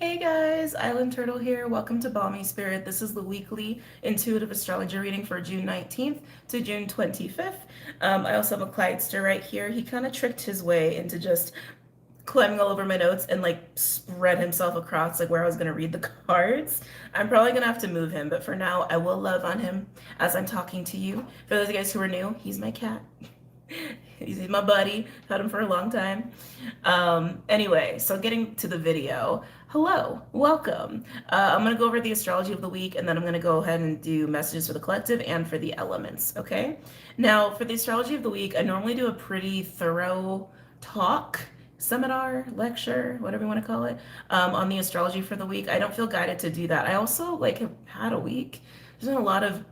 Hey guys, Island Turtle here. Welcome to BOMISpirit. This is the weekly intuitive astrology reading for June 19th to June 25th. I also have a Clydester right here. He kind of tricked his way into just climbing all over my notes and like spread himself across like where I was going to read the cards. I'm probably going to have to move him, but for now, I will love on him as I'm talking to you. For those of you guys who are new, he's my cat. He's my buddy. Had him for a long time. Anyway, so getting to the video. Hello, welcome. I'm going to go over the astrology of the week, and then I'm going to go ahead and do messages for the collective and for the elements, okay? Now, for the astrology of the week, I normally do a pretty thorough talk, seminar, lecture, whatever you want to call it, on the astrology for the week. I don't feel guided to do that. I also have had a week. There's been a lot of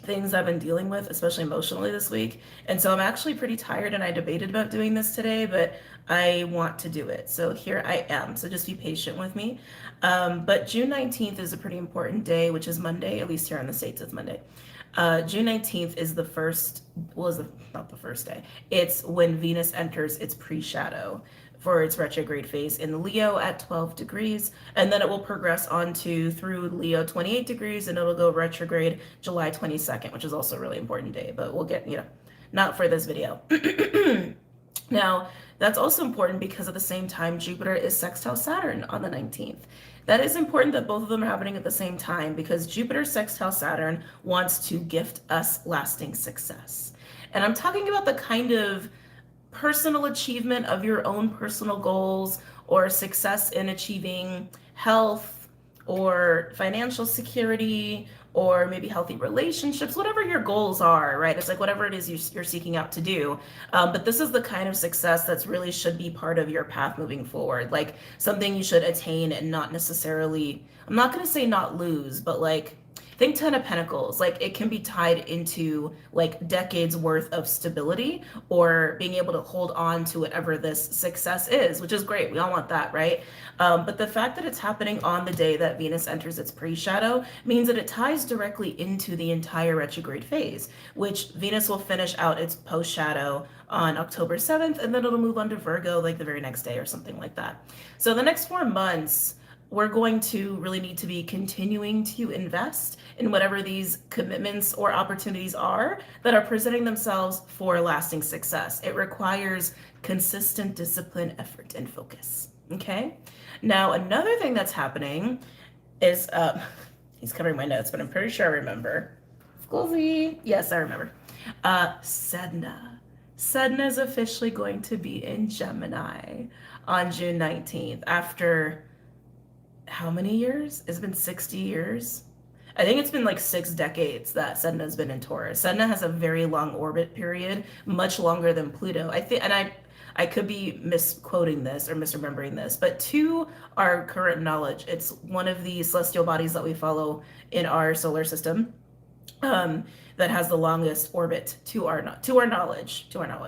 things I've been dealing with, especially emotionally this week. And so I'm actually pretty tired, and I debated about doing this today, but I want to do it. So here I am. So just be patient with me. But June 19th is a pretty important day, which is Monday, at least here in the States, it's Monday. June 19th is the first, well, is not the first day. It's when Venus enters its pre-shadow for its retrograde phase in Leo at 12 degrees, and then it will progress on to through Leo 28 degrees, and it'll go retrograde July 22nd, which is also a really important day, but we'll get, not for this video. Now, that's also important because at the same time, Jupiter is sextile Saturn on the 19th. That is important that both of them are happening at the same time because Jupiter sextile Saturn wants to gift us lasting success. And I'm talking about the kind of personal achievement of your own personal goals or success in achieving health or financial security or maybe healthy relationships, whatever your goals are, right? It's like whatever it is you're seeking out to do. But this is the kind of success that's really should be part of your path moving forward, like something you should attain and not necessarily, I'm not going to say not lose, but like think 10 of Pentacles, like it can be tied into like decades worth of stability or being able to hold on to whatever this success is, which is great. We all want that, right? But the fact that it's happening on the day that Venus enters its pre-shadow means that it ties directly into the entire retrograde phase, which Venus will finish out its post-shadow on October 7th, and then it'll move on to Virgo like the very next day or something like that. So the next 4 months, we're going to really need to be continuing to invest in whatever these commitments or opportunities are that are presenting themselves for lasting success. It requires consistent discipline, effort, and focus. Okay? Now, another thing that's happening is, he's covering my notes, but I'm pretty sure I remember. Scusi. Yes, I remember. Sedna. Sedna is officially going to be in Gemini on June 19th after how many years? It's been 60 years. I think it's been like 6 decades that Sedna has been in Taurus. Sedna has a very long orbit period, much longer than Pluto. I think, and I could be misquoting this or misremembering this, but to our current knowledge, it's one of the celestial bodies that we follow in our solar system. That has the longest orbit to our knowledge.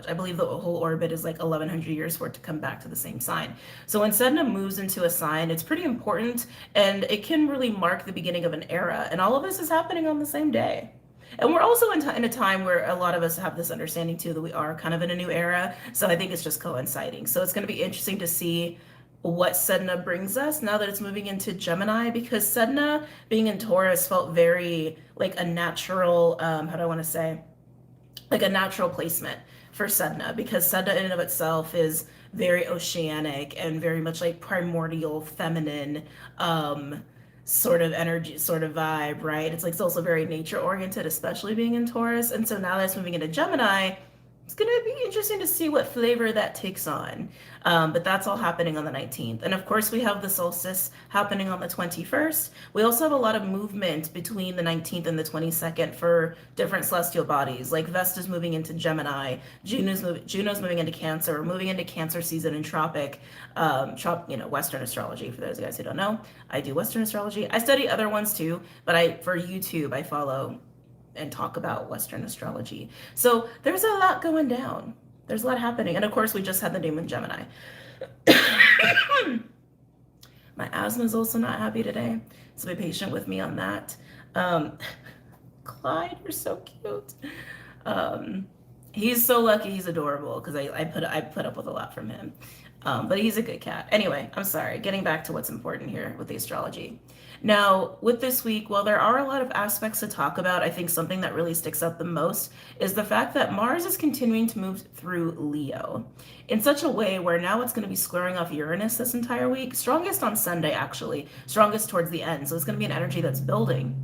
I believe the whole orbit is like 1100 years for it to come back to the same sign. So when Sedna moves into a sign, it's pretty important, and it can really mark the beginning of an era. And all of this is happening on the same day. And we're also in a time where a lot of us have this understanding too that we are kind of in a new era. So I think it's just coinciding. So it's going to be interesting to see what Sedna brings us now that it's moving into Gemini, because Sedna being in Taurus felt very like a natural, how do I want to say, like a natural placement for Sedna, because Sedna in and of itself is very oceanic and very much like primordial, feminine, sort of energy, sort of vibe, right? It's also very nature oriented, especially being in Taurus. And so now that it's moving into Gemini, it's going to be interesting to see what flavor that takes on. But that's all happening on the 19th. And of course, we have the solstice happening on the 21st. We also have a lot of movement between the 19th and the 22nd for different celestial bodies. Like Vesta's moving into Gemini, Juno's moving into Cancer. We're moving into Cancer season in Tropic, Western astrology. For those guys who don't know, I do Western astrology. I study other ones too, but for YouTube, I follow and talk about Western astrology. So there's a lot going down. There's a lot happening. And of course, we just had the new moon Gemini. My asthma is also not happy today, so be patient with me on that. Clyde, you're so cute. He's so lucky. He's adorable because I put up with a lot from him. But he's a good cat. Anyway, I'm sorry. Getting back to what's important here with the astrology. Now, with this week, while there are a lot of aspects to talk about, I think something that really sticks out the most is the fact that Mars is continuing to move through Leo in such a way where now it's going to be squaring off Uranus this entire week. Strongest on Sunday, actually, strongest towards the end. So it's going to be an energy that's building.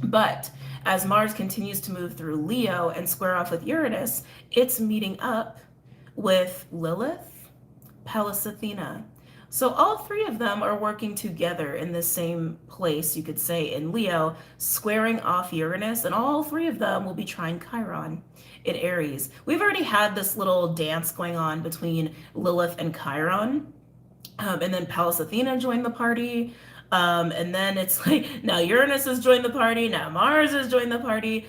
But as Mars continues to move through Leo and square off with Uranus, it's meeting up with Lilith, Pallas Athena. So all three of them are working together in the same place, you could say, in Leo, squaring off Uranus, and all three of them will be trine Chiron in Aries. We've already had this little dance going on between Lilith and Chiron, and then Pallas Athena joined the party. And then it's like, now Uranus has joined the party, now Mars has joined the party.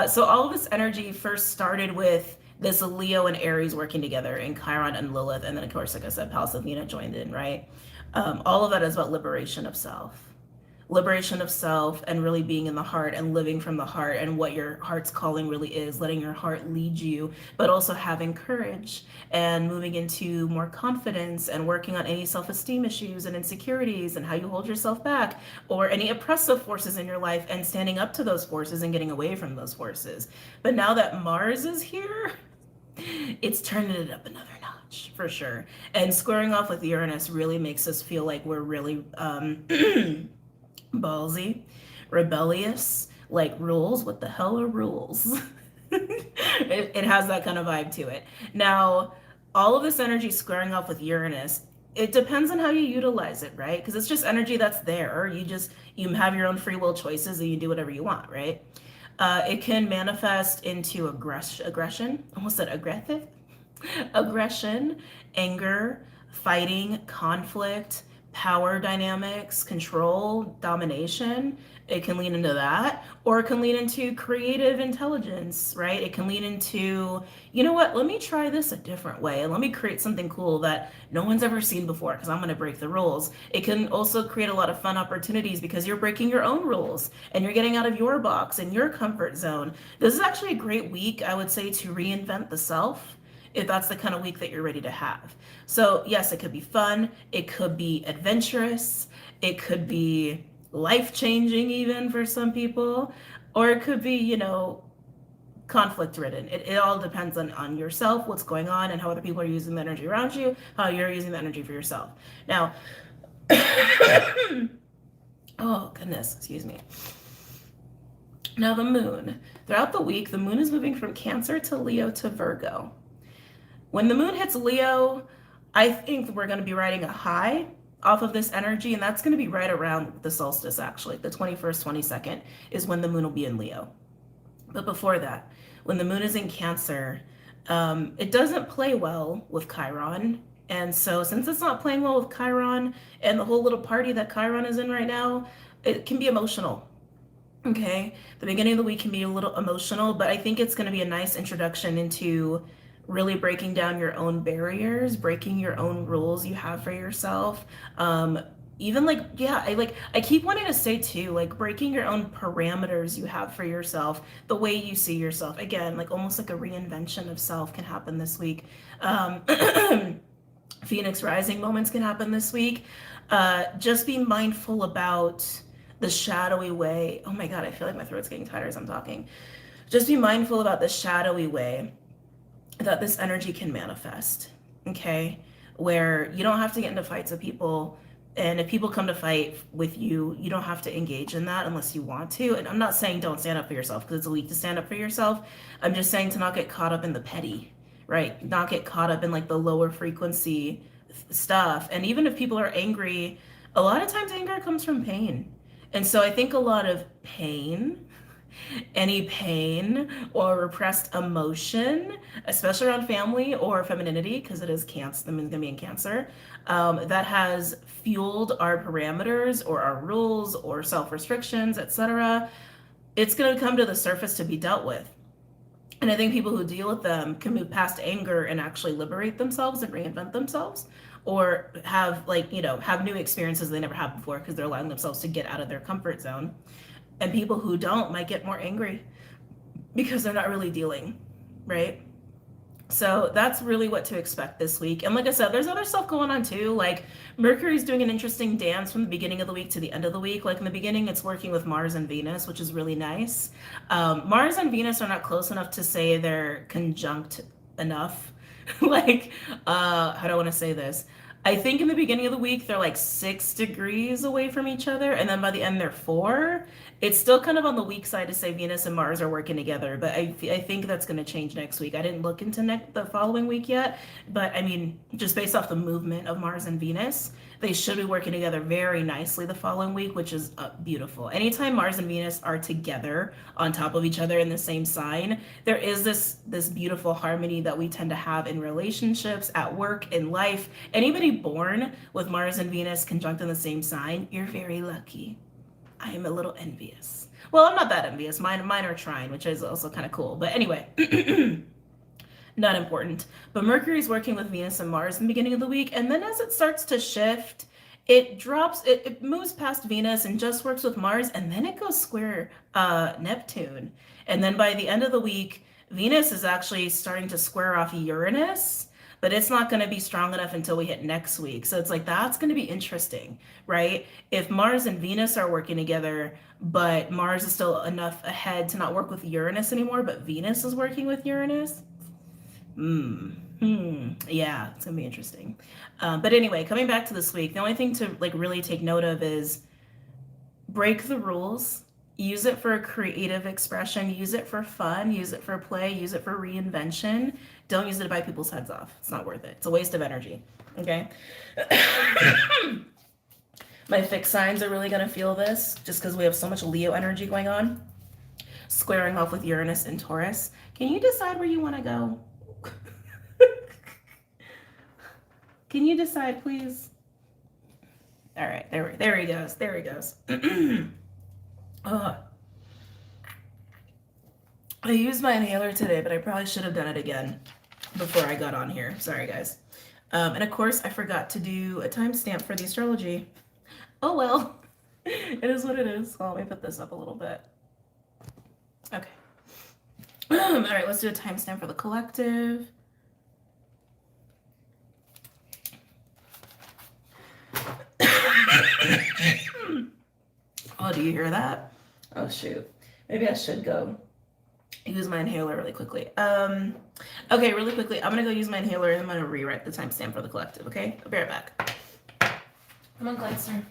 So all of this energy first started with this Leo and Aries working together, and Chiron and Lilith, and then of course, like I said, Pallas Athena joined in, right? All of that is about liberation of self. Liberation of self and really being in the heart and living from the heart and what your heart's calling really is, letting your heart lead you, but also having courage and moving into more confidence and working on any self-esteem issues and insecurities and how you hold yourself back or any oppressive forces in your life and standing up to those forces and getting away from those forces. But now that Mars is here, it's turning it up another notch for sure. And squaring off with Uranus really makes us feel like we're really ballsy, rebellious, like rules. What the hell are rules? It has that kind of vibe to it. Now, all of this energy squaring off with Uranus, it depends on how you utilize it, right? Because it's just energy that's there. You have your own free will choices and you do whatever you want, right? It can manifest into aggression, almost said aggressive, aggression, anger, fighting, conflict, power dynamics, control, domination. It can lean into that, or it can lean into creative intelligence, right? It can lean into, you know what, let me try this a different way and let me create something cool that no one's ever seen before because I'm going to break the rules. It can also create a lot of fun opportunities because you're breaking your own rules and you're getting out of your box and your comfort zone. This is actually a great week, I would say, to reinvent the self, if that's the kind of week that you're ready to have. So yes, it could be fun, it could be adventurous, it could be life-changing even for some people, or it could be, conflict ridden. It all depends on yourself, what's going on, and how other people are using the energy around you, how you're using the energy for yourself. Now, oh goodness, excuse me. Now the moon. Throughout the week, the moon is moving from Cancer to Leo to Virgo. When the moon hits Leo, I think we're going to be riding a high off of this energy, and that's going to be right around the solstice, actually. The 21st, 22nd is when the moon will be in Leo. But before that, when the moon is in Cancer, it doesn't play well with Chiron. And so since it's not playing well with Chiron and the whole little party that Chiron is in right now, it can be emotional. Okay? The beginning of the week can be a little emotional, but I think it's going to be a nice introduction into really breaking down your own barriers, breaking your own rules you have for yourself. Even I keep wanting to say too, like breaking your own parameters you have for yourself, the way you see yourself. Again, like almost like a reinvention of self can happen this week. Phoenix rising moments can happen this week. Just be mindful about the shadowy way. Oh my God, I feel like my throat's getting tighter as I'm talking. Just be mindful about the shadowy way that this energy can manifest, okay? Where you don't have to get into fights with people, and if people come to fight with you, you don't have to engage in that unless you want to. And I'm not saying don't stand up for yourself, because it's a week to stand up for yourself. I'm just saying to not get caught up in the petty, right? Not get caught up in like the lower frequency stuff. And even if people are angry, a lot of times anger comes from pain. And so I think a lot of any pain or repressed emotion, especially around family or femininity, because it is Cancer, the moon's gonna be in Cancer, that has fueled our parameters or our rules or self-restrictions, etc. It's gonna come to the surface to be dealt with. And I think people who deal with them can move past anger and actually liberate themselves and reinvent themselves, or have have new experiences they never had before because they're allowing themselves to get out of their comfort zone. And people who don't might get more angry because they're not really dealing, right? So that's really what to expect this week. And like I said, there's other stuff going on too. Like Mercury's doing an interesting dance from the beginning of the week to the end of the week. Like in the beginning, it's working with Mars and Venus, which is really nice. Mars and Venus are not close enough to say they're conjunct enough. Like, how do I want to say this? I think in the beginning of the week they're like 6 degrees away from each other, and then by the end they're 4. It's still kind of on the weak side to say Venus and Mars are working together, but I think that's going to change next week. I didn't look into the following week yet, but I mean, just based off the movement of Mars and Venus, they should be working together very nicely the following week, which is beautiful. Anytime Mars and Venus are together on top of each other in the same sign, there is this beautiful harmony that we tend to have in relationships, at work, in life. Anybody born with Mars and Venus conjunct in the same sign, you're very lucky. I am a little envious. Well, I'm not that envious. Mine are trine, which is also kind of cool. But anyway, not important. But Mercury's working with Venus and Mars in the beginning of the week, and then as it starts to shift, it moves past Venus and just works with Mars, and then it goes square Neptune. And then by the end of the week, Venus is actually starting to square off Uranus, but it's not going to be strong enough until we hit next week. So it's like, that's going to be interesting, right? If Mars and Venus are working together, but Mars is still enough ahead to not work with Uranus anymore, but Venus is working with Uranus. Yeah, it's going to be interesting. But anyway, coming back to this week, the only thing to like really take note of is break the rules. Use it for a creative expression. Use it for fun. Use it for play. Use it for reinvention. Don't use it to bite people's heads off. It's not worth it. It's a waste of energy. Okay? My fixed signs are really going to feel this just because we have so much Leo energy going on. Squaring off with Uranus and Taurus. Can you decide where you want to go? Can you decide, please? All right. There he goes. There he goes. I used my inhaler today, but I probably should have done it again before I got on here. Sorry, guys. And of course, I forgot to do a timestamp for the astrology. Oh, well. It is what it is. Well, let me put this up a little bit. Okay. All right, let's do a timestamp for the collective. Oh, do you hear that? Oh, shoot. Maybe I should go use my inhaler really quickly. Okay, really quickly. I'm going to go use my inhaler and I'm going to rewrite the timestamp for the collective, okay? I'll be right back. Come on, Gladstone.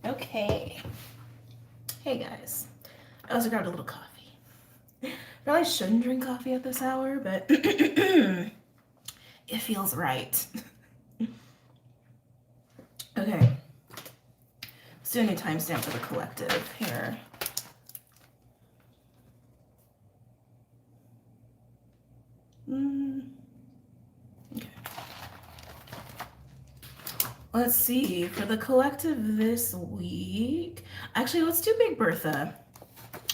Okay. Hey guys. I also grabbed a little coffee. Probably shouldn't drink coffee at this hour, but it feels right. Okay. Let's do a new timestamp for the collective here. Okay. Let's see. For the collective this week, actually, let's do Big Bertha.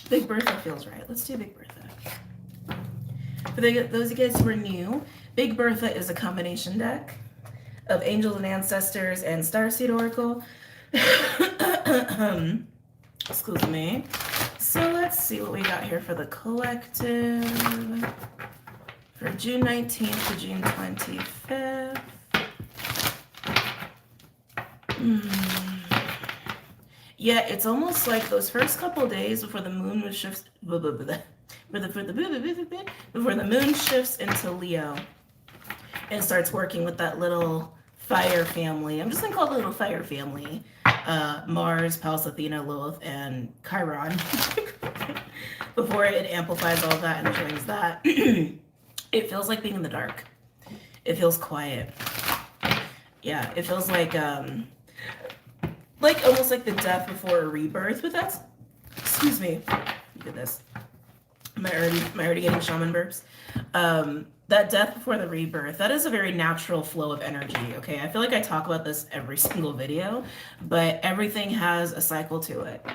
Big Bertha feels right. Let's do Big Bertha. For those of you guys who are new, Big Bertha is a combination deck of Angels and Ancestors and Starseed Oracle. Excuse me. So let's see what we got here for the collective for June 19th to June 25th. Yeah, it's almost like those first couple days before the moon was shifts before the moon shifts into Leo and starts working with that little fire family. I'm just gonna call it the little fire family. Mars, Pallas, Athena, Lilith, and Chiron. Before it amplifies all that and joins that. It feels like being in the dark. It feels quiet. Yeah, it feels like almost like the death before a rebirth, but that's, excuse me, look at this. Am I already getting shaman burps? That death before the rebirth, that is a very natural flow of energy, okay? I feel like I talk about this every single video, but everything has a cycle to it.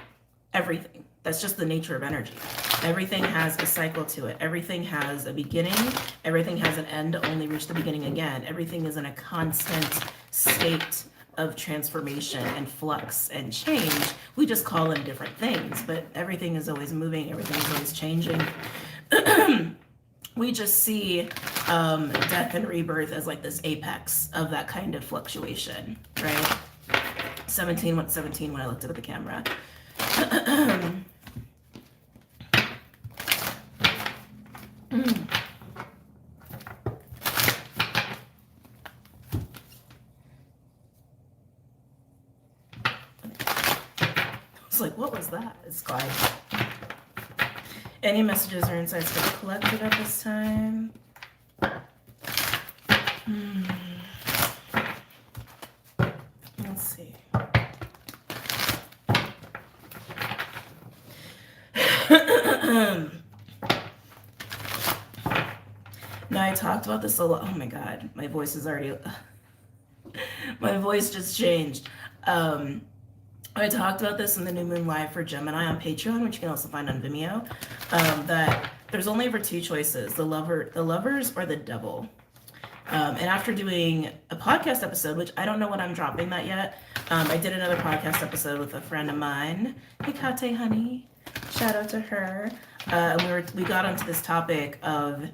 Everything. That's just the nature of energy. Everything has a cycle to it. Everything has a beginning. Everything has an end to only reach the beginning again. Everything is in a constant state of transformation and flux and change. We just call them different things, but everything is always moving. Everything is always changing. We just see death and rebirth as like this apex of that kind of fluctuation, right? 17 went 17 when I looked up at the camera. Like, what was that? It's quiet. Any messages or insights for the collective at this time? Let's see. Now, I talked about this a lot. Oh my God, my voice is already, my voice just changed. I talked about this in the New Moon Live for Gemini on Patreon, which you can also find on Vimeo, that there's only ever two choices, the lovers or the devil. And after doing a podcast episode, which I don't know when I'm dropping that yet, I did another podcast episode with a friend of mine, Hikate Honey, shout out to her. We got onto this topic of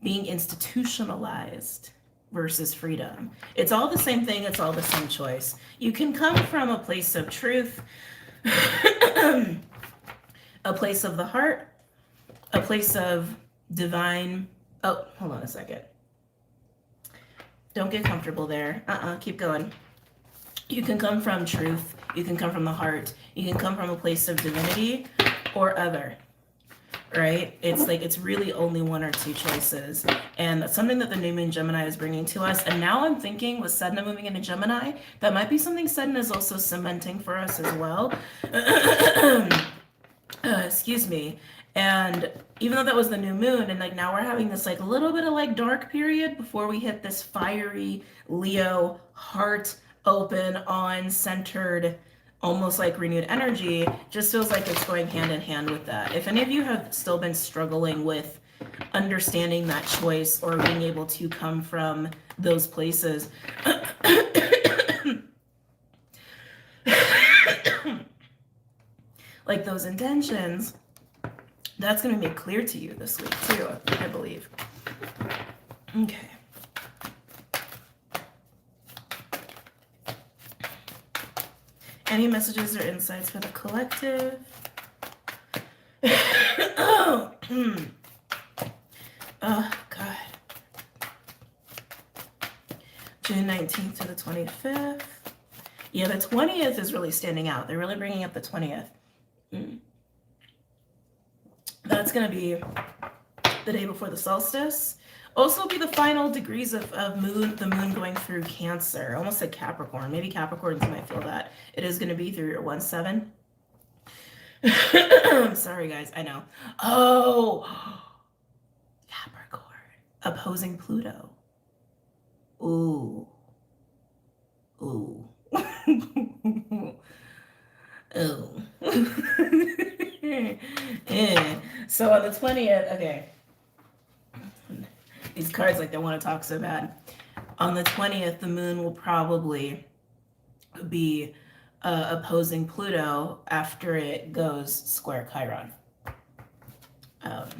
being institutionalized versus freedom. It's all the same thing. It's all the same choice. You can come from a place of truth, a place of the heart, a place of divine. Oh, hold on a second. Don't get comfortable there. Keep going. You can come from truth. You can come from the heart. You can come from a place of divinity or other. Right? It's like, it's really only one or two choices. And that's something that the New Moon Gemini is bringing to us. And now I'm thinking with Sedna moving into Gemini, that might be something Sedna is also cementing for us as well. Excuse me. And even though that was the new moon, and like now we're having this like a little bit of like dark period before we hit this fiery Leo, heart open, on centered, almost like renewed energy, just feels like it's going hand in hand with that. If any of you have still been struggling with understanding that choice or being able to come from those places, like those intentions, that's going to be made clear to you this week too, I believe. Okay. Any messages or insights for the collective? Oh, oh, God. June 19th to the 25th. Yeah, the 20th is really standing out. They're really bringing up the 20th. That's going to be the day before the solstice. Also be the final degrees of the moon going through Cancer. I almost said Capricorn. Maybe Capricorns might feel that. It is going to be through your 1-7. Sorry, guys. I know. Oh, Capricorn opposing Pluto. Ooh. Ooh. Ooh. Yeah. So on the 20th, okay. These cards, like, they want to talk so bad. On the 20th, the moon will probably be opposing Pluto after it goes square Chiron. That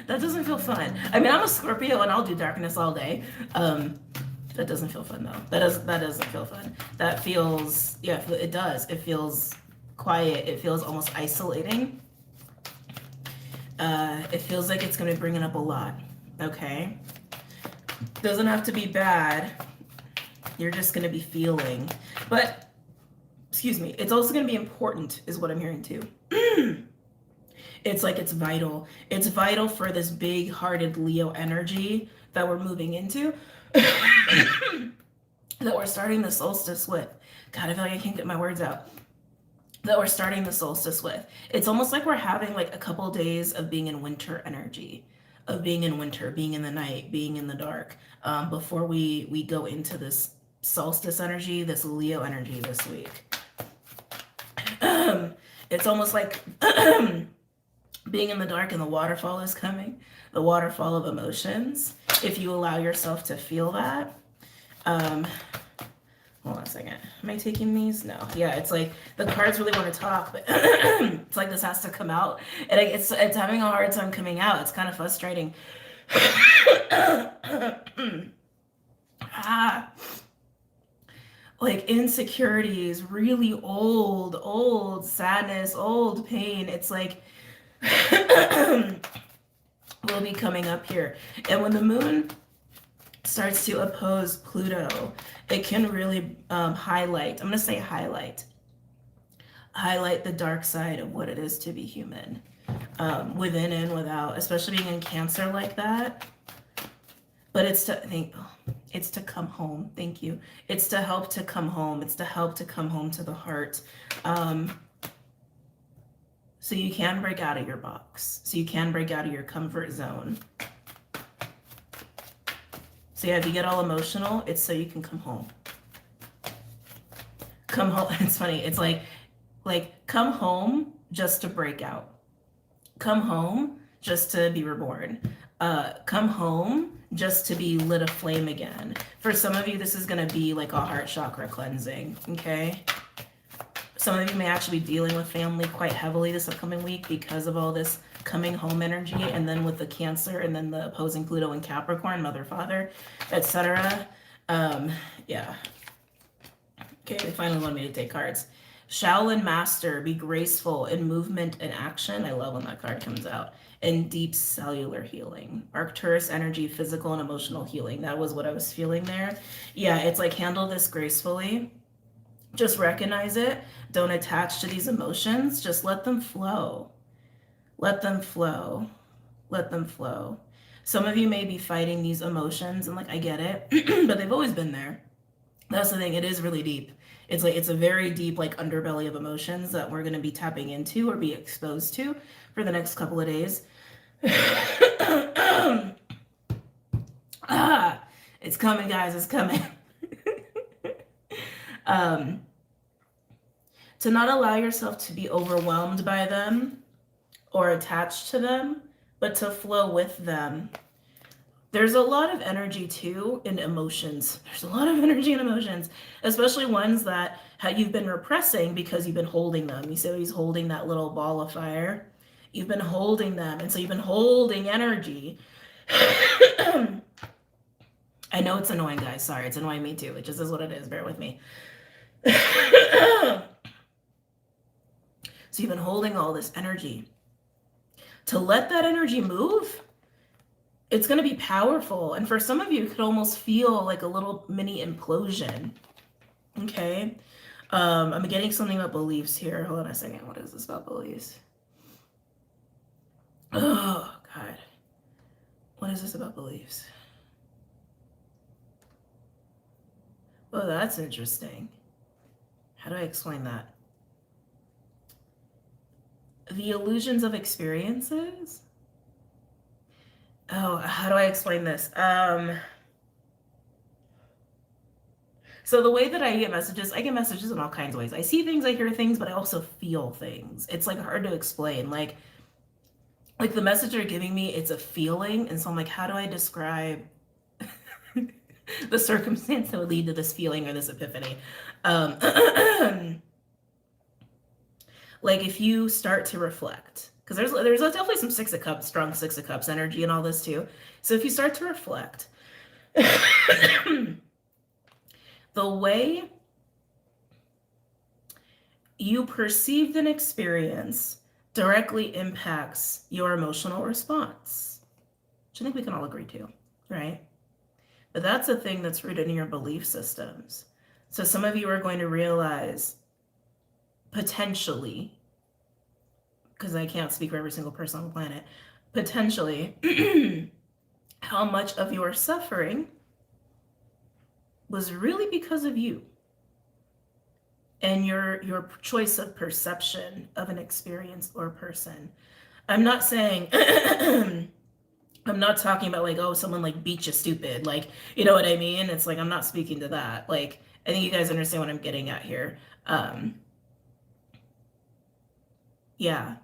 doesn't feel fun. I mean, I'm a Scorpio and I'll do darkness all day. That doesn't feel fun though. That doesn't feel fun. That feels, yeah, it does. It feels quiet. It feels almost isolating. It feels like it's going to be bringing up a lot. Okay. Doesn't have to be bad. You're just going to be feeling. But, excuse me, it's also going to be important, is what I'm hearing too. It's like it's vital. It's vital for this big-hearted Leo energy that we're moving into, that we're starting the solstice with. God, I feel like I can't get my words out. That we're starting the solstice with. It's almost like we're having like a couple days of being in winter energy, of being in winter, being in the night, being in the dark, before we go into this solstice energy, this Leo energy this week. It's almost like being in the dark and the waterfall is coming, the waterfall of emotions. If you allow yourself to feel that, hold on a second. Am I taking these? No. Yeah, it's like the cards really want to talk, but it's like this has to come out. And it's having a hard time coming out. It's kind of frustrating. Like insecurities, really old sadness, old pain. It's like will be coming up here. And when the moon starts to oppose Pluto, it can really highlight, I'm going to say highlight the dark side of what it is to be human, within and without, especially being in Cancer like that. But it's to come home. Thank you. It's to help to come home. It's to help to come home to the heart. So you can break out of your box. So you can break out of your comfort zone. So yeah, if you get all emotional, it's so you can come home. Come home. It's funny. It's like come home just to break out. Come home just to be reborn. Come home just to be lit aflame again. For some of you, this is going to be like a heart chakra cleansing, okay? Some of you may actually be dealing with family quite heavily this upcoming week because of all this coming home energy, and then with the Cancer, and then the opposing Pluto and Capricorn, mother, father, etc. Yeah. Okay, they finally wanted me to take cards. Shaolin Master, be graceful in movement and action. I love when that card comes out. And deep cellular healing. Arcturus energy, physical and emotional healing. That was what I was feeling there. Yeah, it's like handle this gracefully. Just recognize it. Don't attach to these emotions. Just let them flow. Let them flow. Let them flow. Some of you may be fighting these emotions, and like, I get it, but they've always been there. That's the thing. It is really deep. It's like, it's a very deep, like, underbelly of emotions that we're going to be tapping into or be exposed to for the next couple of days. It's coming, guys. It's coming. To not allow yourself to be overwhelmed by them or attached to them, but to flow with them. There's a lot of energy too in emotions. There's a lot of energy in emotions, especially ones that you've been repressing because you've been holding them. You say he's holding that little ball of fire. You've been holding them, and so you've been holding energy. I know it's annoying, guys. Sorry, it's annoying me too. It just is what it is. Bear with me. So you've been holding all this energy. To let that energy move it's going to be powerful. And for some of you, it could almost feel like a little mini implosion. Okay. I'm getting something about beliefs here. Hold on a second. What is this about beliefs? Oh, God. What is this about beliefs? Oh, that's interesting. How do I explain that? The illusions of experiences? Oh, how do I explain this? So the way that I get messages in all kinds of ways. I see things, I hear things, but I also feel things. It's like hard to explain. Like the message they're giving me, it's a feeling. And so I'm like, how do I describe the circumstance that would lead to this feeling or this epiphany? Like if you start to reflect, because there's definitely some Six of Cups, strong Six of Cups energy and all this too. So if you start to reflect, the way you perceived an experience directly impacts your emotional response, which I think we can all agree to, right? But that's a thing that's rooted in your belief systems. So some of you are going to realize potentially, because I can't speak for every single person on the planet, potentially how much of your suffering was really because of you and your choice of perception of an experience or person. I'm not saying I'm not talking about like, oh, someone like beat you stupid, like, you know what I mean? It's like I'm not speaking to that. Like, I think you guys understand what I'm getting at here. Yeah.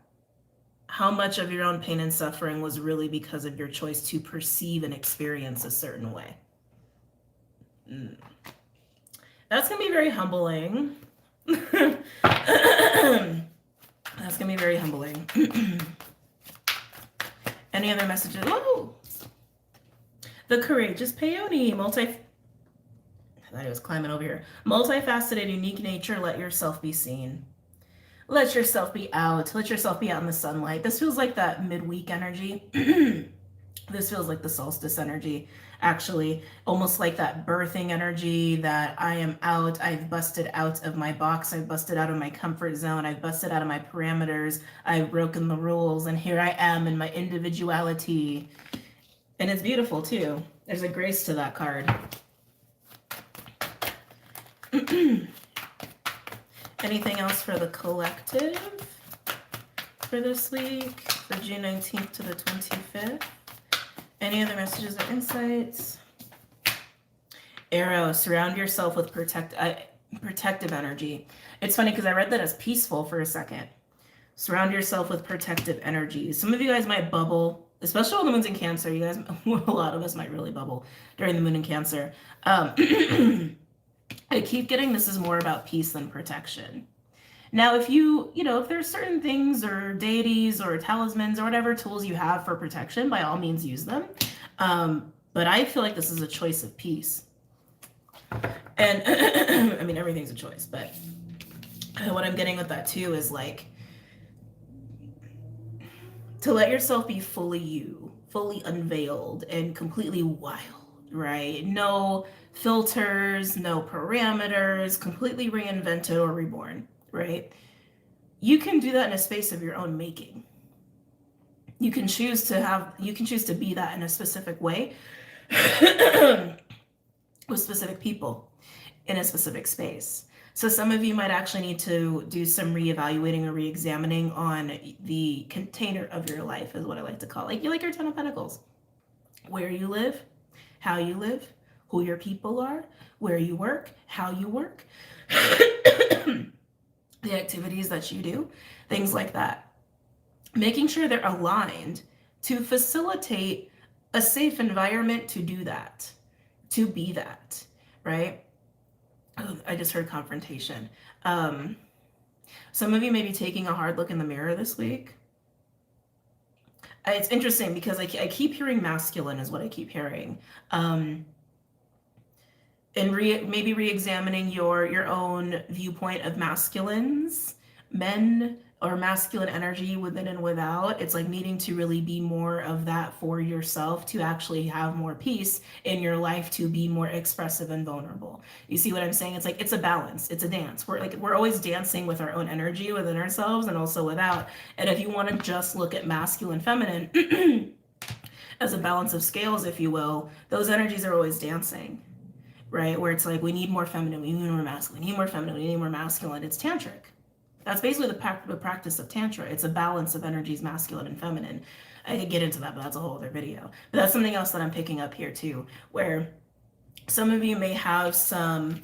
How much of your own pain and suffering was really because of your choice to perceive and experience a certain way? That's gonna be very humbling. That's gonna be very humbling. Any other messages? Oh, the courageous peony, I thought he was climbing over here. Multifaceted, unique nature. Let yourself be seen. Let yourself be out. Let yourself be out in the sunlight. This feels like that midweek energy. This feels like the solstice energy, actually, almost like that birthing energy that I am out. I've busted out of my box. I've busted out of my comfort zone. I've busted out of my parameters. I've broken the rules. And here I am in my individuality. And it's beautiful, too. There's a grace to that card. Anything else for the collective for this week, for June 19th to the 25th? Any other messages or insights? Arrow, surround yourself with protective energy. It's funny because I read that as peaceful for a second. Surround yourself with protective energy. Some of you guys might bubble, especially when the moon's in Cancer. You guys, a lot of us might really bubble during the moon in Cancer. I keep getting this is more about peace than protection. Now, if if there's certain things or deities or talismans or whatever tools you have for protection, by all means use them. But I feel like this is a choice of peace. And I mean, everything's a choice, but what I'm getting with that too is like to let yourself be fully you, fully unveiled and completely wild, right? No filters, no parameters, completely reinvented or reborn. Right? You can do that in a space of your own making. You can choose to be that in a specific way with specific people in a specific space. So some of you might actually need to do some reevaluating or reexamining on the container of your life, is what I like to call it. You like your 10 of Pentacles. Where you live, how you live, who your people are, where you work, how you work. The activities that you do, things like that. Making sure they're aligned to facilitate a safe environment to do that, to be that, right? Oh, I just heard confrontation. Some of you may be taking a hard look in the mirror this week. It's interesting because I keep hearing masculine is what I keep hearing. And maybe re-examining your own viewpoint of masculines, men, or masculine energy within and without. It's like needing to really be more of that for yourself to actually have more peace in your life, to be more expressive and vulnerable. You see what I'm saying? It's like, it's a balance, it's a dance. We're always dancing with our own energy within ourselves and also without. And if you want to just look at masculine, feminine as a balance of scales, if you will, those energies are always dancing, right? Where it's like, we need more feminine, we need more masculine, we need more feminine, we need more masculine. It's tantric. That's basically the practice of Tantra. It's a balance of energies, masculine and feminine. I could get into that, but that's a whole other video. But that's something else that I'm picking up here too, where some of you may have some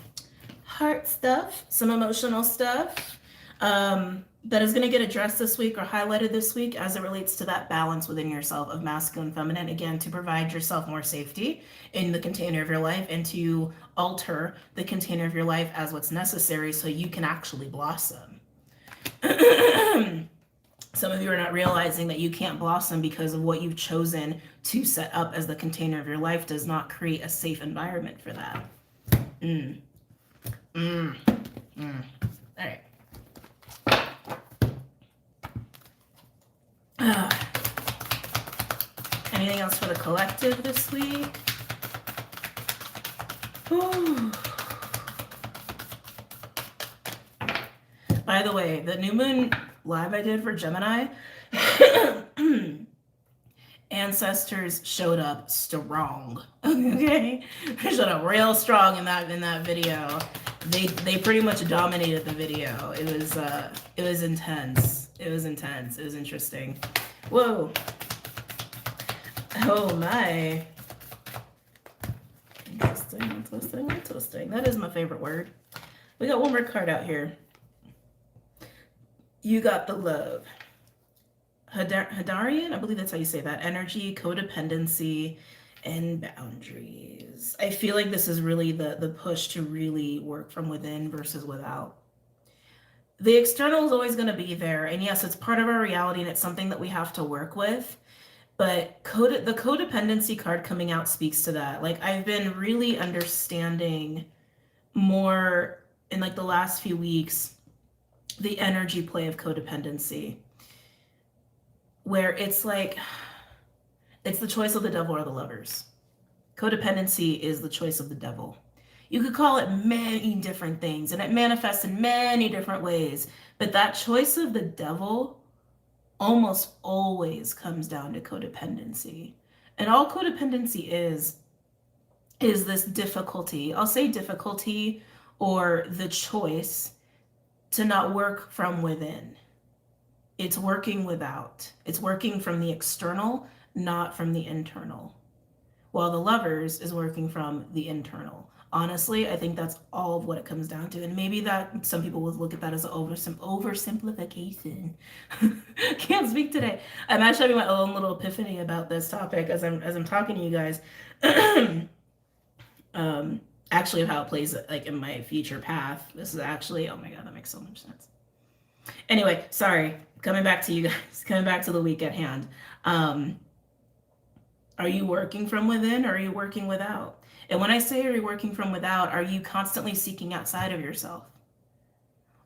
heart stuff, some emotional stuff that is going to get addressed this week or highlighted this week as it relates to that balance within yourself of masculine and feminine, again, to provide yourself more safety in the container of your life and to alter the container of your life as what's necessary so you can actually blossom. Some of you are not realizing that you can't blossom because of what you've chosen to set up as the container of your life does not create a safe environment for that. All right. Anything else for the collective this week? Whew. By the way, the new moon live I did for Gemini, ancestors showed up strong. Okay, they showed up real strong in that video. They pretty much dominated the video. It was intense. It was intense. It was interesting. Whoa. Oh my. Interesting. That is my favorite word. We got one more card out here. You got the love. Hadarian, I believe that's how you say that. Energy, codependency, and boundaries. I feel like this is really the push to really work from within versus without. The external is always going to be there. And yes, it's part of our reality and it's something that we have to work with. But the codependency card coming out speaks to that. Like, I've been really understanding more in like the last few weeks the energy play of codependency, where it's like, it's the choice of the devil or the lovers. Codependency is the choice of the devil. You could call it many different things, and it manifests in many different ways, but that choice of the devil almost always comes down to codependency. And all codependency is this difficulty, I'll say difficulty, or the choice to not work from within. It's working without. It's working from the external, not from the internal. While the lovers is working from the internal. Honestly, I think that's all of what it comes down to. And maybe that some people will look at that as an oversimplification. Can't speak today. I'm actually having my own little epiphany about this topic as I'm talking to you guys. Actually, of how it plays like in my future path. This is actually, oh my god, that makes so much sense. Anyway, sorry, coming back to you guys, coming back to the week at hand. Are you working from within or are you working without? And when I say are you working from without, are you constantly seeking outside of yourself?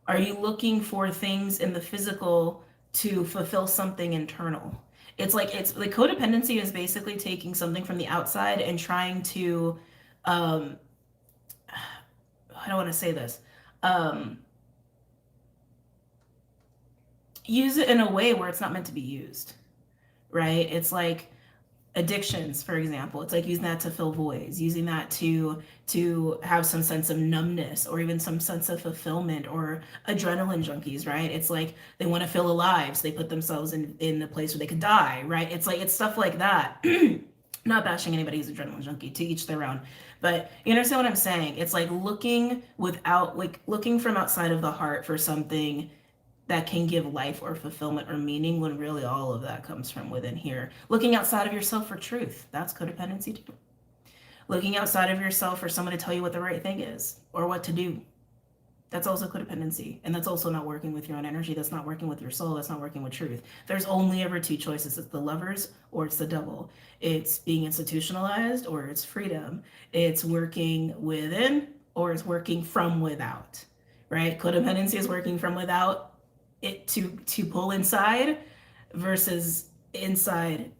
Are you looking for things in the physical to fulfill something internal? It's like, it's the codependency is basically taking something from the outside and trying to I don't want to say this, use it in a way where it's not meant to be used, right? It's like addictions, for example. It's like using that to fill voids, using that to have some sense of numbness or even some sense of fulfillment, or adrenaline junkies, right? It's like they want to feel alive, so they put themselves in a place where they could die, right? It's like, it's stuff like that. Not bashing anybody who's adrenaline junkie, to each their own. But you understand what I'm saying? It's like looking from outside of the heart for something that can give life or fulfillment or meaning, when really all of that comes from within here. Looking outside of yourself for truth, that's codependency too. Looking outside of yourself for someone to tell you what the right thing is or what to do, that's also codependency. And that's also not working with your own energy. That's not working with your soul. That's not working with truth. There's only ever two choices. It's the lovers or it's the devil. It's being institutionalized or it's freedom. It's working within or it's working from without, right? Codependency is working from without. it to pull inside versus inside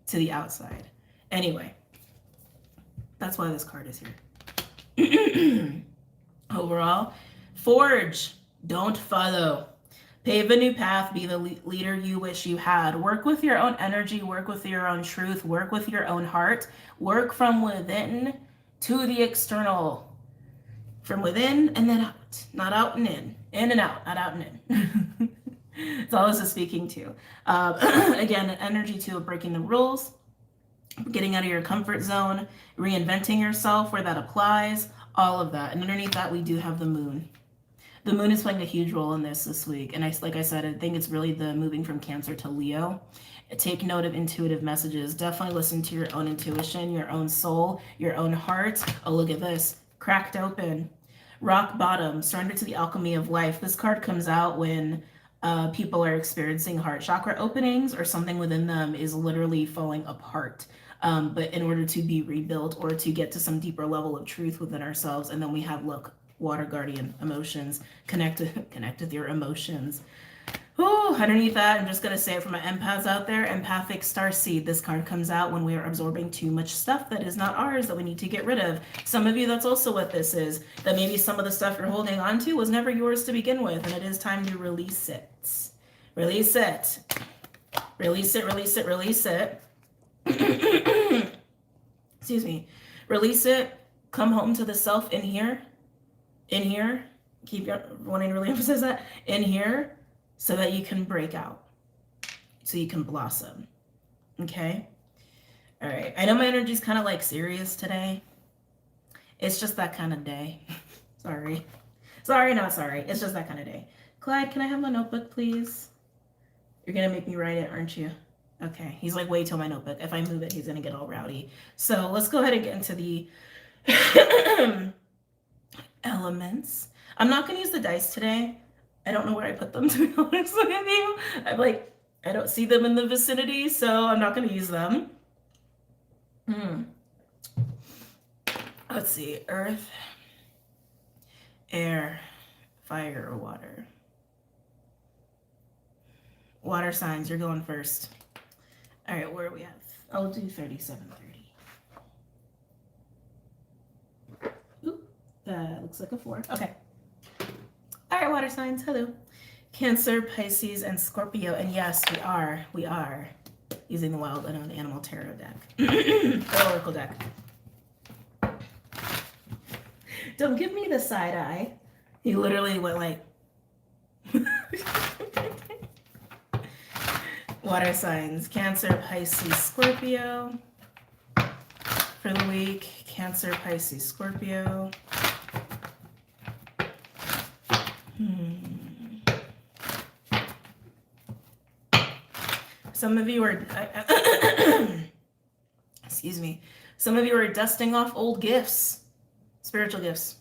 to the outside. Anyway, that's why this card is here. Overall, forge, don't follow. Pave a new path, be the leader you wish you had. Work with your own energy, work with your own truth, work with your own heart. Work from within to the external. From within and then out, not out and in. In and out, not out and in. It's all this is speaking to. Again, energy to breaking the rules, getting out of your comfort zone, reinventing yourself where that applies, all of that. And underneath that, we do have the moon. The moon is playing a huge role in this week. And like I said, I think it's really the moving from Cancer to Leo. Take note of intuitive messages. Definitely listen to your own intuition, your own soul, your own heart. Oh, look at this. Cracked open. Rock bottom. Surrender to the alchemy of life. This card comes out when people are experiencing heart chakra openings or something within them is literally falling apart. But in order to be rebuilt or to get to some deeper level of truth within ourselves. And then we have, look, water guardian, emotions, connect with your emotions. Ooh, underneath that, I'm just going to say it for my empaths out there, empathic starseed. This card comes out when we are absorbing too much stuff that is not ours that we need to get rid of. Some of you, that's also what this is, that maybe some of the stuff you're holding on to was never yours to begin with, and it is time to release it. Release it. Release it, release it, release it. Excuse me. Release it. Come home to the self in here. In here. Keep wanting to really emphasize that. In here. So that you can break out. So you can blossom. Okay? All right. I know my energy is kind of like serious today. It's just that kind of day. Sorry. Sorry, not sorry. It's just that kind of day. Clyde, can I have my notebook, please? You're going to make me write it, aren't you? Okay. He's like, wait till my notebook. If I move it, he's going to get all rowdy. So let's go ahead and get into the elements. I'm not going to use the dice today. I don't know where I put them, to be honest with you. I don't see them in the vicinity, so I'm not going to use them. Let's see. Earth, air, fire, or water. Water signs, you're going first. All right, where are we at? I'll do 3730. Ooh, that looks like a 4. Okay. All right, water signs, hello. Cancer, Pisces, and Scorpio. And yes, we are using the Wild Unknown Animal Tarot deck. The Oracle deck. Don't give me the side eye. He literally went like... Water signs, Cancer, Pisces, Scorpio. For the week, Cancer, Pisces, Scorpio. Some of you are, excuse me, some of you are dusting off old gifts, spiritual gifts.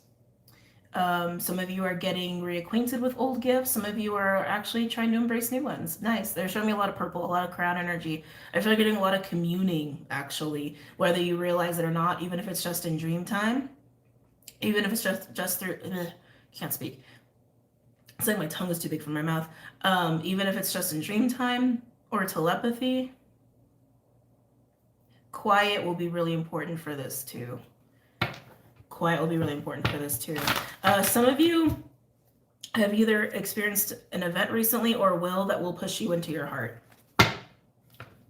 Some of you are getting reacquainted with old gifts. Some of you are actually trying to embrace new ones. Nice. They're showing me a lot of purple, a lot of crown energy. I feel like you're getting a lot of communing, actually, whether you realize it or not, even if it's just in dream time, even if it's just through, can't speak. It's like my tongue is too big for my mouth. Even if it's just in dream time or telepathy, quiet will be really important for this too. Quiet will be really important for this too. Some of you have either experienced an event recently or that will push you into your heart.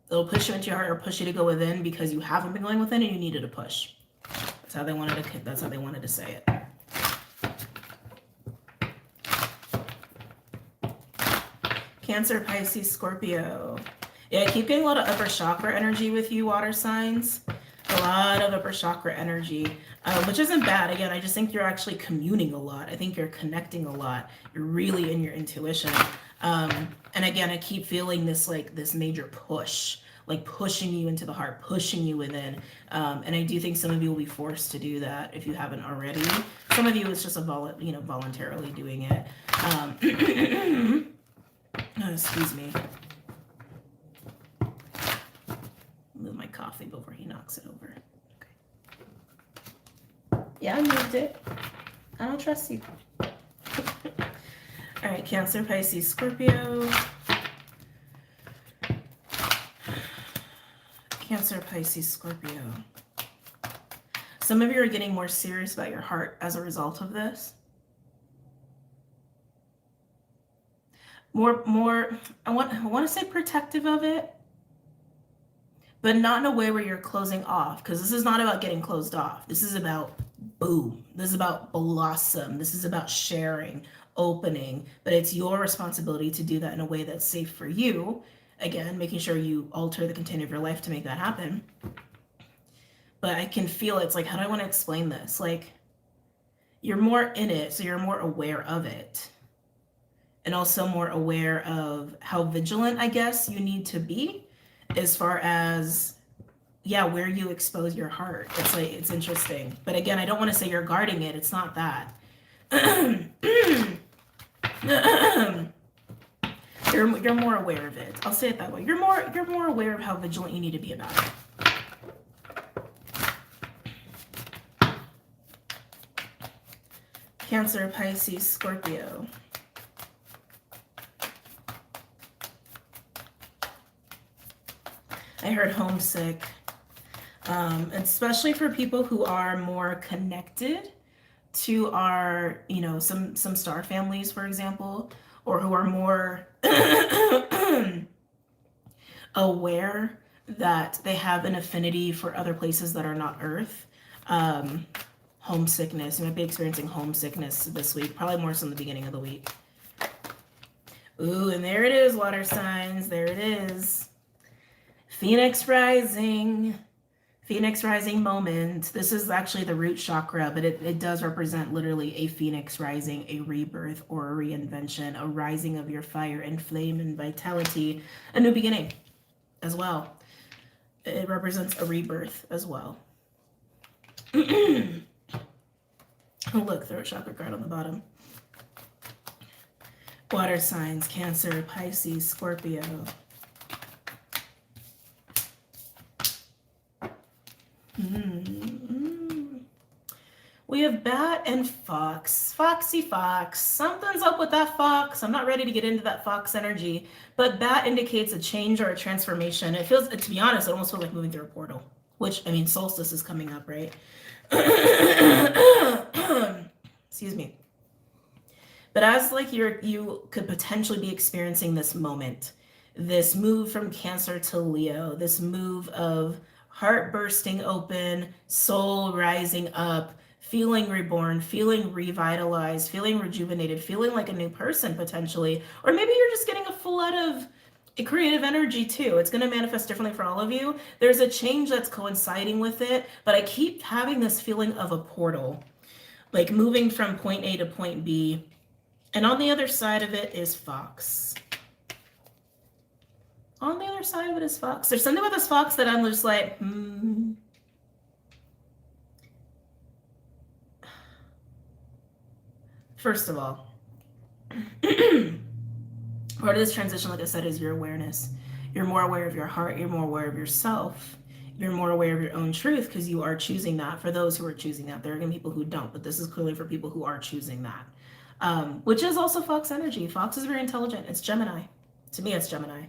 It'll push you into your heart or push you to go within because you haven't been going within and you needed a push. That's how they wanted to say it. Cancer, Pisces, Scorpio. Yeah, I keep getting a lot of upper chakra energy with you, water signs. A lot of upper chakra energy, which isn't bad. Again, I just think you're actually communing a lot. I think you're connecting a lot. You're really in your intuition. And again, I keep feeling this major push, like pushing you into the heart, pushing you within. And I do think some of you will be forced to do that if you haven't already. Some of you it's just voluntarily doing it. Excuse me. Move my coffee before he knocks it over. Okay. Yeah, I moved it. I don't trust you. All right, Cancer, Pisces, Scorpio. Cancer, Pisces, Scorpio. Some of you are getting more serious about your heart as a result of this. More, I want to say protective of it, but not in a way where you're closing off, because this is not about getting closed off. This is about boom. This is about blossom. This is about sharing, opening, but it's your responsibility to do that in a way that's safe for you. Again, making sure you alter the container of your life to make that happen. But I can feel it's like, how do I want to explain this? Like, you're more in it, so you're more aware of it. And also more aware of how vigilant, I guess, you need to be as far as, yeah, where you expose your heart. It's like, it's interesting. But again, I don't want to say you're guarding it. It's not that. You're more aware of it. I'll say it that way. You're more aware of how vigilant you need to be about it. Cancer, Pisces, Scorpio. I heard homesick, especially for people who are more connected to our, some star families, for example, or who are more aware that they have an affinity for other places that are not Earth. Homesickness. You might be experiencing homesickness this week, probably more so in the beginning of the week. Ooh, and there it is, water signs. There it is. Phoenix rising. Phoenix rising moment. This is actually the root chakra, but it does represent literally a phoenix rising, a rebirth or a reinvention, a rising of your fire and flame and vitality, a new beginning as well. It represents a rebirth as well. Oh, look, throat chakra card on the bottom. Water signs, Cancer, Pisces, Scorpio. We have Bat and Fox. Foxy Fox. Something's up with that Fox. I'm not ready to get into that Fox energy, but Bat indicates a change or a transformation. It feels, to be honest, it almost feels like moving through a portal, which, I mean, solstice is coming up, right? Excuse me. But as like you could potentially be experiencing this moment, this move from Cancer to Leo, this move of heart bursting open, soul rising up, feeling reborn, feeling revitalized, feeling rejuvenated, feeling like a new person potentially. Or maybe you're just getting a flood of creative energy too. It's going to manifest differently for all of you. There's a change that's coinciding with it, but I keep having this feeling of a portal, like moving from point A to point B. And on the other side of it is Fox. On the other side of it is Fox. There's something with this Fox that I'm just like, First of all, part of this transition, like I said, is your awareness. You're more aware of your heart. You're more aware of yourself. You're more aware of your own truth because you are choosing that. For those who are choosing that, there are going to be people who don't, but this is clearly for people who are choosing that, which is also Fox energy. Fox is very intelligent. It's Gemini. To me, it's Gemini.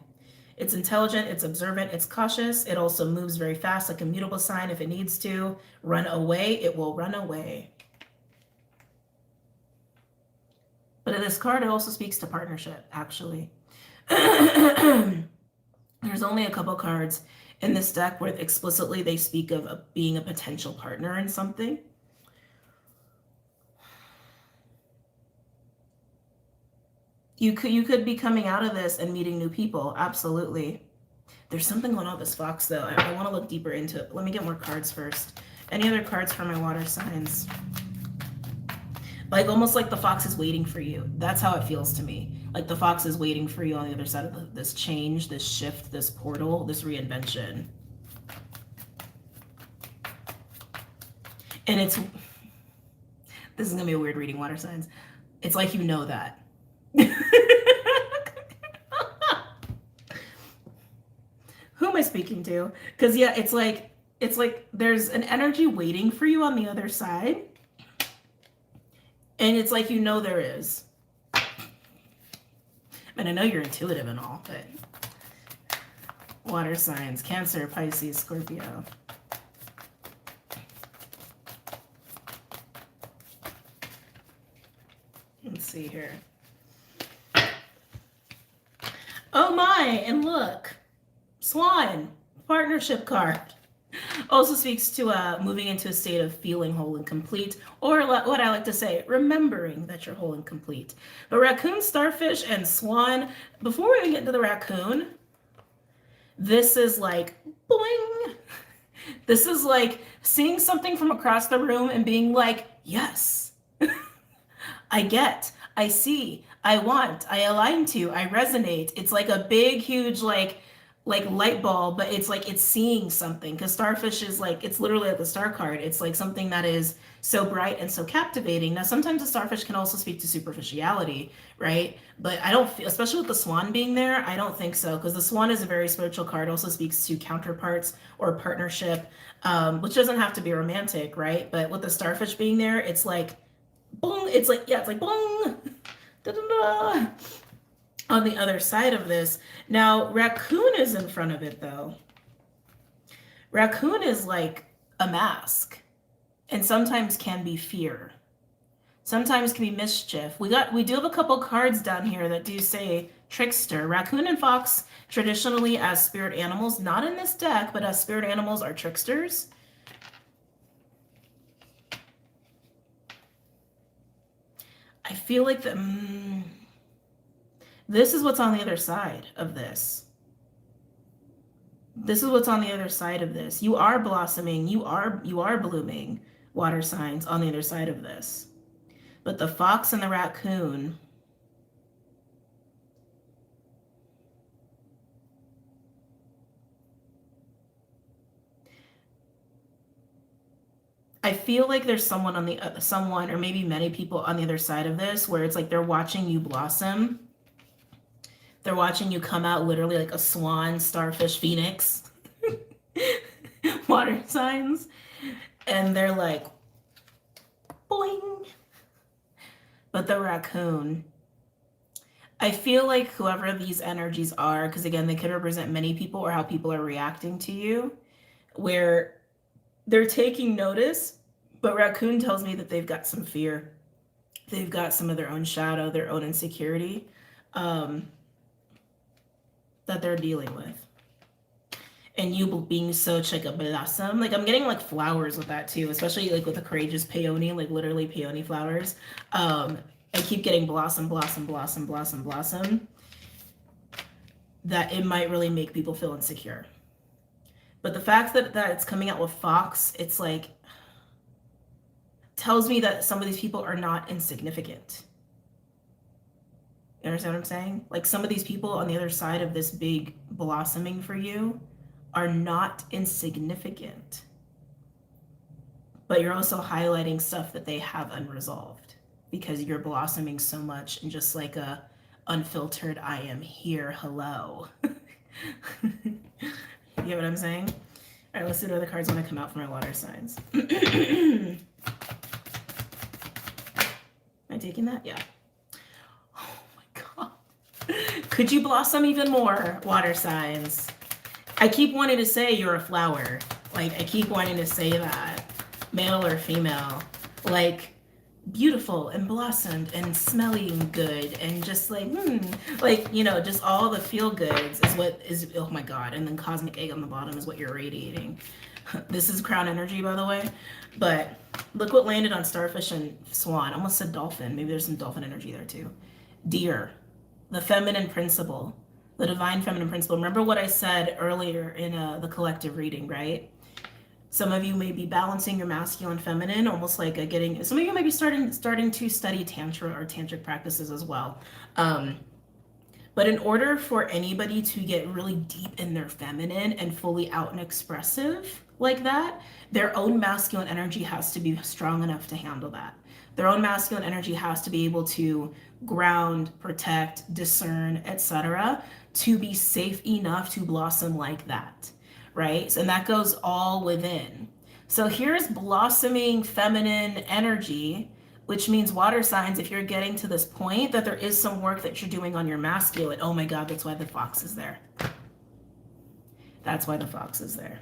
It's intelligent, it's observant, it's cautious. It also moves very fast, like a mutable sign. If it needs to run away, it will run away. But in this card, it also speaks to partnership, actually. There's only a couple cards in this deck where explicitly they speak of being a potential partner in something. You could be coming out of this and meeting new people. Absolutely. There's something going on with this Fox, though. I want to look deeper into it. Let me get more cards first. Any other cards for my water signs? Like almost like the Fox is waiting for you. That's how it feels to me. Like the Fox is waiting for you on the other side of this change, this shift, this portal, this reinvention. And this is going to be a weird reading, water signs. It's like you know that. Who am I speaking to? Because yeah, it's like there's an energy waiting for you on the other side, and it's like you know there is. And I know you're intuitive and all, but water signs, Cancer, Pisces, Scorpio. Let's see here. Oh my, and look, Swan, partnership card. Also speaks to moving into a state of feeling whole and complete, or what I like to say, remembering that you're whole and complete. But raccoon, starfish, and swan, before we even get into the raccoon, this is like, boing. This is like seeing something from across the room and being like, yes, I get, I see, I want, I align to, I resonate. It's like a big, huge, like light bulb, but it's like it's seeing something, because starfish is like, it's literally like the star card. It's like something that is so bright and so captivating. Now sometimes the starfish can also speak to superficiality, right? But I don't feel, especially with the swan being there, I don't think so, because the swan is a very spiritual card. Also speaks to counterparts or partnership, which doesn't have to be romantic, right? But with the starfish being there, it's like boom, it's like, yeah, it's like boom, da, da, da. On the other side of this. Now, raccoon is in front of it, though. Raccoon is like a mask, and sometimes can be fear. Sometimes can be mischief. We do have a couple cards down here that do say trickster. Raccoon and fox, traditionally as spirit animals, not in this deck, but as spirit animals, are tricksters. I feel like this is what's on the other side of this. This is what's on the other side of this. You are blossoming. You are blooming, water signs, on the other side of this. But the fox and the raccoon, I feel like there's someone or maybe many people on the other side of this, where it's like they're watching you blossom. They're watching you come out literally like a swan, starfish, phoenix, water signs. And they're like, boing. But the raccoon, I feel like whoever these energies are, because again, they could represent many people or how people are reacting to you, where they're taking notice, but raccoon tells me that they've got some fear. They've got some of their own shadow, their own insecurity, that they're dealing with. And you being such like a blossom, like I'm getting like flowers with that too, especially like with the courageous peony, like literally peony flowers. I keep getting blossom, blossom, blossom, blossom, blossom. That it might really make people feel insecure. But the fact that it's coming out with fox, it's like, tells me that some of these people are not insignificant. You understand what I'm saying? Like some of these people on the other side of this big blossoming for you are not insignificant. But you're also highlighting stuff that they have unresolved, because you're blossoming so much and just like a unfiltered, I am here, hello. You get what I'm saying? All right, let's see what other cards want to come out for my water signs. Am I taking that? Yeah. Oh my God. Could you blossom even more, water signs? I keep wanting to say you're a flower. Like, I keep wanting to say that. Male or female. Like, beautiful and blossomed and smelling good and just like, like, you know, just all the feel goods is what is, oh my God. And then cosmic egg on the bottom is what you're radiating. This is crown energy, by the way. But look what landed on starfish and swan. I almost said dolphin. Maybe there's some dolphin energy there too. Deer, the feminine principle, the divine feminine principle. Remember what I said earlier in the collective reading, right? Some of you may be balancing your masculine, feminine, almost like some of you may be starting to study tantra or tantric practices as well. But in order for anybody to get really deep in their feminine and fully out and expressive like that, their own masculine energy has to be strong enough to handle that. Their own masculine energy has to be able to ground, protect, discern, etc., to be safe enough to blossom like that. Right? And that goes all within. So here's blossoming feminine energy which means water signs, if you're getting to this point, that there is some work that you're doing on your masculine. Oh my God, that's why the fox is there. That's why the fox is there.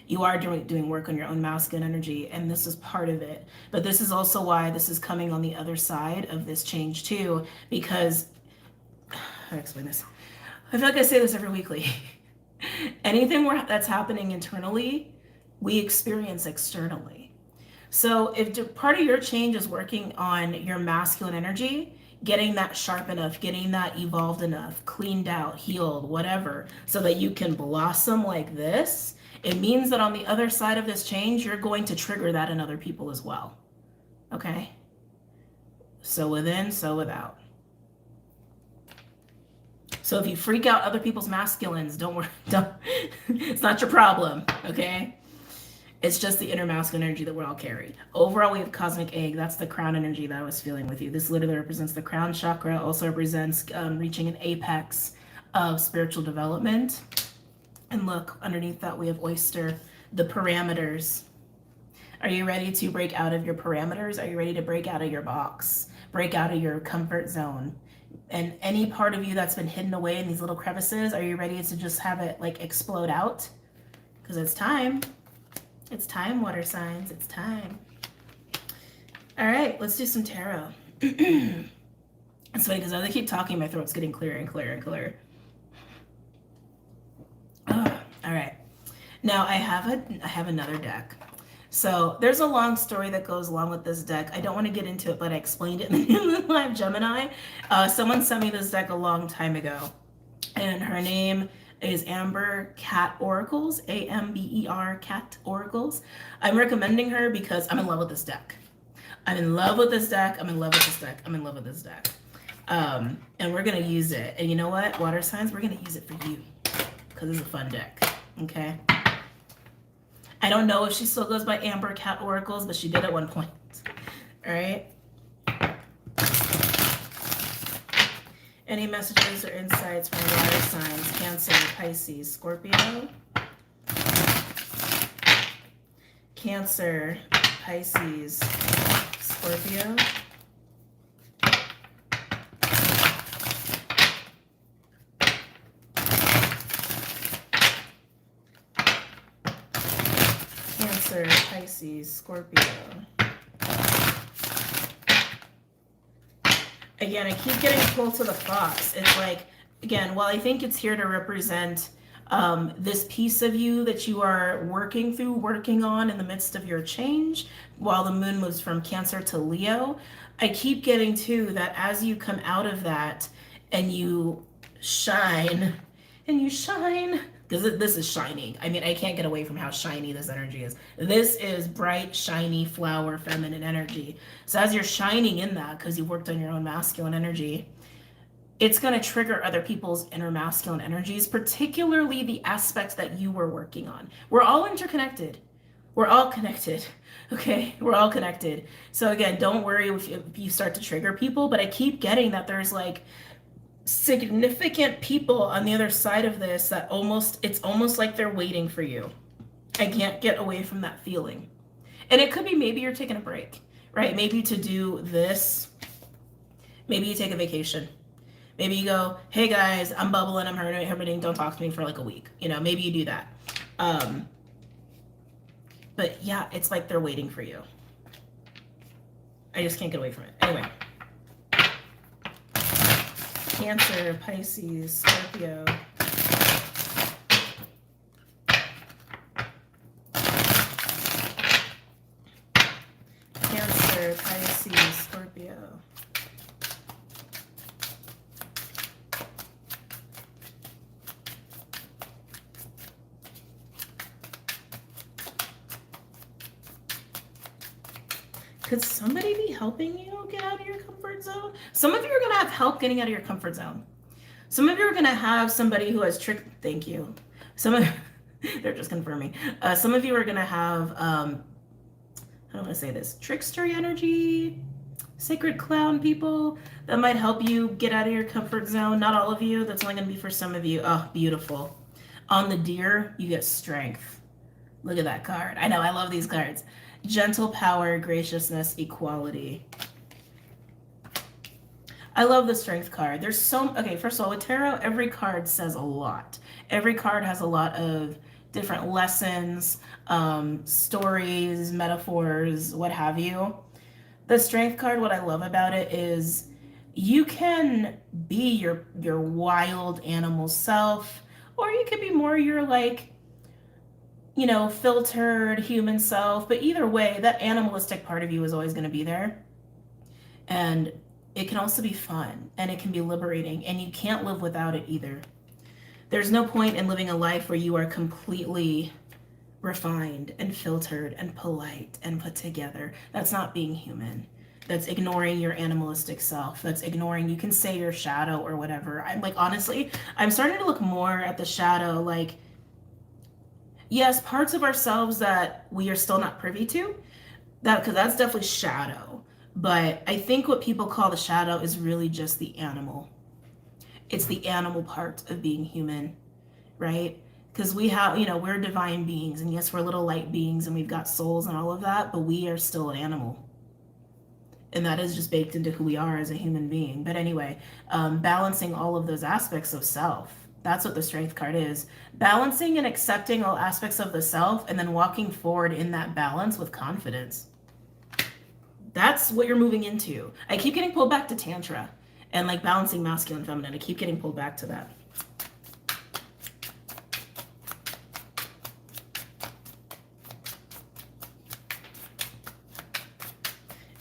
You are doing work on your own masculine energy, and this is part of it. But this is also why this is coming on the other side of this change too, because, how do I explain this? I feel like I say this every weekly. Anything that's happening internally, we experience externally. So if part of your change is working on your masculine energy, getting that sharp enough, getting that evolved enough, cleaned out, healed, whatever, so that you can blossom like this, it means that on the other side of this change, you're going to trigger that in other people as well. Okay? So within, so without. So if you freak out other people's masculines, don't worry. It's not your problem, okay? It's just the inner masculine energy that we're all carried. Overall, we have cosmic egg. That's the crown energy that I was feeling with you. This literally represents the crown chakra, also represents reaching an apex of spiritual development. And look, underneath that, we have oyster, the parameters. Are you ready to break out of your parameters? Are you ready to break out of your box? Break out of your comfort zone? And any part of you that's been hidden away in these little crevices, are you ready to just have it like explode out? Because it's time. It's time, water signs. It's time. All right, let's do some tarot. It's funny because as I keep talking, my throat's getting clearer and clearer and clearer. Oh, all right. Now I have another deck. So there's a long story that goes along with this deck. I don't want to get into it, but I explained it in the live Gemini. Someone sent me this deck a long time ago, and her name is Amber Cat Oracles, A-M-B-E-R Cat Oracles. I'm recommending her because I'm in love with this deck. I'm in love with this deck. I'm in love with this deck. I'm in love with this deck. And we're going to use it. And you know what? Water signs, we're going to use it for you because it's a fun deck. Okay? I don't know if she still goes by Amber Cat Oracles, but she did at one point. All right? Any messages or insights from water signs? Cancer, Pisces, Scorpio. Cancer, Pisces, Scorpio. Cancer, Pisces, Scorpio. Again, I keep getting pulled to the fox. It's like, again, while I think it's here to represent this piece of you that you are working on in the midst of your change, while the moon moves from Cancer to Leo, I keep getting too that as you come out of that and you shine, because this is shining. I mean, I can't get away from how shiny this energy is. This is bright, shiny, flower, feminine energy. So as you're shining in that, because you've worked on your own masculine energy, it's going to trigger other people's inner masculine energies, particularly the aspects that you were working on. We're all interconnected. We're all connected. Okay? We're all connected. So again, don't worry if you start to trigger people, but I keep getting that there's like significant people on the other side of this that it's almost like they're waiting for you. I can't get away from that feeling. And it could be maybe you're taking a break, right? Maybe to do this, maybe you take a vacation. Maybe you go, hey guys, I'm bubbling, I'm hurting, don't talk to me for like a week. You know, maybe you do that. But yeah, it's like they're waiting for you. I just can't get away from it. Anyway. Cancer, Pisces, Scorpio. Cancer, Pisces, Scorpio. Could somebody be helping you get out of your comfort zone? Some of you are going to have help getting out of your comfort zone. Some of you are going to have somebody who has thank you. They're just confirming. Some of you are going to have, how do I want to say this? Trickster energy, sacred clown people that might help you get out of your comfort zone. Not all of you. That's only going to be for some of you. Oh, beautiful. On the deer, you get strength. Look at that card. I know, I love these cards. Gentle power, graciousness, equality. I love the strength card. There's so, okay, first of all, with tarot, every card says a lot. Every card has a lot of different lessons, stories, metaphors, what have you. The strength card, what I love about it is you can be your wild animal self, or you could be more your like, you know, filtered human self. But either way, that animalistic part of you is always going to be there. And it can also be fun and it can be liberating, and you can't live without it either. There's no point in living a life where you are completely refined and filtered and polite and put together. That's not being human. That's ignoring your animalistic self. That's ignoring, you can say your shadow or whatever. I'm like, honestly, I'm starting to look more at the shadow like, yes, parts of ourselves that we are still not privy to, that because that's definitely shadow. But I think what people call the shadow is really just the animal. It's the animal part of being human, right? Because we have, you know, we're divine beings, and yes, we're little light beings, and we've got souls and all of that, but we are still an animal. And that is just baked into who we are as a human being. But anyway, balancing all of those aspects of self. That's what the strength card is. Balancing and accepting all aspects of the self and then walking forward in that balance with confidence. That's what you're moving into. I keep getting pulled back to Tantra and like balancing masculine, feminine. I keep getting pulled back to that.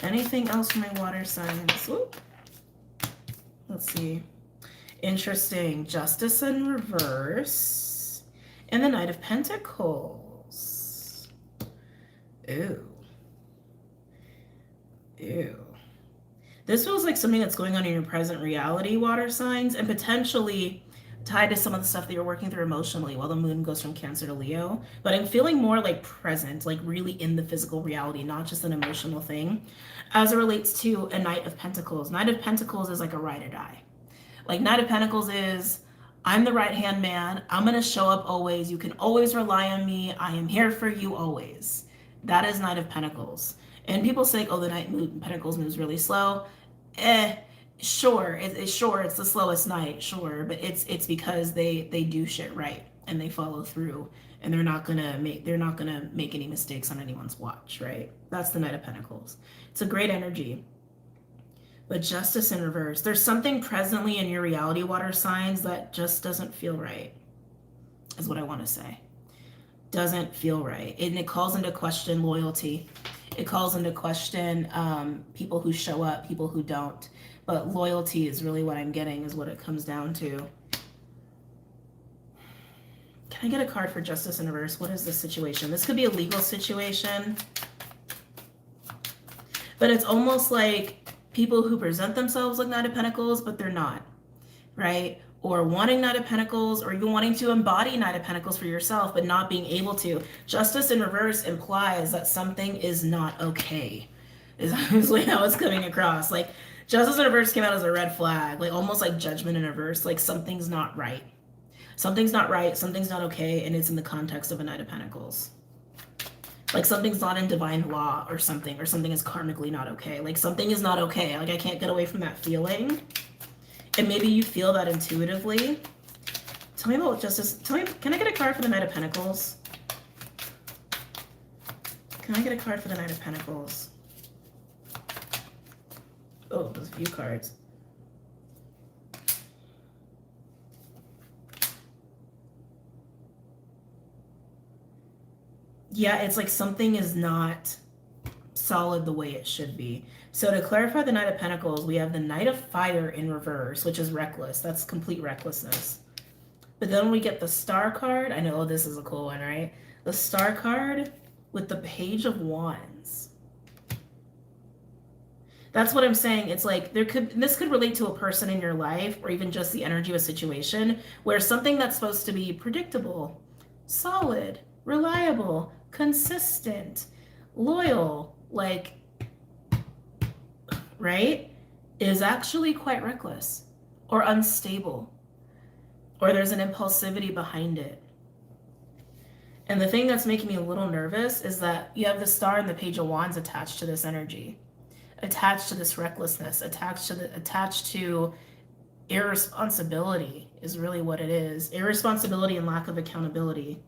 Anything else for my water signs? Whoop. Let's see. Interesting. Justice in reverse. And the Knight of Pentacles. Ew. Ew. This feels like something that's going on in your present reality, water signs, and potentially tied to some of the stuff that you're working through emotionally while the moon goes from Cancer to Leo. But I'm feeling more like present, like really in the physical reality, not just an emotional thing, as it relates to a Knight of Pentacles. Knight of Pentacles is like a ride or die. Like Knight of Pentacles is, I'm the right-hand man. I'm going to show up always. You can always rely on me. I am here for you always. That is Knight of Pentacles. And people say, oh, the Knight of Pentacles moves really slow. Sure, it's the slowest night, sure, but it's because they do shit right and they follow through, and they're not gonna make any mistakes on anyone's watch, right? That's the Knight of Pentacles. It's a great energy. But Justice in reverse. There's something presently in your reality, water signs, that just doesn't feel right, is what I want to say. Doesn't feel right. And it calls into question loyalty. It calls into question people who show up, people who don't. But loyalty is really what I'm getting, is what it comes down to. Can I get a card for Justice in reverse? What is the situation? This could be a legal situation. But it's almost like people who present themselves like Knight of Pentacles, but they're not, right? Or wanting Knight of Pentacles, or even wanting to embody Knight of Pentacles for yourself, but not being able to. Justice in reverse implies that something is not okay, is honestly how it's coming across. Like, Justice in reverse came out as a red flag, like almost like Judgment in reverse, like something's not right. Something's not right, something's not okay, and it's in the context of a Knight of Pentacles. Like something's not in divine law or something is karmically not okay. Like something is not okay. Like I can't get away from that feeling. And maybe you feel that intuitively. Tell me about Justice. Can I get a card for the Knight of Pentacles? Can I get a card for the Knight of Pentacles? Oh, there's a few cards. Yeah, it's like something is not solid the way it should be. So to clarify the Knight of Pentacles, we have the Knight of Fire in reverse, which is reckless. That's complete recklessness. But then we get the Star card. I know this is a cool one, right? The Star card with the Page of Wands. That's what I'm saying. It's like this could relate to a person in your life, or even just the energy of a situation where something that's supposed to be predictable, solid, reliable, consistent, loyal, like, right, is actually quite reckless or unstable, or there's an impulsivity behind it. And the thing that's making me a little nervous is that you have the star and the page of wands attached to this energy, attached to this recklessness, attached to irresponsibility is really what it is. Irresponsibility and lack of accountability.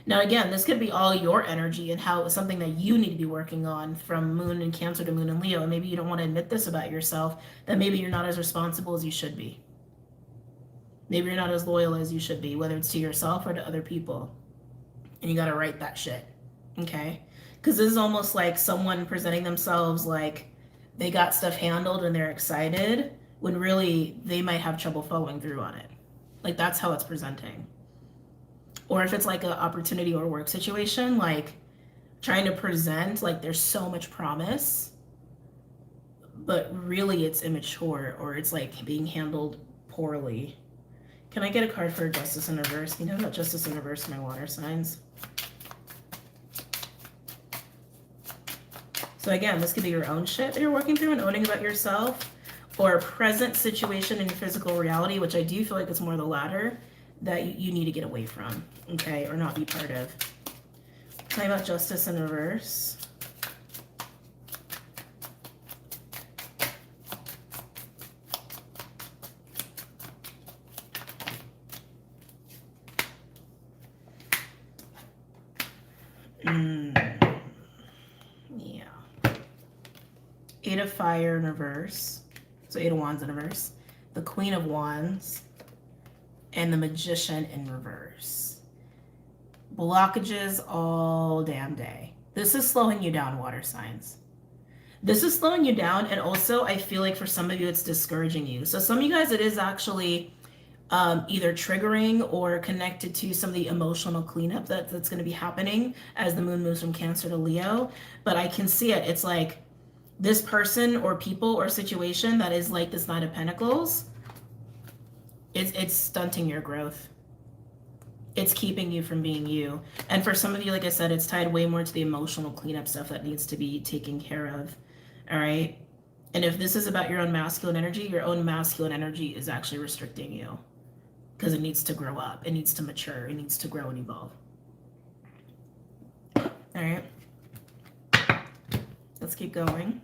Now, again, this could be all your energy and how it was something that you need to be working on from moon in Cancer to moon in Leo. And maybe you don't want to admit this about yourself, that maybe you're not as responsible as you should be. Maybe you're not as loyal as you should be, whether it's to yourself or to other people. And you got to write that shit, okay? Because this is almost like someone presenting themselves like they got stuff handled and they're excited, when really they might have trouble following through on it. Like, that's how it's presenting. Or if it's like an opportunity or work situation, like trying to present like there's so much promise, but really it's immature, or it's like being handled poorly. Can I get a card for Justice in Reverse? You know about Justice in Reverse, my water signs. So again, this could be your own shit that you're working through and owning about yourself, or a present situation in your physical reality, which I do feel like it's more the latter, that you need to get away from, okay, or not be part of. Talking about Justice in Reverse. Yeah. Eight of Fire in reverse. So Eight of Wands in reverse. The Queen of Wands. And the Magician in reverse. Blockages all damn day. This is slowing you down, water signs. This is slowing you down, and also I feel like for some of you it's discouraging you. So some of you guys, it is actually either triggering or connected to some of the emotional cleanup that's going to be happening as the moon moves from Cancer to Leo. But I can see it. It's like this person or people or situation that is like this Knight of Pentacles. It's stunting your growth. It's keeping you from being you. And for some of you, like I said, it's tied way more to the emotional cleanup stuff that needs to be taken care of. All right. And if this is about your own masculine energy, your own masculine energy is actually restricting you, because it needs to grow up. It needs to mature. It needs to grow and evolve. All right. Let's keep going.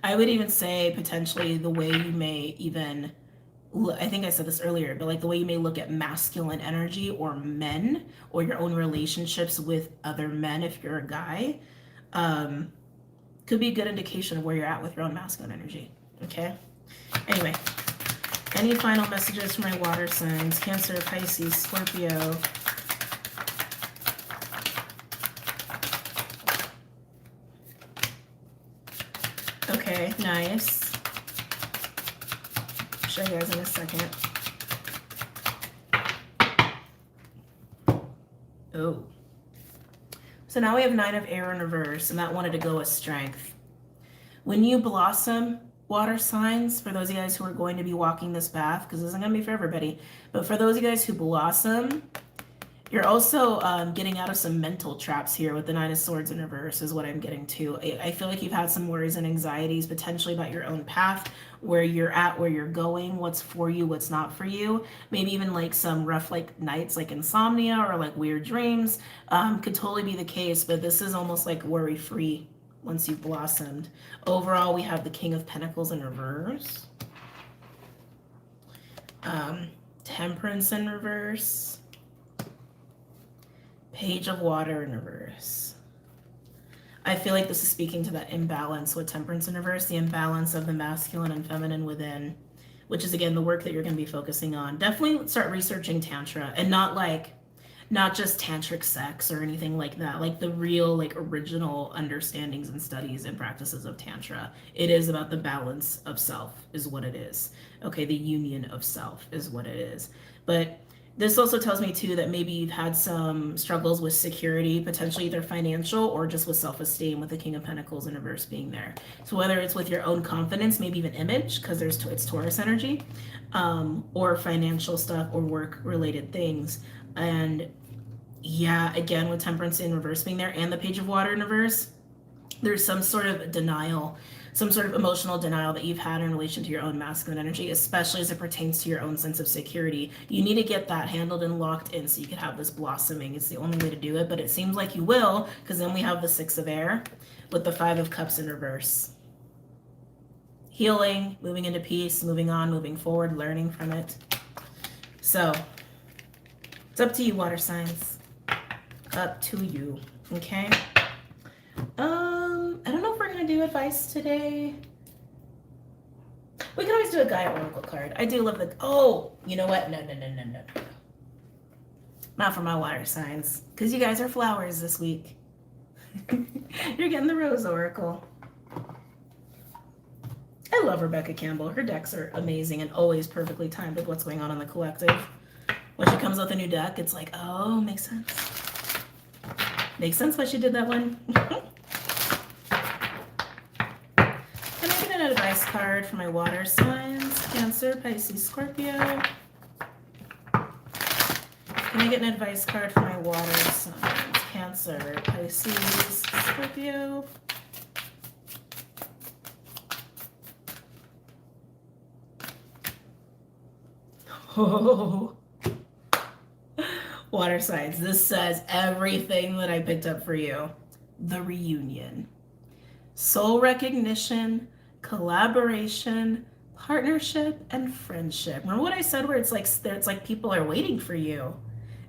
I would even say potentially the way you may even, I think I said this earlier, but like the way you may look at masculine energy or men, or your own relationships with other men if you're a guy, could be a good indication of where you're at with your own masculine energy. Okay. Anyway, any final messages for my water signs? Cancer, Pisces, Scorpio. Okay, nice. I'll show you guys in a second. Oh. So now we have Nine of Air in reverse, and that wanted to go with Strength. When you blossom, water signs, for those of you guys who are going to be walking this path, because this isn't going to be for everybody, but for those of you guys who blossom, you're also getting out of some mental traps here with the Nine of Swords in reverse is what I'm getting to. I feel like you've had some worries and anxieties potentially about your own path, where you're at, where you're going, what's for you, what's not for you. Maybe even like some rough like nights, like insomnia or like weird dreams could totally be the case, but this is almost like worry-free once you've blossomed. Overall, we have the King of Pentacles in reverse. Temperance in reverse. Page of Water in reverse. I feel like this is speaking to that imbalance with Temperance in reverse, the imbalance of the masculine and feminine within, which is again the work that you're going to be focusing on. Definitely start researching Tantra, and not just tantric sex or anything like that, like the real like original understandings and studies and practices of Tantra. It is about the balance of self is what it is. Okay, the union of self is what it is. But this also tells me too that maybe you've had some struggles with security, potentially either financial or just with self-esteem, with the King of Pentacles in reverse being there. So whether it's with your own confidence, maybe even image, because it's Taurus energy, or financial stuff or work-related things. And yeah, again, with Temperance in reverse being there and the Page of Water in reverse, there's some sort of denial. some sort of emotional denial that you've had in relation to your own masculine energy, especially as it pertains to your own sense of security. You need to get that handled and locked in so you can have this blossoming. It's the only way to do it, but it seems like you will, because then we have the 6 of air with the 5 of cups in reverse. Healing, moving into peace, moving on, moving forward, learning from it. So it's up to you, water signs. Up to you. Okay. I don't know if we're gonna do advice today. We can always do a Gaia Oracle card. I do love the, oh, you know what? No. Not for my water signs, because you guys are flowers this week. You're getting the Rose Oracle. I love Rebecca Campbell. Her decks are amazing and always perfectly timed with what's going on in the collective. When she comes with a new deck, it's like, oh, makes sense. Makes sense why she did that one. Can I get an advice card for my water signs? Cancer, Pisces, Scorpio. Can I get an advice card for my water signs? Cancer, Pisces, Scorpio. Oh. Water signs, this says everything that I picked up for you. The reunion. Soul recognition, collaboration, partnership, and friendship. Remember what I said where it's like people are waiting for you.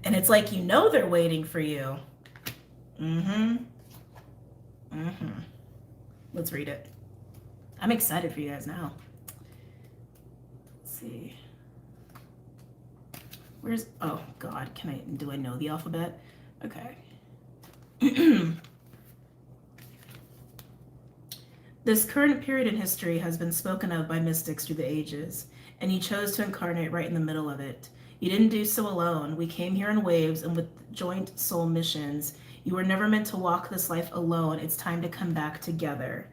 And it's like you know they're waiting for you. Let's read it. I'm excited for you guys now. Let's see. Where's, oh God, do I know the alphabet? Okay. This current period in history has been spoken of by mystics through the ages, and you chose to incarnate right in the middle of it. You didn't do so alone. We came here in waves and with joint soul missions. You were never meant to walk this life alone. It's time to come back together.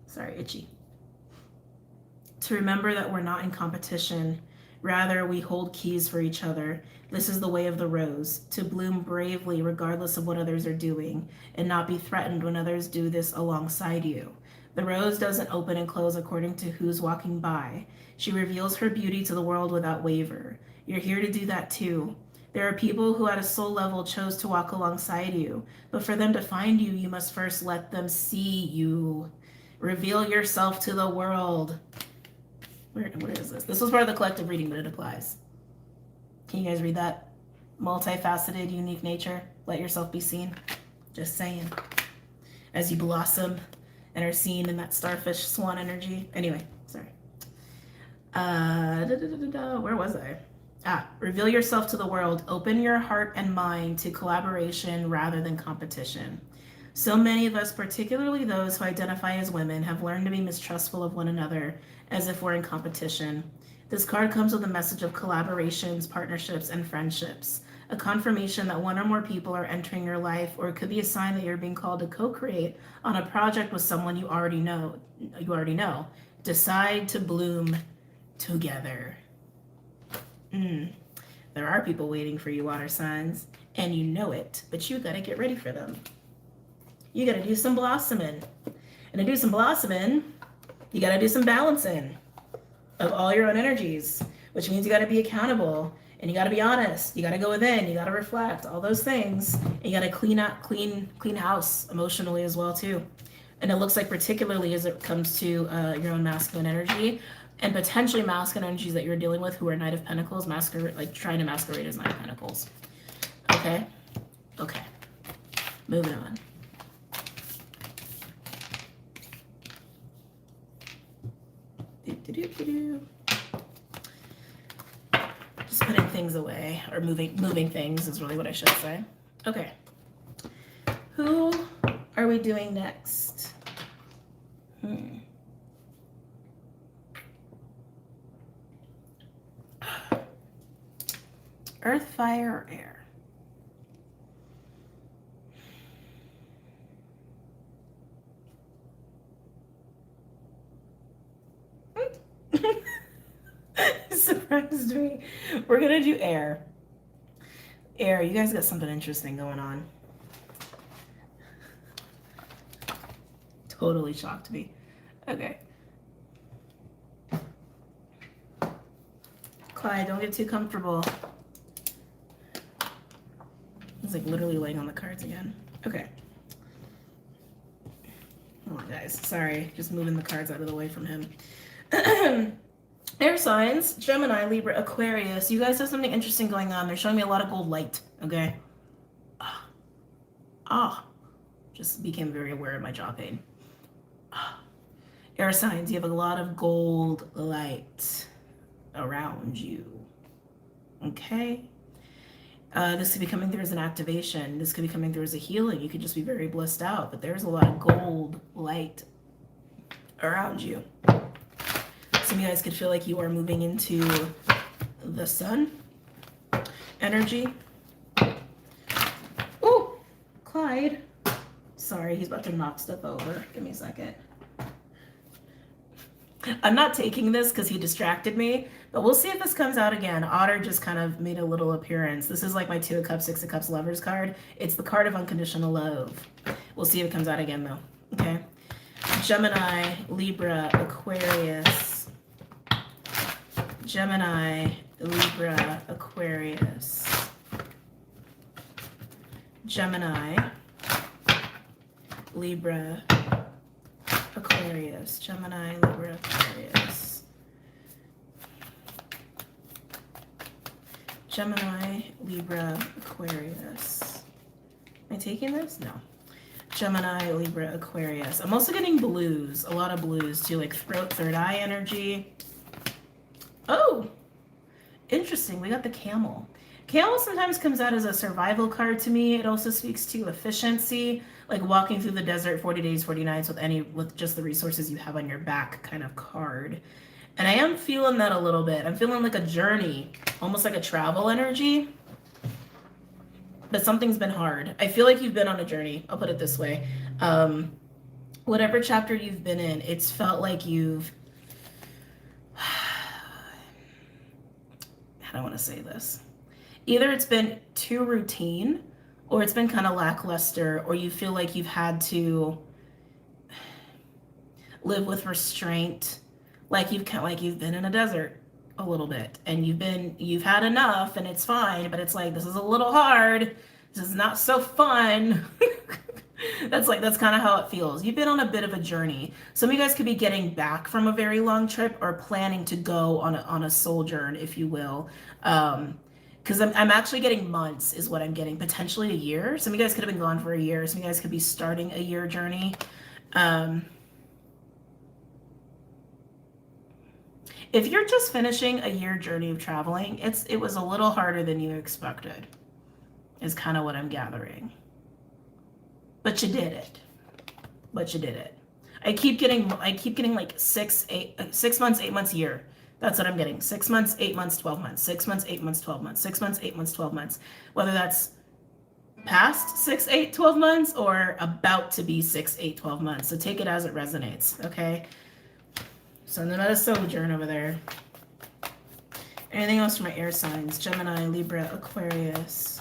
Sorry, itchy. To remember that we're not in competition. Rather, we hold keys for each other. This is the way of the rose, to bloom bravely regardless of what others are doing, and not be threatened when others do this alongside you. The rose doesn't open and close according to who's walking by. She reveals her beauty to the world without waver. You're here to do that too. There are people who at a soul level chose to walk alongside you, but for them to find you, you must first let them see you. Reveal yourself to the world. Where is this? This was part of the collective reading, but it applies. Can you guys read that? Multifaceted, unique nature. Let yourself be seen. Just saying. As you blossom and are seen in that starfish swan energy. Anyway, sorry. Where was I? Reveal yourself to the world. Open your heart and mind to collaboration rather than competition. So many of us, particularly those who identify as women, have learned to be mistrustful of one another as if we're in competition. This card comes with a message of collaborations, partnerships, and friendships, a confirmation that one or more people are entering your life, or it could be a sign that you're being called to co-create on a project with someone you already know. Decide to bloom together. There are people waiting for you, water signs, and you know it, but you gotta get ready for them. You gotta do some blossoming. And to do some blossoming, you gotta do some balancing of all your own energies, which means you gotta be accountable and you gotta be honest. You gotta go within, you gotta reflect, all those things. And you gotta clean house emotionally as well too. And it looks like particularly as it comes to your own masculine energy and potentially masculine energies that you're dealing with who are Knight of Pentacles, trying to masquerade as Knight of Pentacles. Okay. Moving on. Just putting things away, or moving things is really what I should say. Okay. Who are we doing next? Earth, fire, or air? Surprised me. We're gonna do air. Air, you guys got something interesting going on. Totally shocked me. Okay. Clyde, don't get too comfortable. He's like literally laying on the cards again. Okay. Oh, guys, sorry. Just moving the cards out of the way from him. Air signs, Gemini, Libra, Aquarius. You guys have something interesting going on. They're showing me a lot of gold light, okay? Just became very aware of my jaw pain. Air signs, you have a lot of gold light around you, okay? This could be coming through as an activation. This could be coming through as a healing. You could just be very blissed out, but there's a lot of gold light around you. Some of you guys could feel like you are moving into the sun energy. Oh, Clyde. Sorry, he's about to knock stuff over. Give me a second. I'm not taking this because he distracted me, but we'll see if this comes out again. Otter just kind of made a little appearance. This is like my 2 of Cups, 6 of Cups lovers card. It's the card of unconditional love. We'll see if it comes out again though. Okay. Gemini, Libra, Aquarius. Gemini, Libra, Aquarius. Gemini, Libra, Aquarius. Gemini, Libra, Aquarius. Gemini, Libra, Aquarius. Am I taking this? No. Gemini, Libra, Aquarius. I'm also getting blues, a lot of blues too, like throat, third eye energy. Oh, interesting. We got the camel. Camel sometimes comes out as a survival card to me. It also speaks to efficiency, like walking through the desert 40 days, 40 nights with just the resources you have on your back kind of card. And I am feeling that a little bit. I'm feeling like a journey, almost like a travel energy. But something's been hard. I feel like you've been on a journey. I'll put it this way. Whatever chapter you've been in, it's felt like you've... I don't want to say this. Either it's been too routine, or it's been kind of lackluster, or you feel like you've had to live with restraint, like you've been in a desert a little bit, and you've had enough, and it's fine, but it's like, this is a little hard. This is not so fun. That's kind of how it feels. You've been on a bit of a journey. Some of you guys could be getting back from a very long trip or planning to go on a sojourn, if you will. Because I'm actually getting months is what I'm getting, potentially a year. Some of you guys could have been gone for a year. Some of you guys could be starting a year journey. If you're just finishing a year journey of traveling, it was a little harder than you expected, is kind of what I'm gathering. But you did it. I keep getting like 6 months, 8 months, year. That's what I'm getting. 6 months, 8 months, 12 months. 6 months, 8 months, 12 months. 6 months, 8 months, 12 months. Whether that's past 6, 8, 12 months or about to be 6, 8, 12 months. So take it as it resonates, okay? Sending out a sojourn over there. Anything else for my air signs? Gemini, Libra, Aquarius.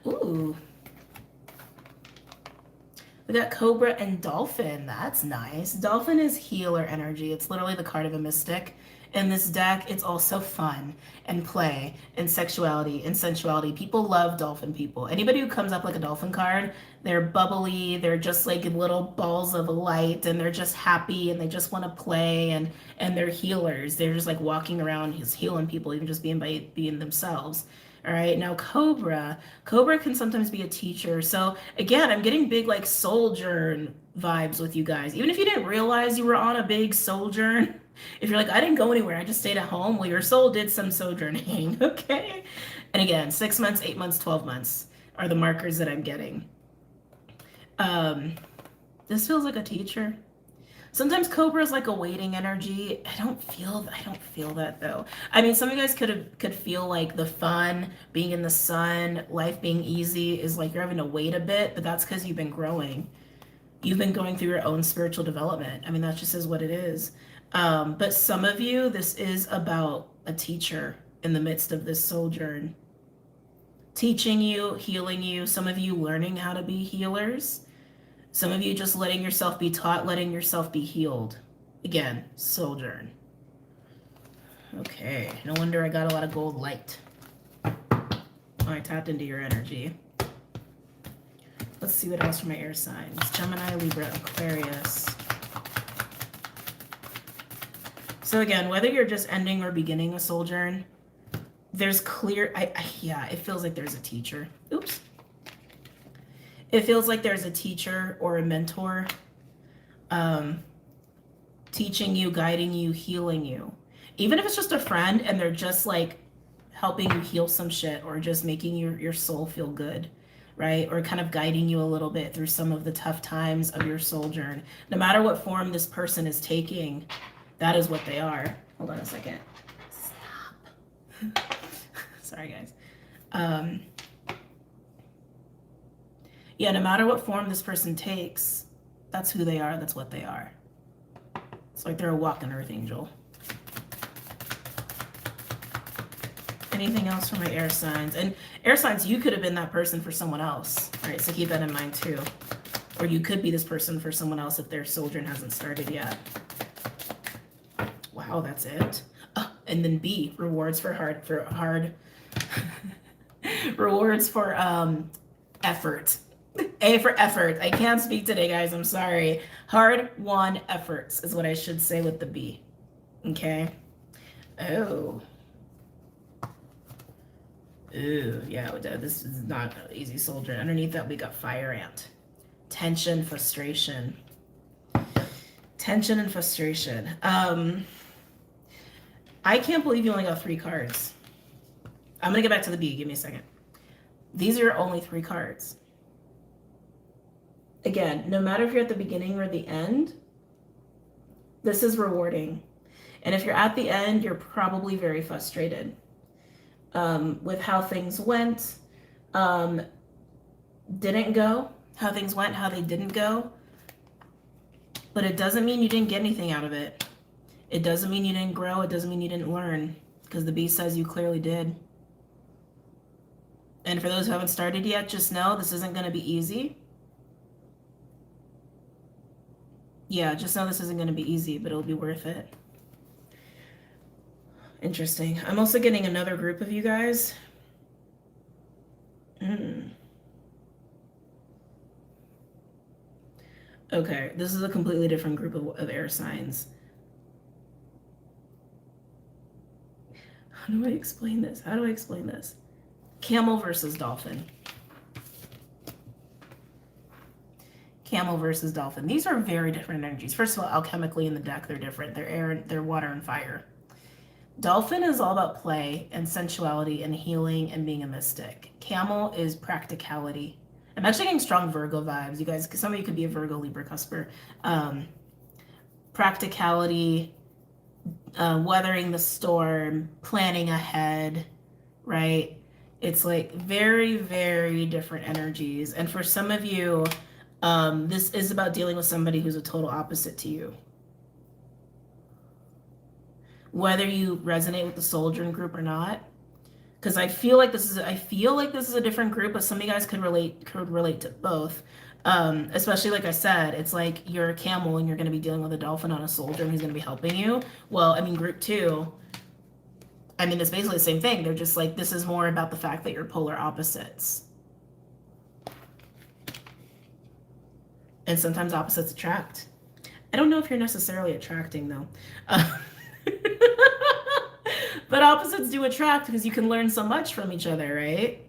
Ooh. We got Cobra and Dolphin. That's nice. Dolphin is healer energy. It's literally the card of a mystic. In this deck, it's also fun and play and sexuality and sensuality. People love dolphin people. Anybody who comes up like a dolphin card, they're bubbly, they're just like little balls of light, and they're just happy, and they just want to play, and they're healers. They're just like walking around just healing people, even just being themselves. All right, now Cobra can sometimes be a teacher. So again, I'm getting big like sojourn vibes with you guys. Even if you didn't realize you were on a big sojourn, if you're like, I didn't go anywhere, I just stayed at home, well, your soul did some sojourning, okay? And again, 6 months, 8 months, 12 months are the markers that I'm getting. This feels like a teacher. Sometimes Cobra is like a waiting energy. I don't feel that though. I mean, some of you guys could feel like the fun, being in the sun, life being easy is like you're having to wait a bit, but that's because you've been growing. You've been going through your own spiritual development. I mean, that just is what it is. But some of you, this is about a teacher in the midst of this sojourn. teaching you, healing you, some of you learning how to be healers, some of you just letting yourself be taught, letting yourself be healed. Again, sojourn. Okay, no wonder I got a lot of gold light. Oh, I tapped into your energy. Let's see what else for my air signs. Gemini, Libra, Aquarius. So again, whether you're just ending or beginning a sojourn, there's clear, yeah, it feels like there's a teacher. Oops. It feels like there's a teacher or a mentor teaching you, guiding you, healing you. Even if it's just a friend and they're just like helping you heal some shit or just making your soul feel good, right? Or kind of guiding you a little bit through some of the tough times of your sojourn. No matter what form this person is taking, that is what they are. Hold on a second. Stop. Sorry, guys. Yeah, no matter what form this person takes, that's who they are, that's what they are. It's like they're a walking earth angel. Anything else for my air signs? And air signs, you could have been that person for someone else, right? So keep that in mind too. Or you could be this person for someone else if their sojourn hasn't started yet. Wow, that's it. Oh, and then B, rewards for hard rewards for effort. A for effort. I can't speak today, guys. I'm sorry. Hard-won efforts is what I should say with the B. Okay. Oh. Ooh, yeah, this is not an easy soldier. Underneath that, we got fire ant. Tension, frustration. Tension and frustration. I can't believe you only got 3 cards. I'm going to get back to the B. Give me a second. These are only 3 cards. Again, no matter if you're at the beginning or the end, this is rewarding. And if you're at the end, you're probably very frustrated with how things went, didn't go, how things went, how they didn't go. But it doesn't mean you didn't get anything out of it. It doesn't mean you didn't grow. It doesn't mean you didn't learn, because the B says you clearly did. And for those who haven't started yet, just know this isn't going to be easy. Yeah, just know this isn't going to be easy, but it'll be worth it. Interesting. I'm also getting another group of you guys. Okay, this is a completely different group of air signs. How do I explain this? How do I explain this? Camel versus dolphin. Camel versus dolphin. These are very different energies. First of all, alchemically in the deck, they're different. They're air, they're water and fire. Dolphin is all about play and sensuality and healing and being a mystic. Camel is practicality. I'm actually getting strong Virgo vibes, you guys, because some of you could be a Virgo, Libra, Cusper. Practicality, weathering the storm, planning ahead, right? It's like very, very different energies. And for some of you, this is about dealing with somebody who's a total opposite to you. Whether you resonate with the sojourn group or not, because I feel like this is a different group, but some of you guys could relate to both. Especially like I said, it's like you're a camel and you're going to be dealing with a dolphin on a soldier who's going to be helping you. Well, I mean, group 2, I mean, it's basically the same thing. They're just like, this is more about the fact that you're polar opposites. And sometimes opposites attract. I don't know if you're necessarily attracting though. But opposites do attract because you can learn so much from each other, right?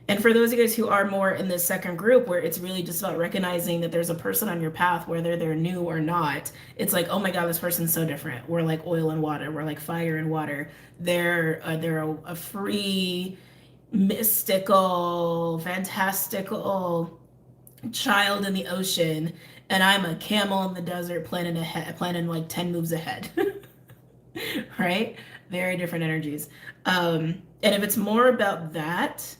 And for those of you guys who are more in this second group where it's really just about recognizing that there's a person on your path, whether they're new or not, it's like, oh my God, this person's so different. We're like oil and water. We're like fire and water. They're a free, mystical, fantastical child in the ocean, and I'm a camel in the desert planning like 10 moves ahead. Right? Very different energies. And if it's more about that,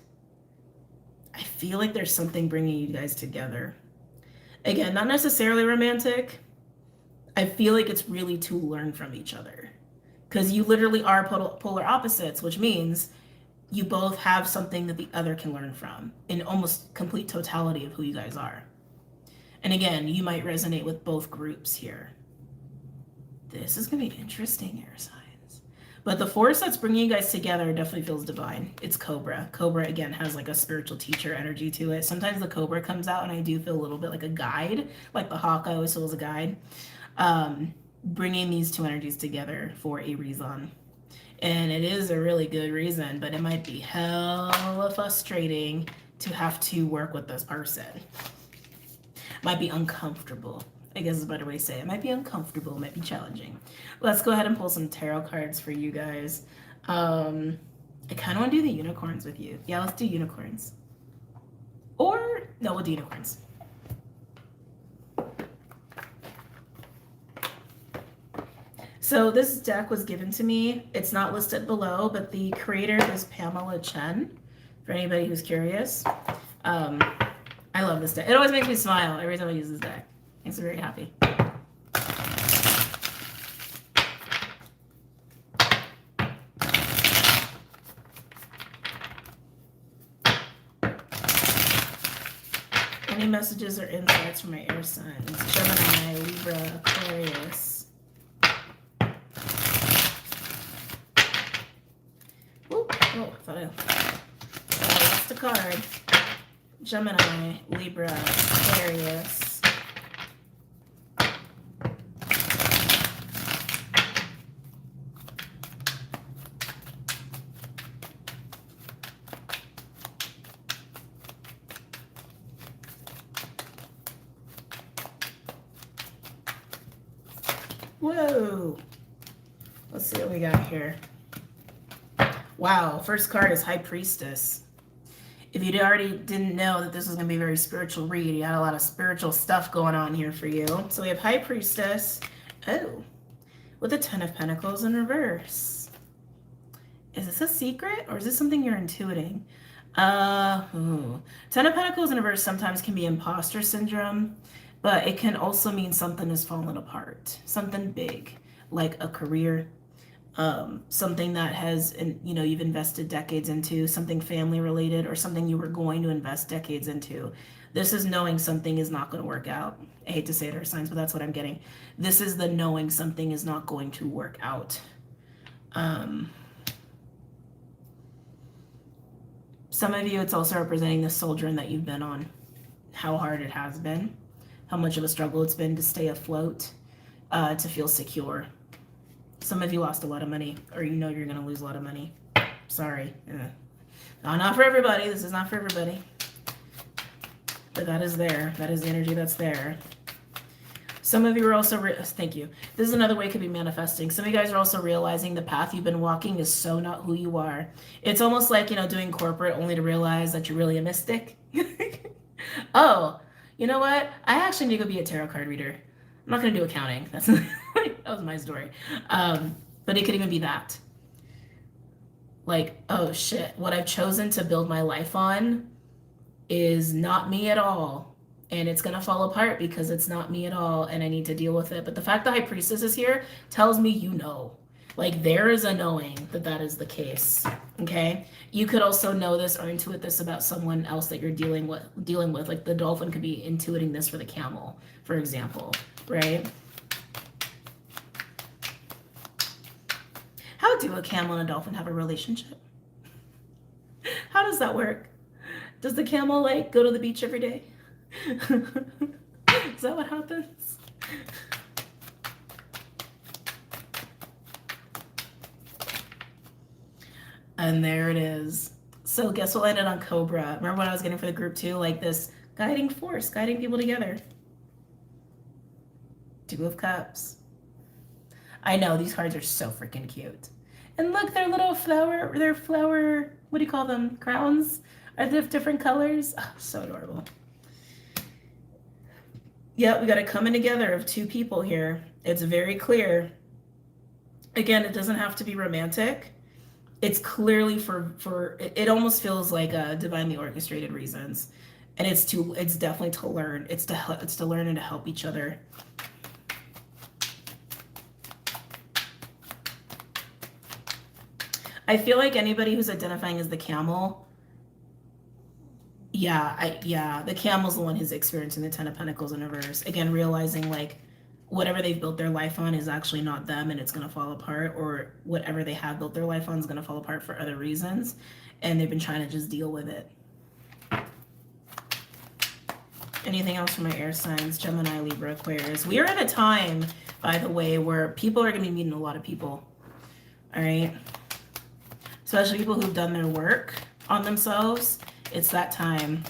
I feel like there's something bringing you guys together. Again, not necessarily romantic. I feel like it's really to learn from each other, because you literally are polar opposites, which means you both have something that the other can learn from in almost complete totality of who you guys are. And again, you might resonate with both groups here. This is going to be interesting, air signs. But the force that's bringing you guys together definitely feels divine. It's Cobra. Cobra, again, has like a spiritual teacher energy to it. Sometimes the Cobra comes out and I do feel a little bit like a guide, like the hawk I always feel as a guide. Bringing these two energies together for a reason. And it is a really good reason, but it might be hella frustrating to have to work with this person. Might be uncomfortable, I guess is a better way to say it. Might be uncomfortable, might be challenging. Let's go ahead and pull some tarot cards for you guys. I kind of want to do the unicorns with you. Yeah, let's do unicorns. Or, no, we'll do unicorns. So this deck was given to me. It's not listed below, but the creator is Pamela Chen, for anybody who's curious. I love this deck. It always makes me smile every time I use this deck. Makes me very happy. Any messages or insights from my air signs? Gemini, Libra, Aquarius. Oh, I thought I lost a card. Gemini, Libra, Aquarius. Whoa. Let's see what we got here. Wow, first card is High Priestess. If you already didn't know that this was going to be a very spiritual read, you had a lot of spiritual stuff going on here for you. So we have High Priestess. Oh, with the Ten of Pentacles in reverse. Is this a secret or is this something you're intuiting? Ten of Pentacles in reverse sometimes can be imposter syndrome, but it can also mean something has fallen apart. Something big, like a career. Something that has, you've invested decades into, something family related or something you were going to invest decades into. This is knowing something is not going to work out. I hate to say it, our signs, but that's what I'm getting. This is the knowing something is not going to work out. Some of you, it's also representing the sojourn that you've been on, how hard it has been, how much of a struggle it's been to stay afloat, to feel secure. Some of you lost a lot of money, or you know you're going to lose a lot of money. Sorry. No, not for everybody. This is not for everybody. But that is there. That is the energy that's there. Some of you are also, thank you. This is another way it could be manifesting. Some of you guys are also realizing the path you've been walking is so not who you are. It's almost like, doing corporate only to realize that you're really a mystic. Oh, you know what? I actually need to go be a tarot card reader. I'm not going to do accounting. That was my story. But it could even be that. Like, oh shit, what I've chosen to build my life on is not me at all. And it's going to fall apart because it's not me at all. And I need to deal with it. But the fact that High Priestess is here tells me Like, there is a knowing that that is the case. Okay? You could also know this or intuit this about someone else that you're dealing with. Like, the dolphin could be intuiting this for the camel, for example. Right? How do a camel and a dolphin have a relationship? How does that work? Does the camel, like, go to the beach every day? Is that what happens? And there it is. So guess what landed on Cobra? Remember what I was getting for the group too? Like this guiding force, guiding people together. Two of Cups. I know, these cards are so freaking cute. And look, their little flower, what do you call them? Crowns? Are they different colors? Oh, so adorable. Yeah, we got a coming together of two people here. It's very clear. Again, it doesn't have to be romantic. It's clearly it almost feels like divinely orchestrated reasons. And it's definitely to learn. It's to learn and to help each other. I feel like anybody who's identifying as the camel, yeah, the camel's the one who's experiencing the Ten of Pentacles in reverse. Again, realizing like whatever they've built their life on is actually not them and it's going to fall apart, or whatever they have built their life on is going to fall apart for other reasons, and they've been trying to just deal with it. Anything else for my air signs? Gemini, Libra, Aquarius. We are at a time, by the way, where people are going to be meeting a lot of people. All right? Especially people who've done their work on themselves. It's that time.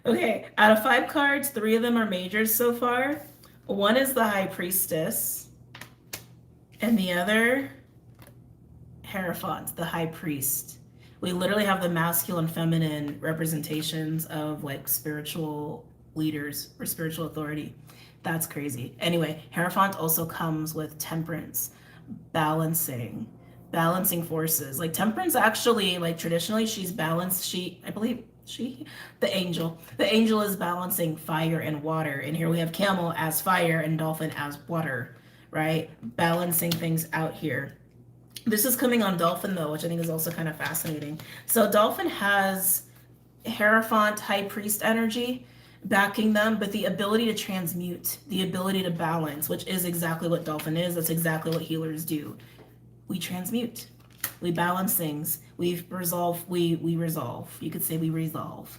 Okay, out of 5 cards, 3 of them are majors so far. One is the High Priestess, and the other, Hierophant, the High Priest. We literally have the masculine, feminine representations of like spiritual leaders or spiritual authority. That's crazy. Anyway, Hierophant also comes with temperance, balancing forces. Like temperance actually, like traditionally she's balanced. The angel is balancing fire and water. And here we have camel as fire and dolphin as water, right? Balancing things out here. This is coming on dolphin though, which I think is also kind of fascinating. So dolphin has Hierophant, high priest energy backing them, but the ability to transmute, the ability to balance, which is exactly what dolphin is. That's exactly what healers do. We transmute, we balance things, we resolve. You could say we resolve.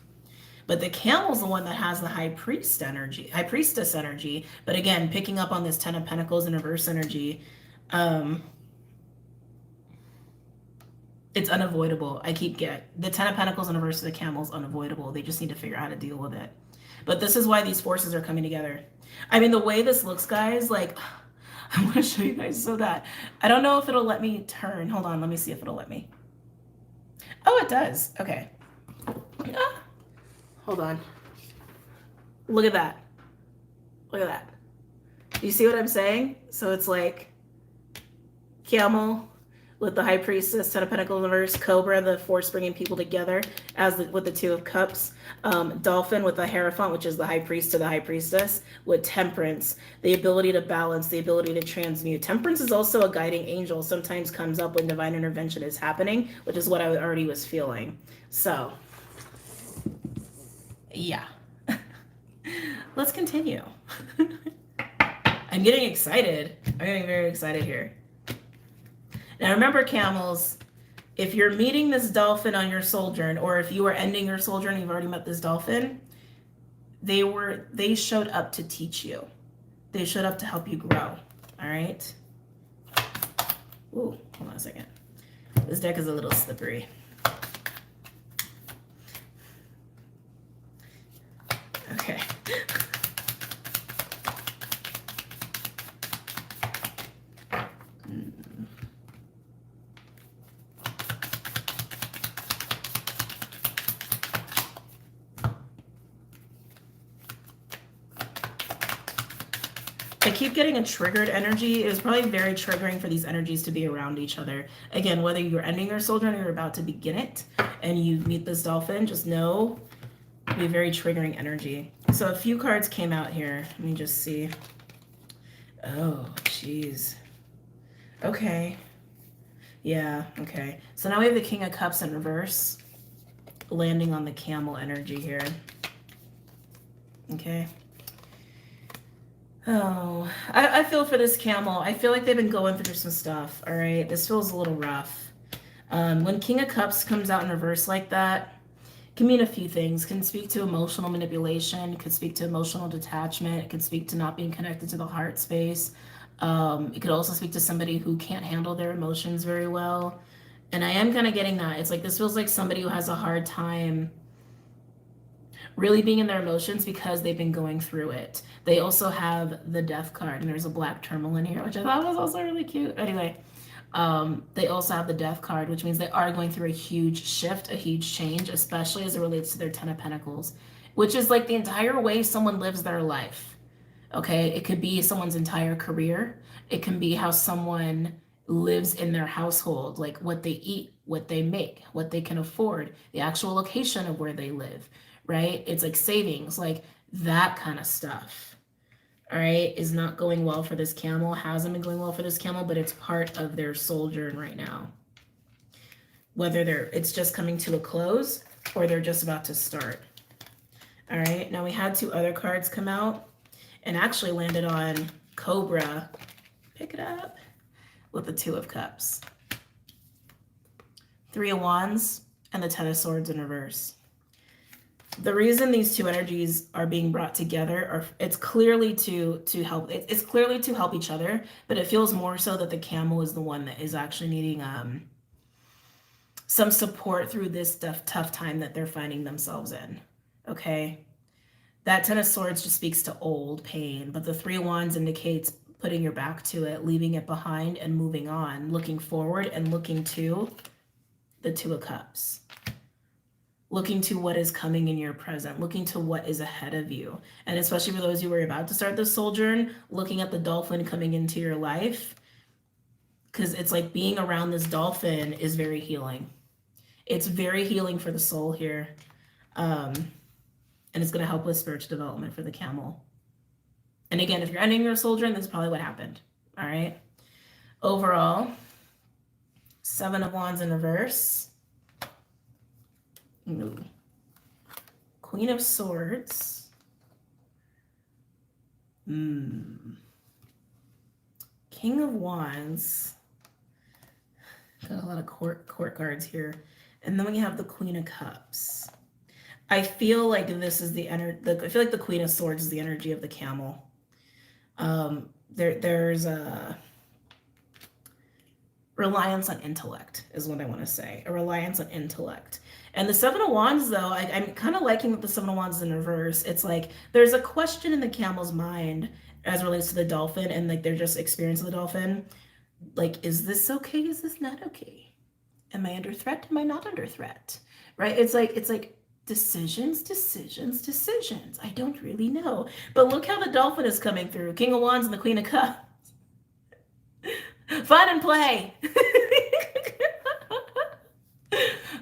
But the camel's the one that has the high priestess energy. But again, picking up on this 10 of Pentacles in reverse energy, it's unavoidable. The 10 of Pentacles in reverse of the camel is unavoidable. They just need to figure out how to deal with it. But this is why these forces are coming together. I mean, the way this looks, guys, like, I want to show you guys so that. I don't know if it'll let me turn. Hold on, let me see if it'll let me. Oh, it does. Okay. Hold on. Look at that. Look at that. You see what I'm saying? So it's like camel with the high priestess, 10 of Pentacles in reverse, cobra, the force bringing people together, with the 2 of cups, dolphin with the Hierophant, which is the high priest to the high priestess, with temperance, the ability to balance, the ability to transmute. Temperance is also a guiding angel, sometimes comes up when divine intervention is happening, which is what I already was feeling. So, yeah. Let's continue. I'm getting excited. I'm getting very excited here. Now remember, camels, if you're meeting this dolphin on your sojourn, or if you are ending your sojourn, you've already met this dolphin, they showed up to teach you. They showed up to help you grow. All right. Ooh, hold on a second. This deck is a little slippery. Okay. I keep getting a triggered energy. It was probably very triggering for these energies to be around each other. Again, whether you're ending your sojourn or you're about to begin it and you meet this dolphin, just know it'll be a very triggering energy. So a few cards came out here. Let me just see. Oh, jeez. Okay. Yeah, okay. So now we have the King of Cups in reverse, landing on the camel energy here. Okay. Oh, I feel for this camel. I feel like they've been going through some stuff, all right? This feels a little rough. When King of Cups comes out in reverse like that, it can mean a few things. It can speak to emotional manipulation. It could speak to emotional detachment. It could speak to not being connected to the heart space. It could also speak to somebody who can't handle their emotions very well. And I am kind of getting that. It's like this feels like somebody who has a hard time really being in their emotions because they've been going through it. They also have the Death card, and there's a black tourmaline here, which I thought was also really cute. Anyway, they also have the Death card, which means they are going through a huge shift, a huge change, especially as it relates to their 10 of Pentacles, which is like the entire way someone lives their life. Okay, it could be someone's entire career. It can be how someone lives in their household, like what they eat, what they make, what they can afford, the actual location of where they live, right? It's like savings, like that kind of stuff, all right, is not going well for this camel, hasn't been going well for this camel, but it's part of their sojourn right now. Whether it's just coming to a close or they're just about to start. All right, now we had 2 other cards come out and actually landed on Cobra. Pick it up with the 2 of Cups. 3 of Wands and the 10 of Swords in reverse. The reason these 2 energies are being brought together it's clearly to help. It's clearly to help each other, but it feels more so that the camel is the one that is actually needing some support through this tough time that they're finding themselves in. Okay, that 10 of Swords just speaks to old pain, but the 3 of Wands indicates putting your back to it, leaving it behind and moving on, looking forward and looking to the 2 of Cups. Looking to what is coming in your present, looking to what is ahead of you. And especially for those who are about to start this sojourn, looking at the dolphin coming into your life, because it's like being around this dolphin is very healing. It's very healing for the soul here. And it's going to help with spiritual development for the camel. And again, if you're ending your sojourn, this is probably what happened. All right. Overall, 7 of Wands in reverse. Ooh. Queen of Swords. King of Wands. Got a lot of court cards here. And then we have the Queen of Cups. I feel like this is the energy. I feel like the Queen of Swords is the energy of the camel. There's a reliance on intellect is what I want to say. A reliance on intellect. And the 7 of Wands, though, I'm kind of liking that the 7 of Wands is in reverse. It's like there's a question in the camel's mind as it relates to the dolphin, and like they're just experiencing the dolphin. Like, is this okay? Is this not okay? Am I under threat? Am I not under threat? Right? It's like decisions. I don't really know. But look how the dolphin is coming through. King of Wands and the Queen of Cups. Fun and play.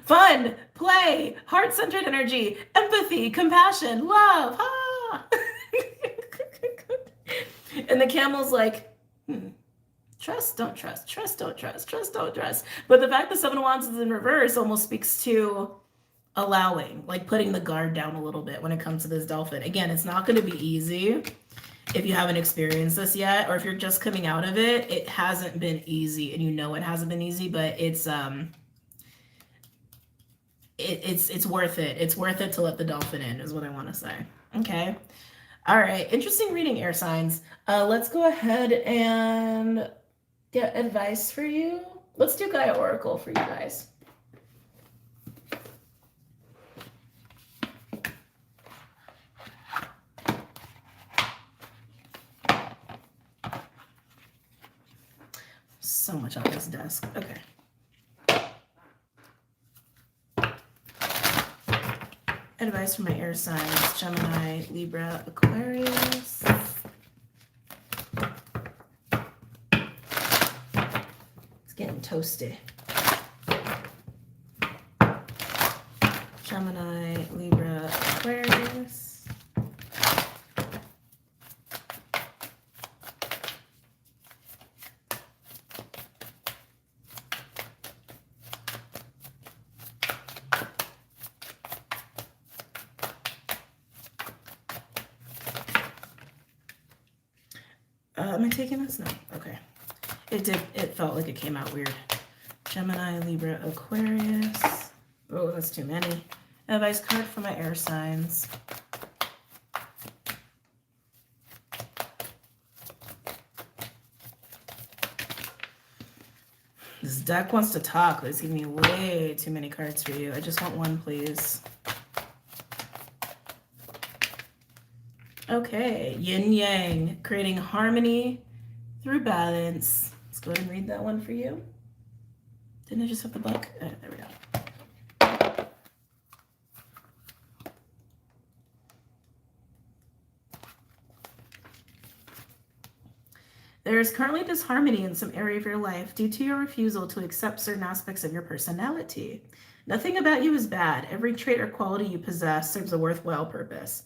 Fun, play, heart-centered energy, empathy, compassion, love. Ah. And the camel's like, trust, don't trust, trust, don't trust, trust, don't trust. But the fact that 7 of Wands is in reverse almost speaks to allowing, like putting the guard down a little bit when it comes to this dolphin. Again, it's not going to be easy if you haven't experienced this yet, or if you're just coming out of it. It hasn't been easy, and you know it hasn't been easy, but it's worth it. It's worth it to let the dolphin in, is what I want to say. Okay. All right. Interesting reading, air signs. Let's go ahead and get advice for you. Let's do Gaia Oracle for you guys. So much on this desk. Okay. Advice for my air signs: Gemini, Libra, Aquarius. It's getting toasty. Gemini, Libra, Aquarius. Am I taking this? No. Okay. It felt like it came out weird. Gemini, Libra, Aquarius. Oh, that's too many. Advice card for my air signs. This deck wants to talk, but it's giving me way too many cards for you. I just want one, please. Okay, yin yang, creating harmony through balance. Let's go ahead and read that one for you. Didn't I just have the book? There we go. There is currently disharmony in some area of your life due to your refusal to accept certain aspects of your personality. Nothing about you is bad. Every trait or quality you possess serves a worthwhile purpose.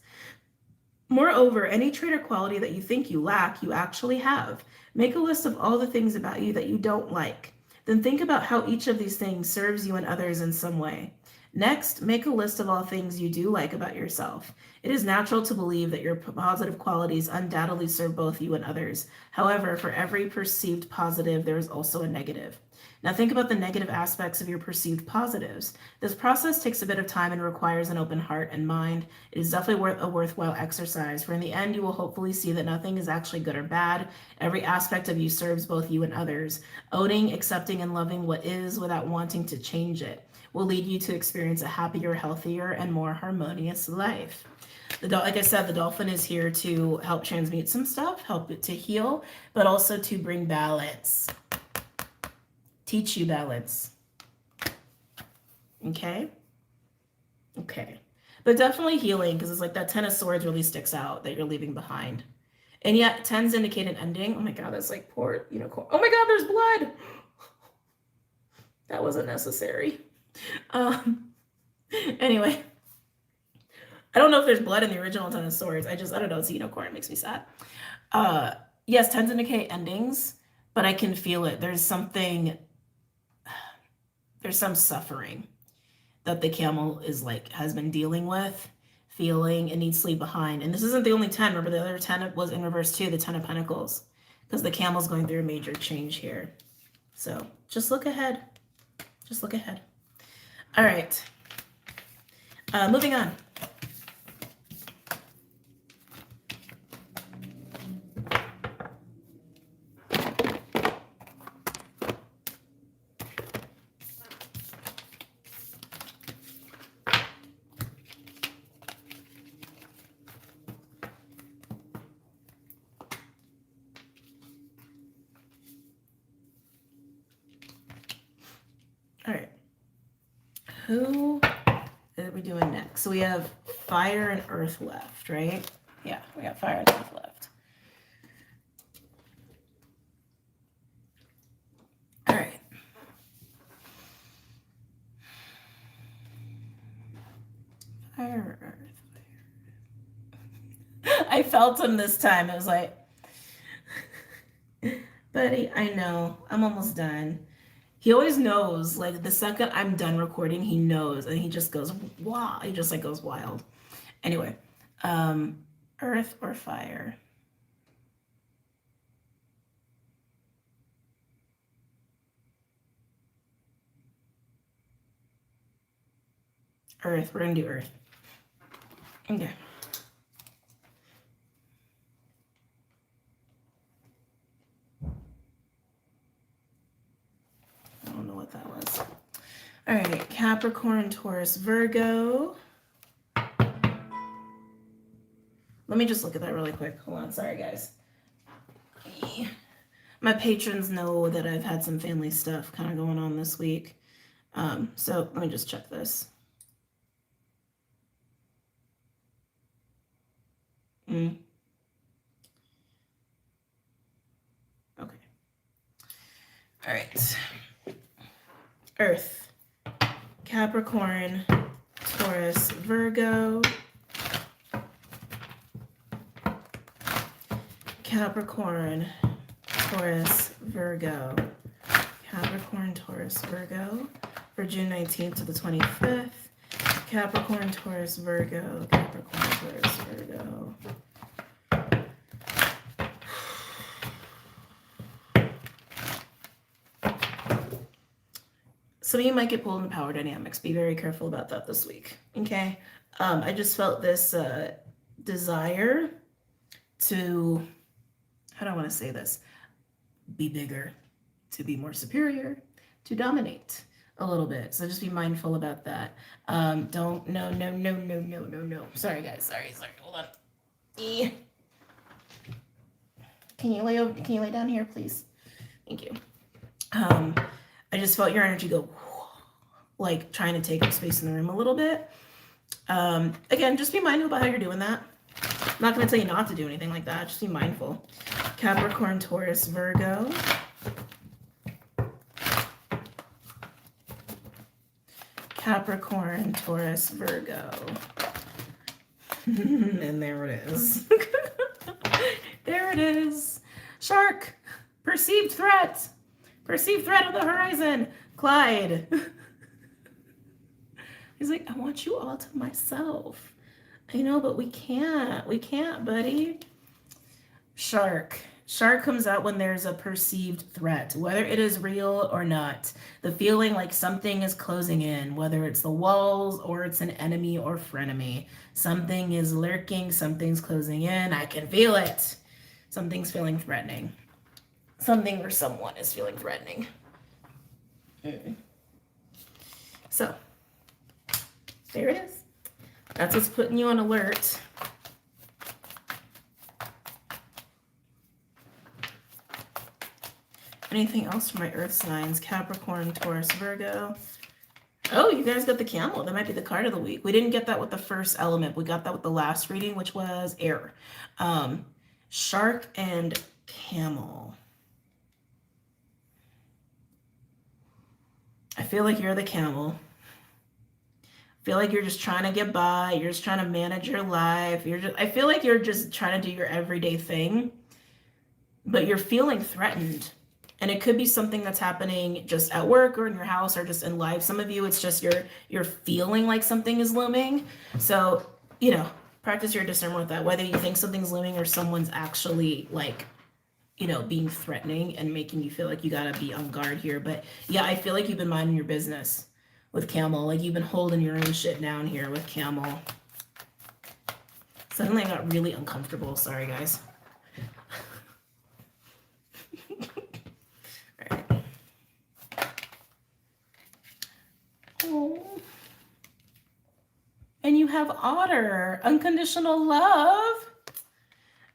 Moreover, any trait or quality that you think you lack, you actually have. Make a list of all the things about you that you don't like. Then think about how each of these things serves you and others in some way. Next, make a list of all things you do like about yourself. It is natural to believe that your positive qualities undoubtedly serve both you and others. However, for every perceived positive, there is also a negative. Now think about the negative aspects of your perceived positives. This process takes a bit of time and requires an open heart and mind. It is definitely a worthwhile exercise, for in the end you will hopefully see that nothing is actually good or bad. Every aspect of you serves both you and others. Owning, accepting, and loving what is without wanting to change it will lead you to experience a happier, healthier, and more harmonious life. Like I said, the dolphin is here to help transmute some stuff, help it to heal, but also to bring balance. Teach you balance. Okay? Okay. But definitely healing, because it's like that 10 of Swords really sticks out that you're leaving behind. And yet 10s indicate an ending. Oh my God, that's like poor unicorn. Oh my God, there's blood. That wasn't necessary. Anyway. I don't know if there's blood in the original 10 of Swords. I don't know. It's a unicorn. It makes me sad. Yes, 10s indicate endings, but I can feel it. There's some suffering that the camel has been dealing with, feeling, and needs to leave behind. And this isn't the only 10. Remember, the other 10 was in reverse too, the 10 of Pentacles, because the camel's going through a major change here. So just look ahead. Just look ahead. All right. Moving on. All right. Who are we doing next? So we have fire and earth left, right? Yeah, we got fire and earth left. All right. Fire, earth, fire. I felt him this time. It was like, buddy, I know. I'm almost done. He always knows, like the second I'm done recording, he knows, and he just goes, wow. He just goes wild. Anyway, earth or fire? Earth. We're gonna do earth. Okay. I don't know what that was. All right, Capricorn, Taurus, Virgo. Let me just look at that really quick. Hold on. Sorry, guys. My patrons know that I've had some family stuff kind of going on this week. So let me just check this. Okay. All right. Earth, Capricorn, Taurus, Virgo. Capricorn, Taurus, Virgo. Capricorn, Taurus, Virgo. For June 19th to the 25th. Capricorn, Taurus, Virgo. Capricorn, Taurus, Virgo. Some of you might get pulled in power dynamics. Be very careful about that this week. Okay. I just felt this desire to, how do I want to say this? Be bigger, to be more superior, to dominate a little bit. So just be mindful about that. No. Sorry, guys. Sorry. Hold on. Can you lay down here, please? Thank you. I just felt your energy go like trying to take up space in the room a little bit. Again, just be mindful about how you're doing that. I'm not going to tell you not to do anything like that. Just be mindful. Capricorn, Taurus, Virgo. Capricorn, Taurus, Virgo. And there it is. There it is. Shark. Perceived threat. Perceived threat on the horizon. Clyde. He's like, I want you all to myself. I know, but we can't. We can't, buddy. Shark. Shark comes out when there's a perceived threat, whether it is real or not. The feeling like something is closing in, whether it's the walls or it's an enemy or frenemy. Something is lurking, something's closing in. I can feel it. Something's feeling threatening. Something or someone is feeling threatening. So, there it is. That's what's putting you on alert. Anything else for my earth signs? Capricorn, Taurus, Virgo. Oh, you guys got the camel. That might be the card of the week. We didn't get that with the first element. We got that with the last reading, which was air. Shark and camel. I feel like you're the camel. I feel like you're just trying to get by. You're just trying to manage your life. I feel like you're just trying to do your everyday thing, but you're feeling threatened. And it could be something that's happening just at work or in your house or just in life. Some of you, it's just you're feeling like something is looming. So, practice your discernment with that, whether you think something's looming or someone's actually like, being threatening and making you feel like you gotta be on guard here. But yeah, I feel like you've been minding your business with camel. Like you've been holding your own shit down here with camel. Suddenly I got really uncomfortable. Sorry, guys. Oh. And you have otter, unconditional love.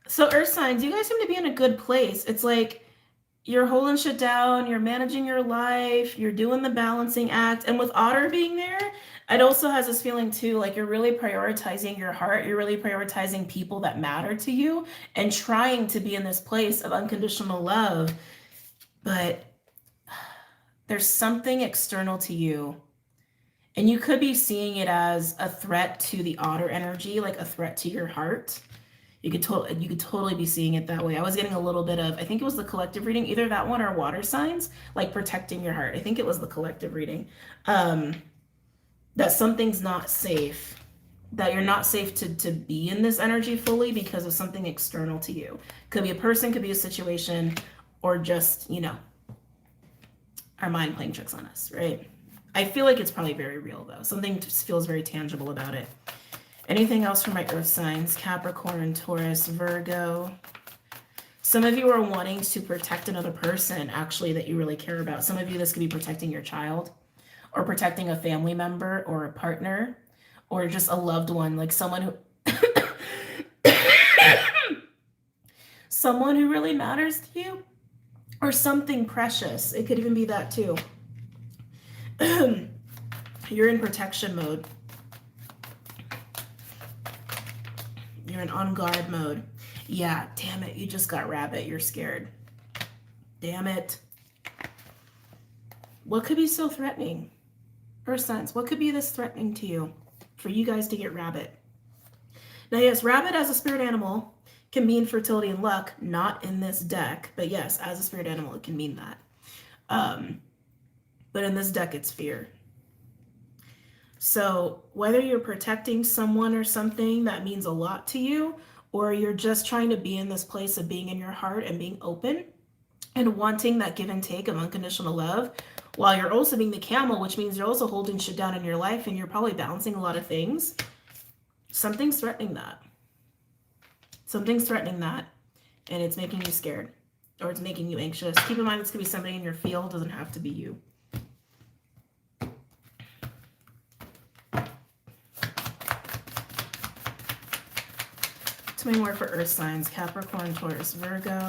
So earth signs, you guys seem to be in a good place. It's like you're holding shit down, you're managing your life, you're doing the balancing act. And with otter being there, it also has this feeling too, like you're really prioritizing your heart. You're really prioritizing people that matter to you and trying to be in this place of unconditional love. But there's something external to you. And you could be seeing it as a threat to the otter energy, like a threat to your heart. You could totally be seeing it that way. I was getting a little bit of, I think it was the collective reading, either that one or water signs, like protecting your heart. I think it was the collective reading. That something's not safe, that you're not safe to be in this energy fully because of something external to you. Could be a person, could be a situation, or just, our mind playing tricks on us, right? I feel like it's probably very real though. Something just feels very tangible about it. Anything else for my earth signs? Capricorn, Taurus, Virgo. Some of you are wanting to protect another person actually that you really care about. Some of you, this could be protecting your child or protecting a family member or a partner or just a loved one, like someone who someone who really matters to you or something precious. It could even be that too. You're in protection mode. You're in on guard mode. Yeah, damn it. You just got rabbit. You're scared. Damn it. What could be so threatening? Earth signs, what could be this threatening to you for you guys to get rabbit? Now, yes, rabbit as a spirit animal can mean fertility and luck, not in this deck. But yes, as a spirit animal, it can mean that. But in this deck, it's fear. So whether you're protecting someone or something that means a lot to you, or you're just trying to be in this place of being in your heart and being open and wanting that give and take of unconditional love, while you're also being the camel, which means you're also holding shit down in your life and you're probably balancing a lot of things, something's threatening that. Something's threatening that, and it's making you scared, or it's making you anxious. Keep in mind, this could be somebody in your field, doesn't have to be you. Too many more for earth signs. Capricorn, Taurus, Virgo.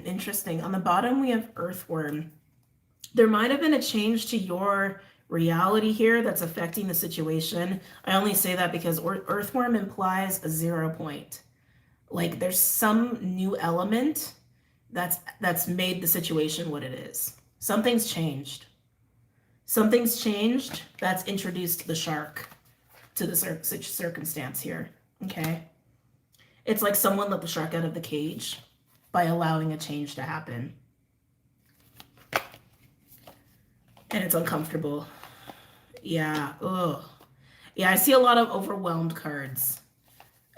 Interesting. On the bottom, we have earthworm. There might have been a change to your reality here that's affecting the situation. I only say that because earthworm implies a 0 point. Like there's some new element that's made the situation what it is. Something's changed. Something's changed that's introduced the shark to the circumstance here. Okay. It's like someone let the shark out of the cage by allowing a change to happen. And it's uncomfortable. Yeah. Ugh. Yeah, I see a lot of overwhelmed cards.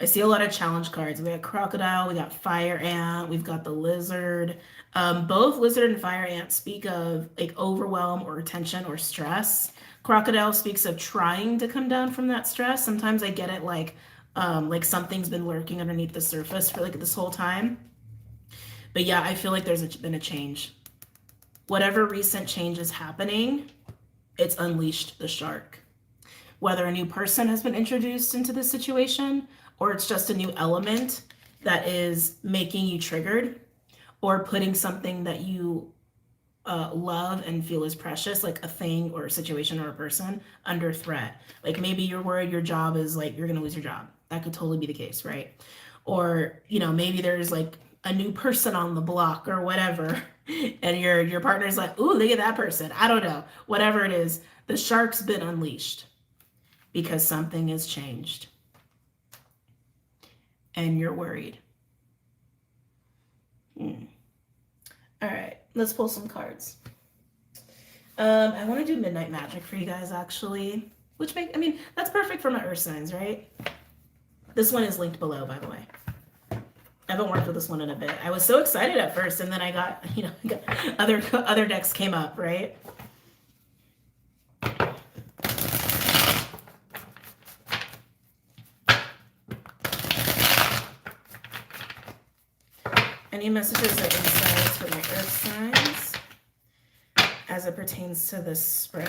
I see a lot of challenge cards. We got crocodile, we got fire ant, we've got the lizard. Both lizard and fire ant speak of like overwhelm or tension or stress. Crocodile speaks of trying to come down from that stress. Sometimes I get it like something's been lurking underneath the surface for like this whole time. But yeah, I feel like there's been a change. Whatever recent change is happening, it's unleashed the shark. Whether a new person has been introduced into this situation, or it's just a new element that is making you triggered, or putting something that you love and feel is precious, like a thing or a situation or a person, under threat. Like maybe you're worried your job is like, you're gonna lose your job. That could totally be the case, right? Or, you know, maybe there's like a new person on the block or whatever, and your partner's like, ooh, look at that person. I don't know. Whatever it is, the shark's been unleashed because something has changed. And you're worried. All right, let's pull some cards. I want to do Midnight Magic for you guys, actually. I mean, that's perfect for my earth signs, right? This one is linked below, by the way. I haven't worked with this one in a bit. I was so excited at first, and then I got, other decks came up, right? Any messages or insights for my earth signs as it pertains to this spread?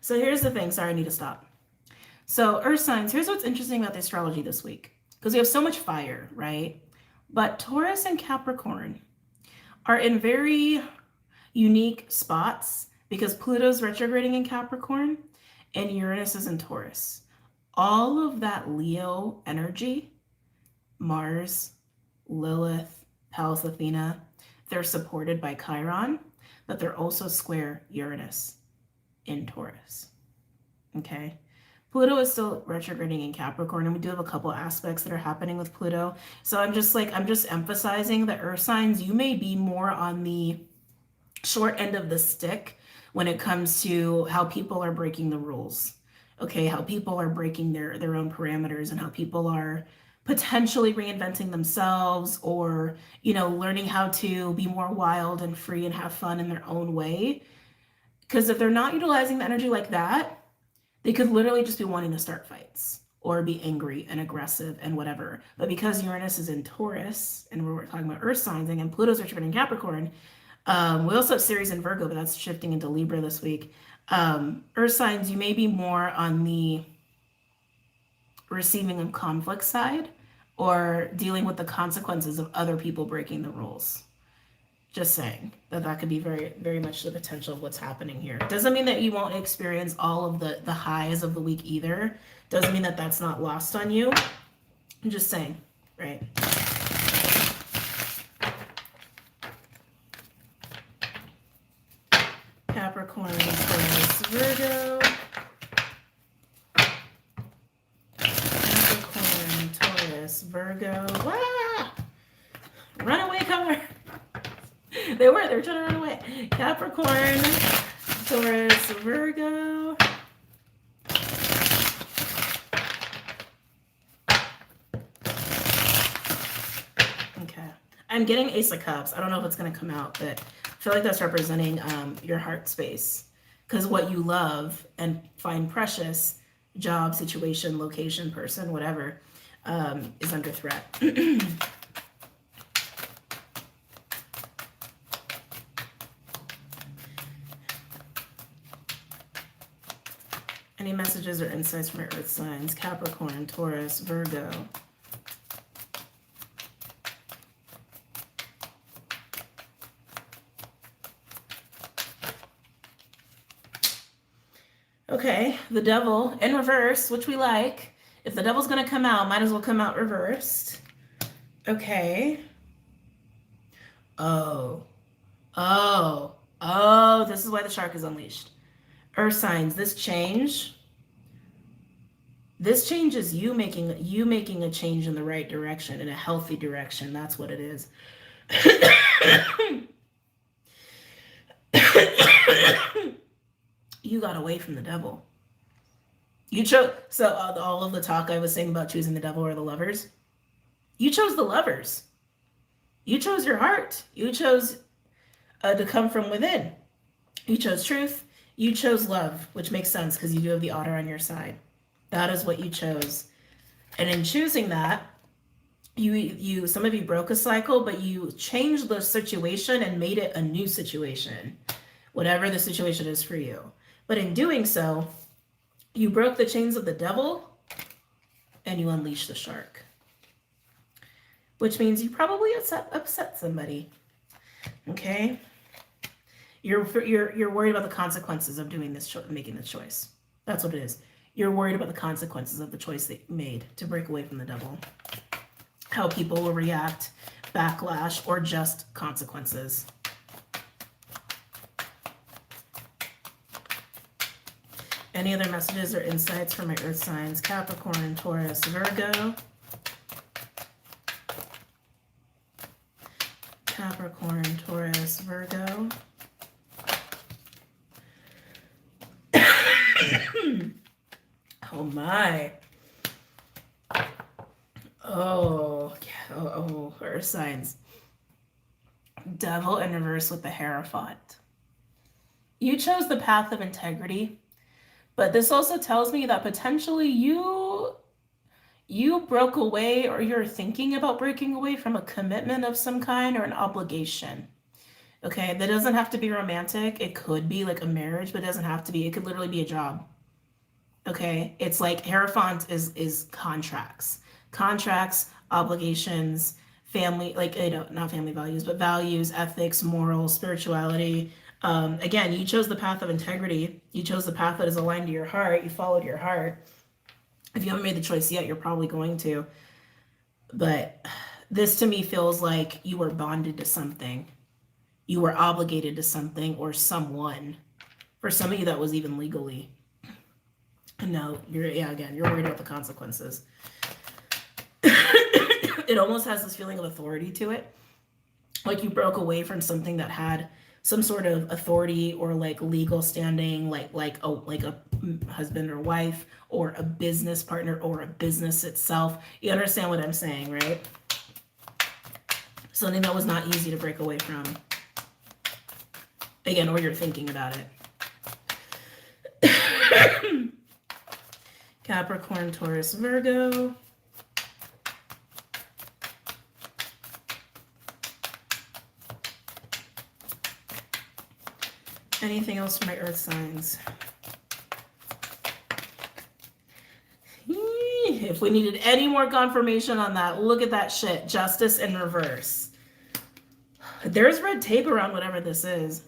So here's the thing. Sorry, I need to stop. So earth signs, here's what's interesting about the astrology this week. Because we have so much fire, right? But Taurus and Capricorn are in very unique spots because Pluto's retrograding in Capricorn and Uranus is in Taurus. All of that Leo energy, Mars, Lilith, Pallas Athena, they're supported by Chiron, but they're also square Uranus in Taurus. Okay. Pluto is still retrograding in Capricorn, and we do have a couple aspects that are happening with Pluto. So I'm just emphasizing the earth signs. You may be more on the short end of the stick when it comes to how people are breaking the rules. Okay, how people are breaking their own parameters and how people are potentially reinventing themselves or, learning how to be more wild and free and have fun in their own way. Because if they're not utilizing the energy like that, they could literally just be wanting to start fights or be angry and aggressive and whatever. But because Uranus is in Taurus, and we're talking about earth signs, and Pluto's retrograde in Capricorn, we also have Ceres in Virgo, but that's shifting into Libra this week. Earth signs, you may be more on the receiving of conflict side or dealing with the consequences of other people breaking the rules. Just saying that could be very, very much the potential of what's happening here. Doesn't mean that you won't experience all of the highs of the week either. Doesn't mean that that's not lost on you. I'm just saying, right? Capricorn, Taurus, Virgo. Capricorn, Taurus, Virgo. Ah! Runaway color. They were trying to run away. Capricorn, Taurus, Virgo. Okay. I'm getting Ace of Cups. I don't know if it's going to come out, but I feel like that's representing your heart space. Because what you love and find precious, job, situation, location, person, whatever, is under threat. Any messages or insights from your earth signs? Capricorn, Taurus, Virgo. Okay, the devil in reverse, which we like. If the devil's gonna come out, might as well come out reversed. Okay. Oh, this is why the shark is unleashed. Earth signs, this change is you making a change in the right direction, in a healthy direction. That's what it is. You got away from the devil. You chose, so all of the talk I was saying about choosing the devil or the lovers, you chose the lovers. You chose your heart. You chose to come from within. You chose truth. You chose love, which makes sense because you do have the otter on your side. That is what you chose. And in choosing that, you some of you broke a cycle, but you changed the situation and made it a new situation, whatever the situation is for you. But in doing so, you broke the chains of the devil and you unleashed the shark, which means you probably upset somebody. Okay? You're worried about the consequences of doing this, making this choice. That's what it is. You're worried about the consequences of the choice that you made to break away from the devil. How people will react, backlash, or just consequences. Any other messages or insights for my earth signs? Capricorn, Taurus, Virgo. Capricorn, Taurus, Virgo. Oh my. Oh, earth signs. Devil in reverse with the Hierophant. You chose the path of integrity, but this also tells me that potentially you broke away, or you're thinking about breaking away from a commitment of some kind or an obligation. Okay, that doesn't have to be romantic. It could be like a marriage, but it doesn't have to be. It could literally be a job. Okay, it's like Hierophant is contracts, obligations, family, like, not family values, but values, ethics, morals, spirituality. Again, you chose the path of integrity. You chose the path that is aligned to your heart. You followed your heart. If you haven't made the choice yet, you're probably going to. But this to me feels like you were bonded to something. You were obligated to something or someone. For some of you, that was even legally. No, you're worried about the consequences. It almost has this feeling of authority to it. Like you broke away from something that had some sort of authority or like legal standing, like a husband or wife or a business partner or a business itself. You understand what I'm saying, right? Something that was not easy to break away from. Again, or you're thinking about it. Capricorn, Taurus, Virgo. Anything else for my earth signs? If we needed any more confirmation on that, look at that shit. Justice in reverse. There's red tape around whatever this is.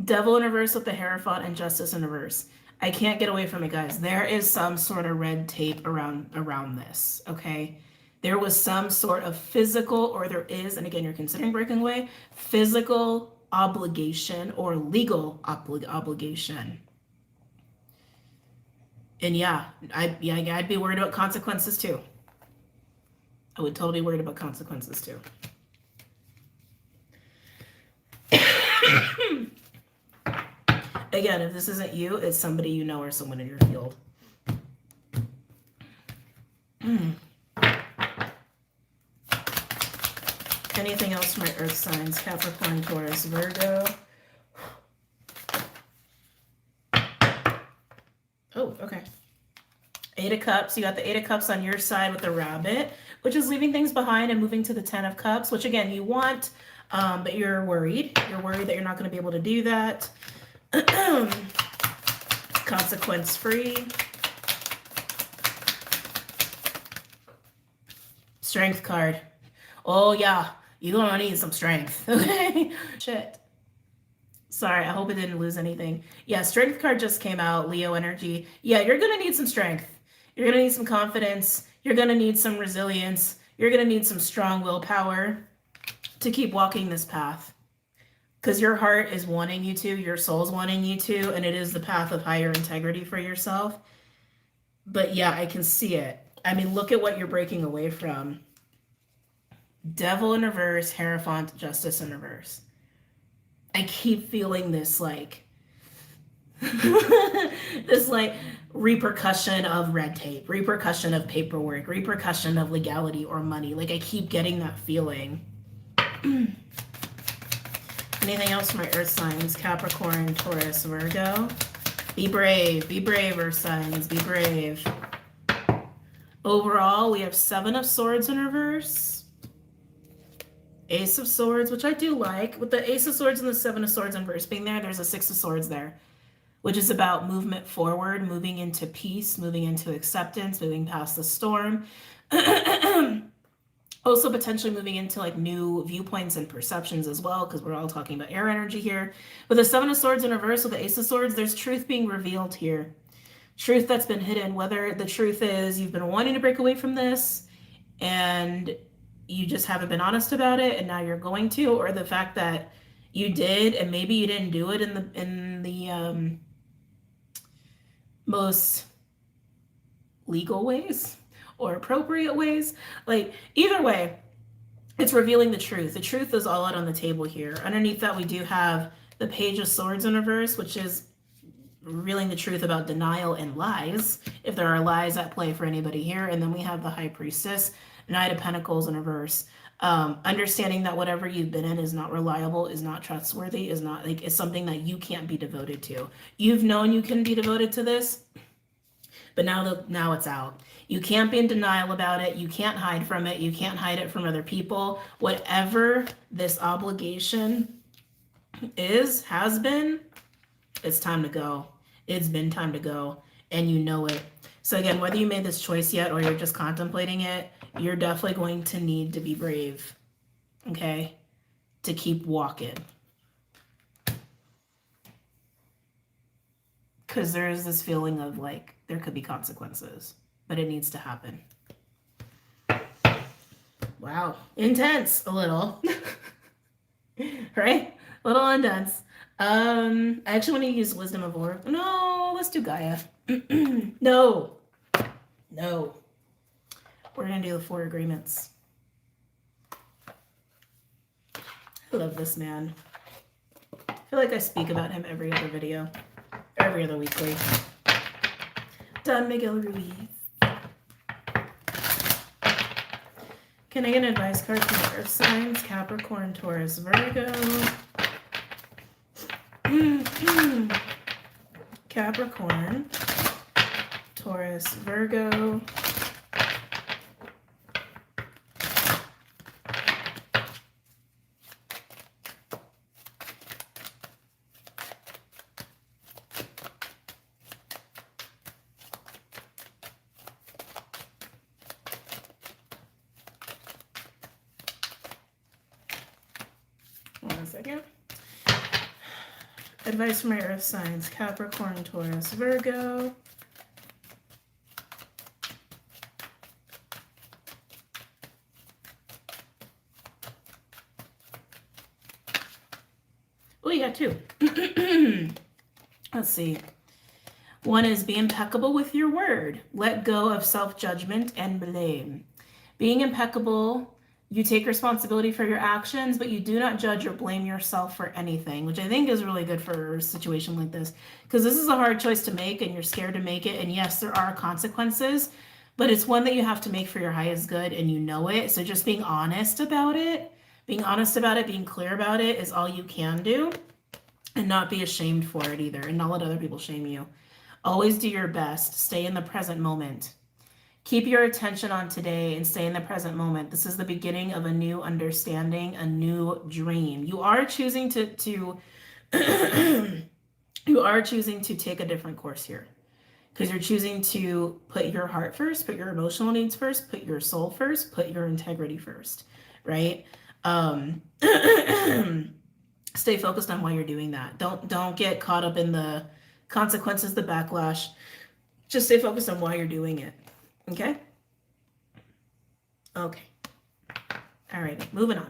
Devil in reverse with the Hierophant and justice in reverse. I can't get away from it, guys. There is some sort of red tape around this, okay? There was some sort of physical, or there is, and again, you're considering breaking away, physical obligation or legal obligation. And yeah, I'd be worried about consequences too. I would totally be worried about consequences too. Again, if this isn't you, it's somebody you know or someone in your field. Anything else for my earth signs? Capricorn, Taurus, Virgo. Oh, okay. Eight of Cups. You got the Eight of Cups on your side with the Rabbit, which is leaving things behind and moving to the Ten of Cups, which again, you want, but you're worried. You're worried that you're not going to be able to do that. Consequence free. Strength card. Oh yeah, you're gonna need some strength. Okay. Shit. Sorry, I hope it didn't lose anything. Yeah, strength card just came out, Leo energy. Yeah, you're gonna need some strength. You're gonna need some confidence. You're gonna need some resilience. You're gonna need some strong willpower to keep walking this path. Because your heart is wanting you to, your soul's wanting you to, and it is the path of higher integrity for yourself. But yeah, I can see it. I mean, look at what you're breaking away from. Devil in reverse, Hierophant, Justice in reverse. I keep feeling this like this like repercussion of red tape, repercussion of paperwork, repercussion of legality or money. Like I keep getting that feeling. Anything else for my earth signs? Capricorn, Taurus, Virgo. Be brave, earth signs, be brave. Overall, we have 7 of Swords in reverse. Ace of Swords, which I do like. With the Ace of Swords and the 7 of Swords in reverse being there, there's a 6 of Swords there, which is about movement forward, moving into peace, moving into acceptance, moving past the storm. Also potentially moving into like new viewpoints and perceptions as well, because we're all talking about air energy here. With the 7 of Swords in reverse, with the Ace of Swords, there's truth being revealed here. Truth that's been hidden, whether the truth is you've been wanting to break away from this and you just haven't been honest about it and now you're going to, or the fact that you did and maybe you didn't do it in the most legal ways or appropriate ways. Like either way, it's revealing the truth. The truth is all out on the table here. Underneath that, we do have the Page of Swords in reverse, which is revealing the truth about denial and lies, if there are lies at play for anybody here. And then we have the High Priestess, Knight of Pentacles in reverse. Understanding that whatever you've been in is not reliable, is not trustworthy, is not like, it's something that you can't be devoted to. You've known you can be devoted to this, but now it's out. You can't be in denial about it. You can't hide from it. You can't hide it from other people. Whatever this obligation has been, it's time to go. It's been time to go, and you know it. So again, whether you made this choice yet or you're just contemplating it, you're definitely going to need to be brave, okay, to keep walking. Because there is this feeling of like there could be consequences, but it needs to happen. Wow, intense a little, right? A little intense. I actually want to use Wisdom of War. No, let's do Gaia. No. We're gonna do the 4 agreements. I love this man. I feel like I speak about him every other video, every other weekly. Don Miguel Ruiz. Can I get an advice card from the Earth signs? Capricorn, Taurus, Virgo. Capricorn, Taurus, Virgo. One second. Advice from my Earth signs, Capricorn, Taurus, Virgo. Oh, you got 2. Let's see. One is be impeccable with your word. Let go of self-judgment and blame. Being impeccable, you take responsibility for your actions, but you do not judge or blame yourself for anything, which I think is really good for a situation like this, because this is a hard choice to make and you're scared to make it. And yes, there are consequences, but it's one that you have to make for your highest good and you know it. So just being honest about it, being clear about it is all you can do, and not be ashamed for it either, and not let other people shame you. Always do your best. Stay in the present moment. Keep your attention on today and stay in the present moment. This is the beginning of a new understanding, a new dream. You are choosing to you are choosing to take a different course here, because you're choosing to put your heart first, put your emotional needs first, put your soul first, put your integrity first, right? Stay focused on why you're doing that. Don't get caught up in the consequences, the backlash. Just stay focused on why you're doing it. Okay? Okay. All right, moving on.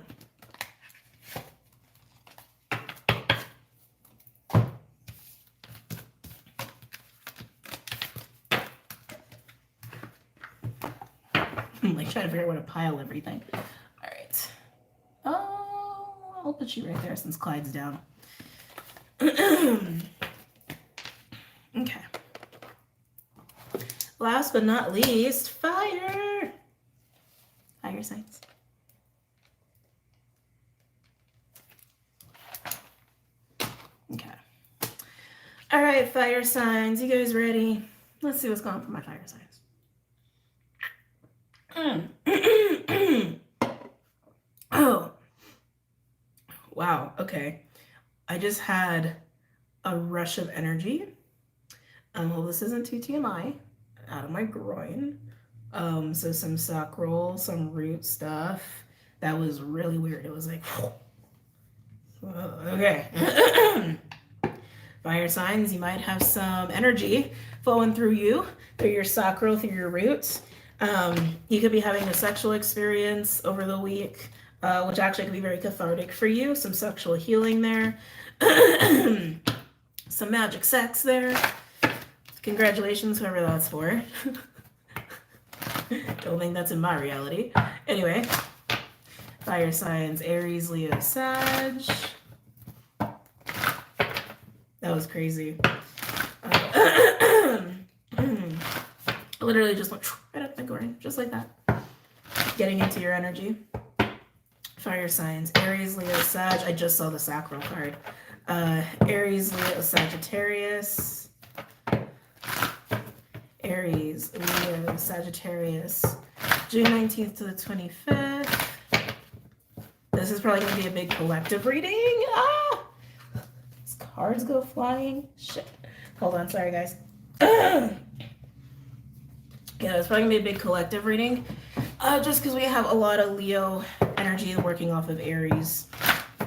I'm like trying to figure out where to pile everything. All right. Oh, I'll put you right there since Clyde's down. Okay. Last but not least, fire. Fire signs. Okay. All right, fire signs. You guys ready? Let's see what's going on for my fire signs. Oh. Wow. Okay. I just had a rush of energy. Well, this isn't too TMI. Out of my groin. So some sacral, some root stuff. That was really weird. It was like, okay. Fire signs, you might have some energy flowing through you, through your sacral, through your roots. You could be having a sexual experience over the week, which actually could be very cathartic for you. Some sexual healing there. Some magic sex there. Congratulations, whoever that's for. Don't think that's in my reality. Anyway, fire signs, Aries, Leo, Sag. That was crazy. Literally just went right up my groin, just like that. Getting into your energy. Fire signs, Aries, Leo, Sag. I just saw the sacral card. Aries, Leo, Sagittarius. Aries, Leo, Sagittarius. June 19th to the 25th. This is probably going to be a big collective reading. Ah! These cards go flying. Shit. Hold on. Sorry, guys. Yeah, it's probably going to be a big collective reading. Just because we have a lot of Leo energy working off of Aries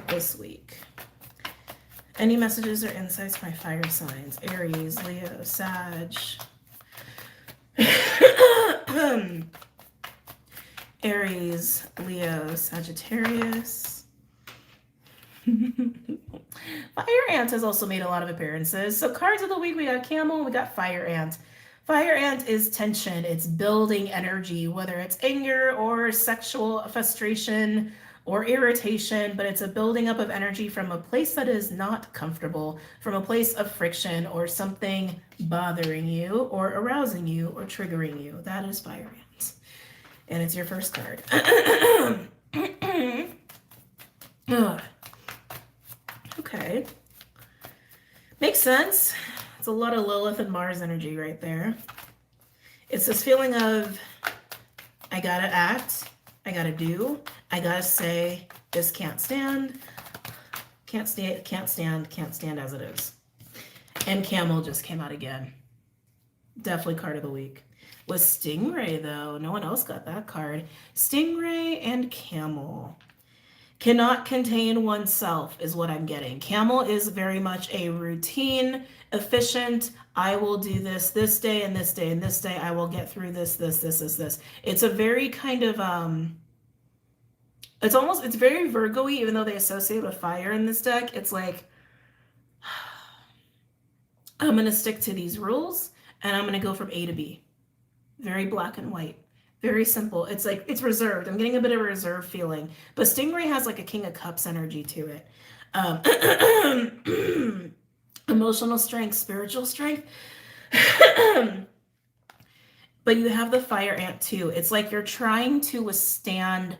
this week. Any messages or insights for my fire signs? Aries, Leo, Sag. Aries, Leo, Sagittarius. Fire Ant has also made a lot of appearances. So cards of the week, we got Camel, we got Fire Ant. Fire Ant is tension, it's building energy, whether it's anger or sexual frustration or irritation, but it's a building up of energy from a place that is not comfortable, from a place of friction or something bothering you or arousing you or triggering you. That is Fire Ant. And it's your first card. Okay. Makes sense. It's a lot of Lilith and Mars energy right there. It's this feeling of, I gotta act, I gotta do, I gotta say, this can't stand, can't stand as it is. And Camel just came out again. Definitely card of the week. Was Stingray though, no one else got that card. Stingray and Camel. Cannot contain oneself is what I'm getting. Camel is very much a routine, efficient, I will do this day and this day and this day. I will get through this. It's a very kind of, it's very Virgo-y, even though they associate with fire in this deck. It's like, I'm going to stick to these rules and I'm going to go from A to B. Very black and white. Very simple. It's like, it's reserved. I'm getting a bit of a reserved feeling. But Stingray has like a King of Cups energy to it. Emotional strength, spiritual strength. But you have the Fire Ant too. It's like you're trying to withstand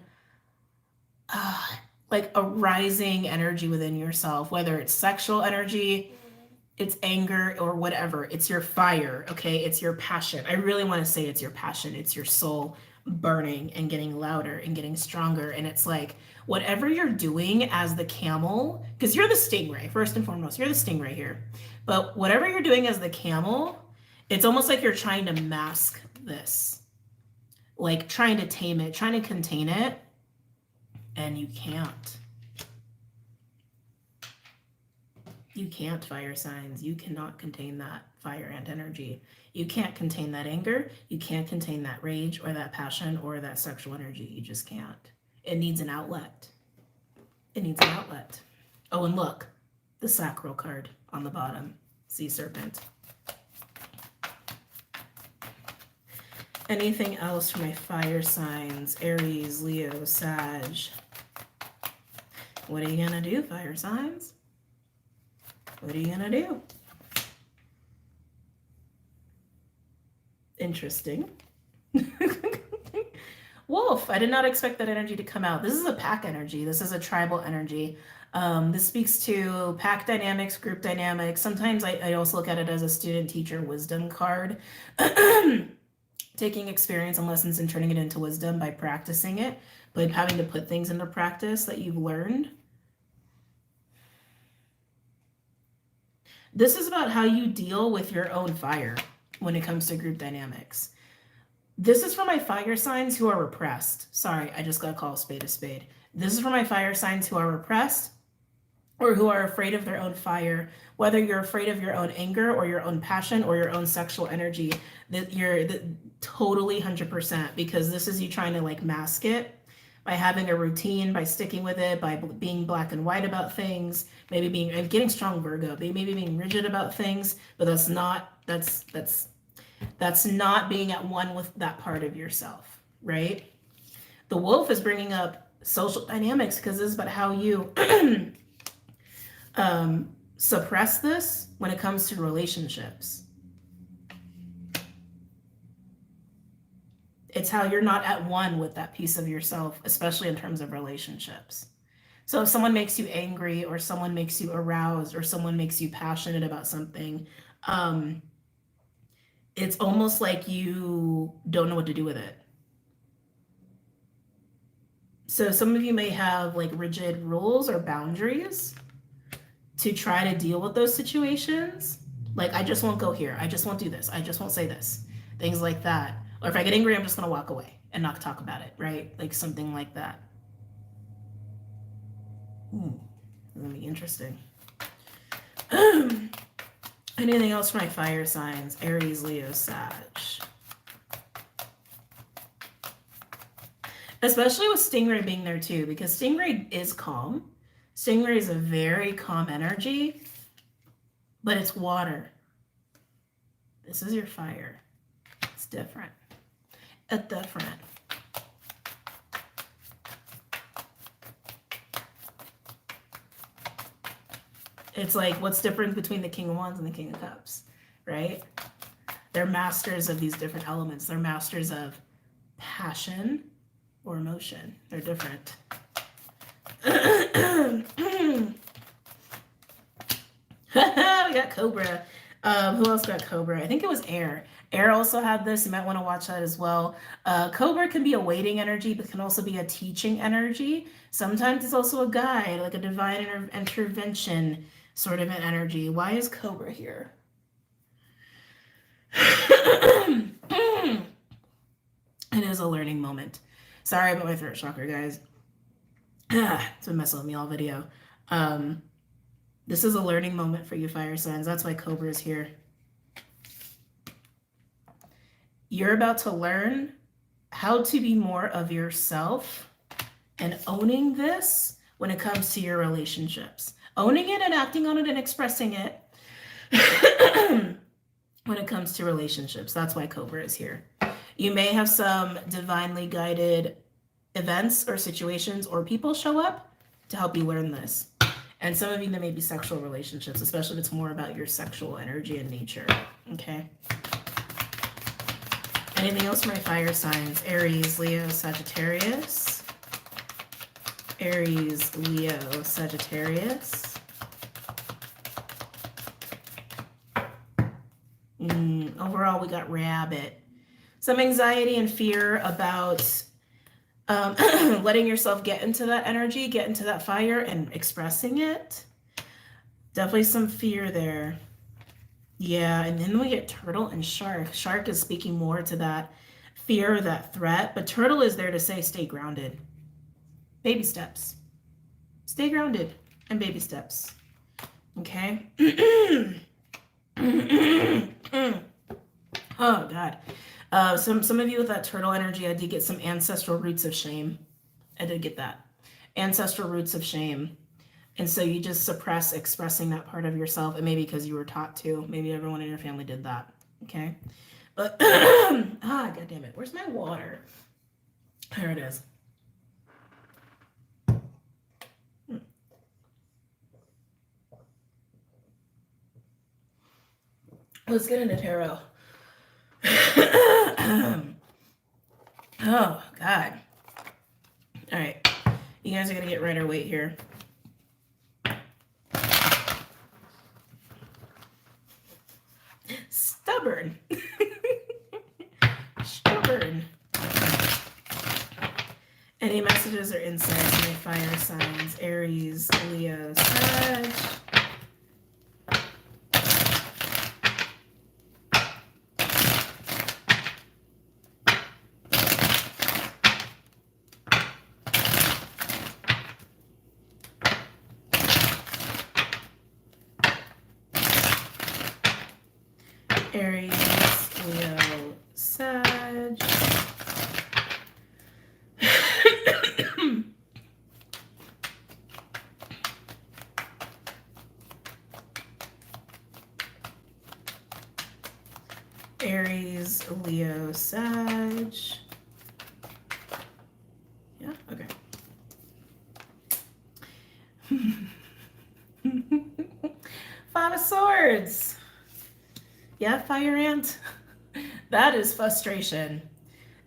like a rising energy within yourself, whether it's sexual energy, it's anger, or whatever. It's your fire, okay? It's your passion. I really want to say it's your passion. It's your soul burning and getting louder and getting stronger. And it's like, whatever you're doing as the camel, because you're the stingray, first and foremost, you're the stingray here. But whatever you're doing as the camel, it's almost like you're trying to mask this. Like trying to tame it, trying to contain it, and you can't. You can't, fire signs. You cannot contain that fire and energy. You can't contain that anger. You can't contain that rage or that passion or that sexual energy. You just can't. It needs an outlet. It needs an outlet. Oh, and look, the sacral card on the bottom, sea serpent. Anything else for my fire signs? Aries, Leo, Sag. What are you gonna do, fire signs? What are you gonna do? Interesting. Wolf, I did not expect that energy to come out. This is a pack energy. This is a tribal energy. This speaks to pack dynamics, group dynamics. Sometimes I also look at it as a student teacher wisdom card. Taking experience and lessons and turning it into wisdom by practicing it, by having to put things into practice that you've learned. This is about how you deal with your own fire when it comes to group dynamics. This is for my fire signs who are repressed. Sorry, I just got to call a spade a spade. This is for my fire signs who are repressed or who are afraid of their own fire, whether you're afraid of your own anger or your own passion or your own sexual energy, that you're totally 100%, because this is you trying to like mask it by having a routine, by sticking with it, by being black and white about things, maybe being, and getting strong Virgo, maybe being rigid about things, but that's not being at one with that part of yourself, right? The wolf is bringing up social dynamics because this is about how you suppress this when it comes to relationships. It's how you're not at one with that piece of yourself, especially in terms of relationships. So if someone makes you angry or someone makes you aroused or someone makes you passionate about something, it's almost like you don't know what to do with it. So some of you may have like rigid rules or boundaries to try to deal with those situations. Like, I just won't go here. I just won't do this. I just won't say this. Things like that. Or if I get angry, I'm just going to walk away and not talk about it, right? Like something like that. It's going to be interesting. Anything else for my fire signs? Aries, Leo, Sag. Especially with Stingray being there too, because Stingray is calm. Stingray is a very calm energy, but it's water. This is your fire. It's different. It's different. It's like, what's different between the King of Wands and the King of Cups, right? They're masters of these different elements. They're masters of passion or emotion. They're different. We got Cobra. Who else got Cobra? I think it was Air. Air also had this. You might want to watch that as well. Cobra can be a waiting energy, but can also be a teaching energy. Sometimes it's also a guide, like a divine intervention sort of an energy. Why is Cobra here? It is a learning moment. Sorry about my throat chakra, guys. It's been messing with me all video. This is a learning moment for you fire signs. That's why Cobra is here. You're about to learn how to be more of yourself and owning this when it comes to your relationships. Owning it and acting on it and expressing it when it comes to relationships. That's why Cobra is here. You may have some divinely guided events or situations or people show up to help you learn this. And some of you, there may be sexual relationships, especially if it's more about your sexual energy and nature. Okay. Anything else for my fire signs? Aries, Leo, Sagittarius. Aries, Leo, Sagittarius. Overall, we got Rabbit. Some anxiety and fear about letting yourself get into that energy, get into that fire and expressing it. Definitely some fear there. Yeah, and then we get Turtle and Shark. Shark is speaking more to that fear, that threat, but Turtle is there to say stay grounded. Baby steps. Stay grounded and baby steps. Okay. Oh God. Some of you with that turtle energy, I did get some ancestral roots of shame. I did get that. Ancestral roots of shame. And so you just suppress expressing that part of yourself, and maybe because you were taught to. Maybe everyone in your family did that. Okay. But God damn it. Where's my water? There it is. Let's get into tarot. Oh God. All right. You guys are gonna get Rider Waite here. Stubborn. Stubborn. Any messages or insights on my fire signs? Aries, Leo, Sag. Aries, Leo, Sag. Aries, Leo, Sag. Yeah, okay. Five of Swords. Yeah, fire ant. That is frustration.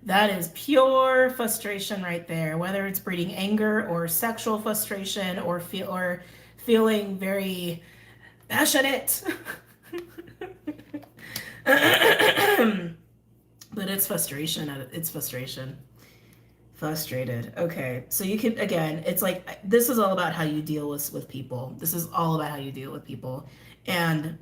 That is pure frustration right there. Whether it's breeding anger or sexual frustration or feeling very passionate. But it's frustration. It's frustration. Frustrated. Okay. So you can, again, it's like, this is all about how you deal with people. This is all about how you deal with people. And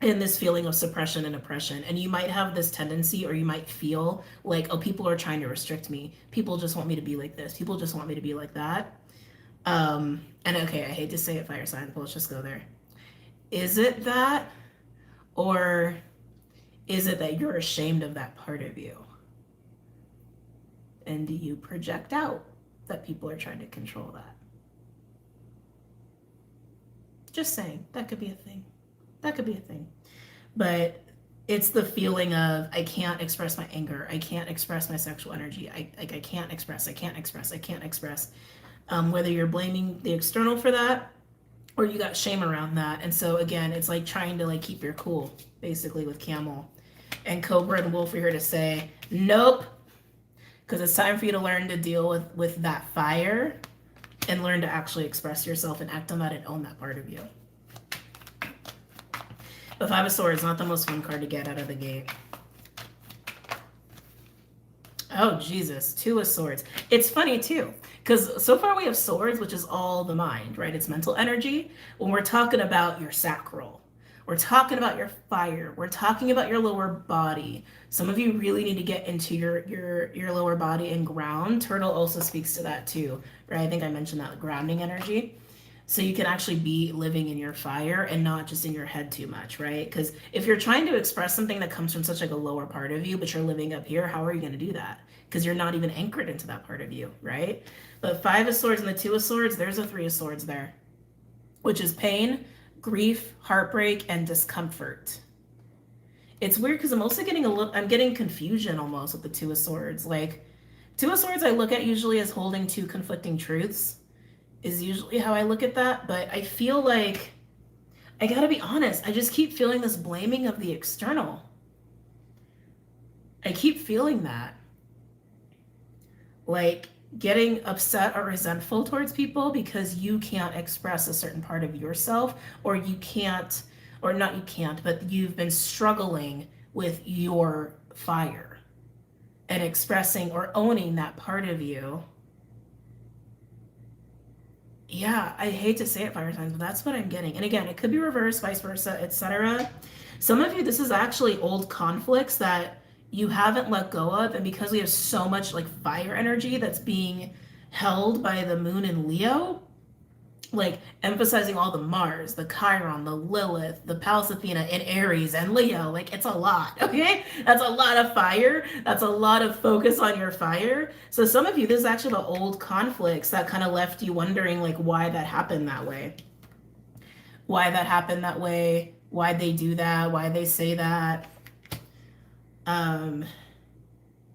in this feeling of suppression and oppression. And you might have this tendency, or you might feel like, oh, people are trying to restrict me. People just want me to be like this. People just want me to be like that. And okay, I hate to say it, fire signs, but let's just go there. Is it that? Or is it that you're ashamed of that part of you? And do you project out that people are trying to control that? Just saying, that could be a thing. That could be a thing. But it's the feeling of, I can't express my anger. I can't express my sexual energy. I can't express. Whether you're blaming the external for that, or you got shame around that. And so again, it's like trying to like keep your cool, basically, with Camel. And Cobra and Wolf are here to say, nope, because it's time for you to learn to deal with that fire and learn to actually express yourself and act on that and own that part of you. The Five of Swords, not the most fun card to get out of the gate. Oh, Jesus. Two of Swords. It's funny, too, because so far we have Swords, which is all the mind, right? It's mental energy. When we're talking about your sacral, we're talking about your fire, we're talking about your lower body. Some of you really need to get into your lower body and ground. Turtle also speaks to that, too, right? I think I mentioned that, grounding energy. So you can actually be living in your fire and not just in your head too much, right? Because if you're trying to express something that comes from such like a lower part of you, but you're living up here, how are you going to do that? Because you're not even anchored into that part of you, right? But Five of Swords and the Two of Swords, there's a Three of Swords there, which is pain, grief, heartbreak, and discomfort. It's weird because I'm also getting I'm getting confusion almost with the Two of Swords. Like, Two of Swords I look at usually as holding two conflicting truths, is usually how I look at that. But I feel like, I gotta be honest, I just keep feeling this blaming of the external. I keep feeling that. Like getting upset or resentful towards people because you can't express a certain part of yourself, or you can't, or not you can't, but you've been struggling with your fire and expressing or owning that part of you. Yeah, I hate to say it, fire signs, but that's what I'm getting. And again, it could be reversed, vice versa, etc. Some of you, this is actually old conflicts that you haven't let go of, and because we have so much like fire energy that's being held by the moon in Leo, like emphasizing all the Mars, the Chiron, the Lilith, the Pallas Athena in Aries and Leo. Like it's a lot, okay? That's a lot of fire. That's a lot of focus on your fire. So some of you, this is actually the old conflicts that kind of left you wondering like why that happened that way. Why that happened that way, why they do that, why they say that.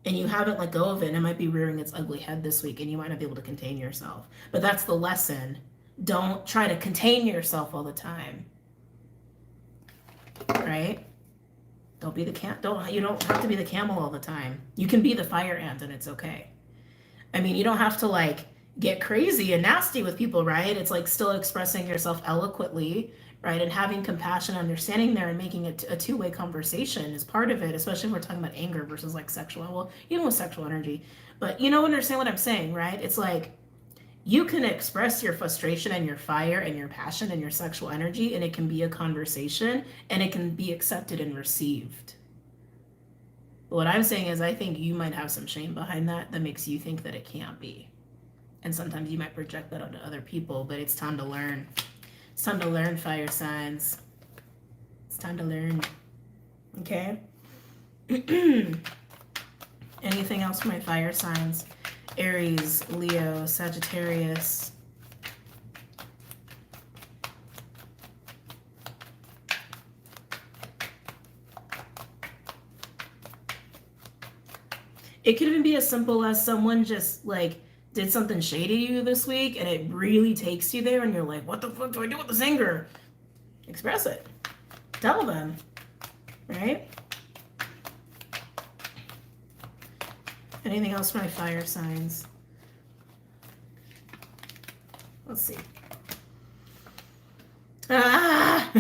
And you haven't let go of it, and it might be rearing its ugly head this week, and you might not be able to contain yourself. But that's the lesson. Don't try to contain yourself all the time. Right? Don't be the you don't have to be the camel all the time. You can be the fire ant and it's okay. I mean, you don't have to like get crazy and nasty with people, right? It's like still expressing yourself eloquently, right? And having compassion, understanding there, and making it a two-way conversation is part of it, especially when we're talking about anger versus like sexual, well, even with sexual energy. But you know, understand what I'm saying, right? It's like you can express your frustration and your fire and your passion and your sexual energy, and it can be a conversation and it can be accepted and received. But what I'm saying is I think you might have some shame behind that makes you think that it can't be. And sometimes you might project that onto other people, but it's time to learn. It's time to learn, fire signs. It's time to learn. Okay? Anything else for my fire signs? Aries, Leo, Sagittarius. It could even be as simple as someone just like did something shady to you this week and it really takes you there and you're like, what the fuck do I do with this anger? Express it. Tell them. Right? Anything else for my fire signs? Let's see. Ah!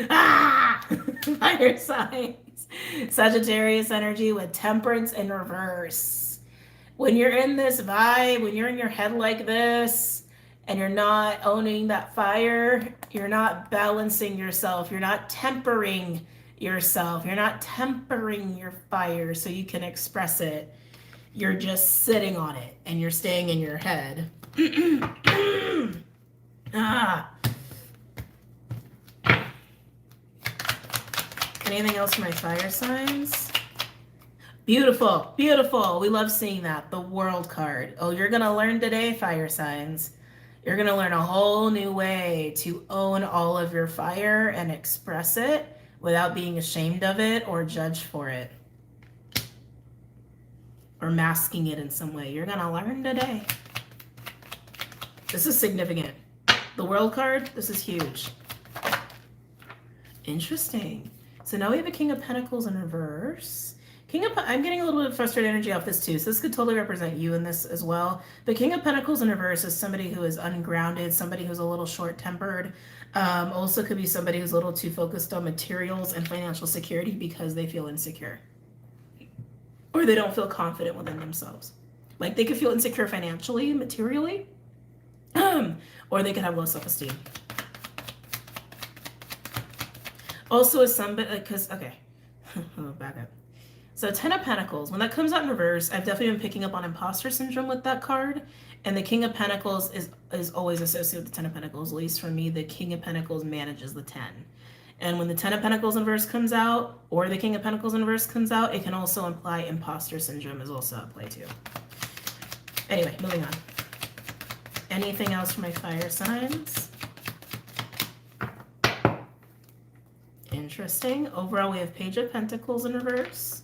Ah! Fire signs. Sagittarius energy with temperance in reverse. When you're in this vibe, when you're in your head like this, and you're not owning that fire, you're not balancing yourself, you're not tempering yourself, you're not tempering your fire so you can express it. You're just sitting on it and you're staying in your head. Ah. Anything else for my fire signs? Beautiful, beautiful. We love seeing that. The World card. Oh, you're going to learn today, fire signs. You're going to learn a whole new way to own all of your fire and express it without being ashamed of it or judged for it or masking it in some way. You're going to learn today. This is significant. The World card, this is huge. Interesting. So now we have a King of Pentacles in reverse. I'm getting a little bit of frustrated energy off this too, so this could totally represent you in this as well. The King of Pentacles in reverse is somebody who is ungrounded, somebody who's a little short-tempered. Also could be somebody who's a little too focused on materials and financial security because they feel insecure. Or they don't feel confident within themselves. Like they could feel insecure financially, materially, or they could have low self-esteem. Also as somebody, because, okay, back up. So 10 of Pentacles, when that comes out in reverse, I've definitely been picking up on imposter syndrome with that card. And the King of Pentacles is always associated with the 10 of Pentacles. At least for me, the King of Pentacles manages the 10. And when the 10 of Pentacles in reverse comes out, or the King of Pentacles in reverse comes out, it can also imply imposter syndrome is also at play too. Anyway, moving on. Anything else for my fire signs? Interesting. Overall, we have Page of Pentacles in reverse.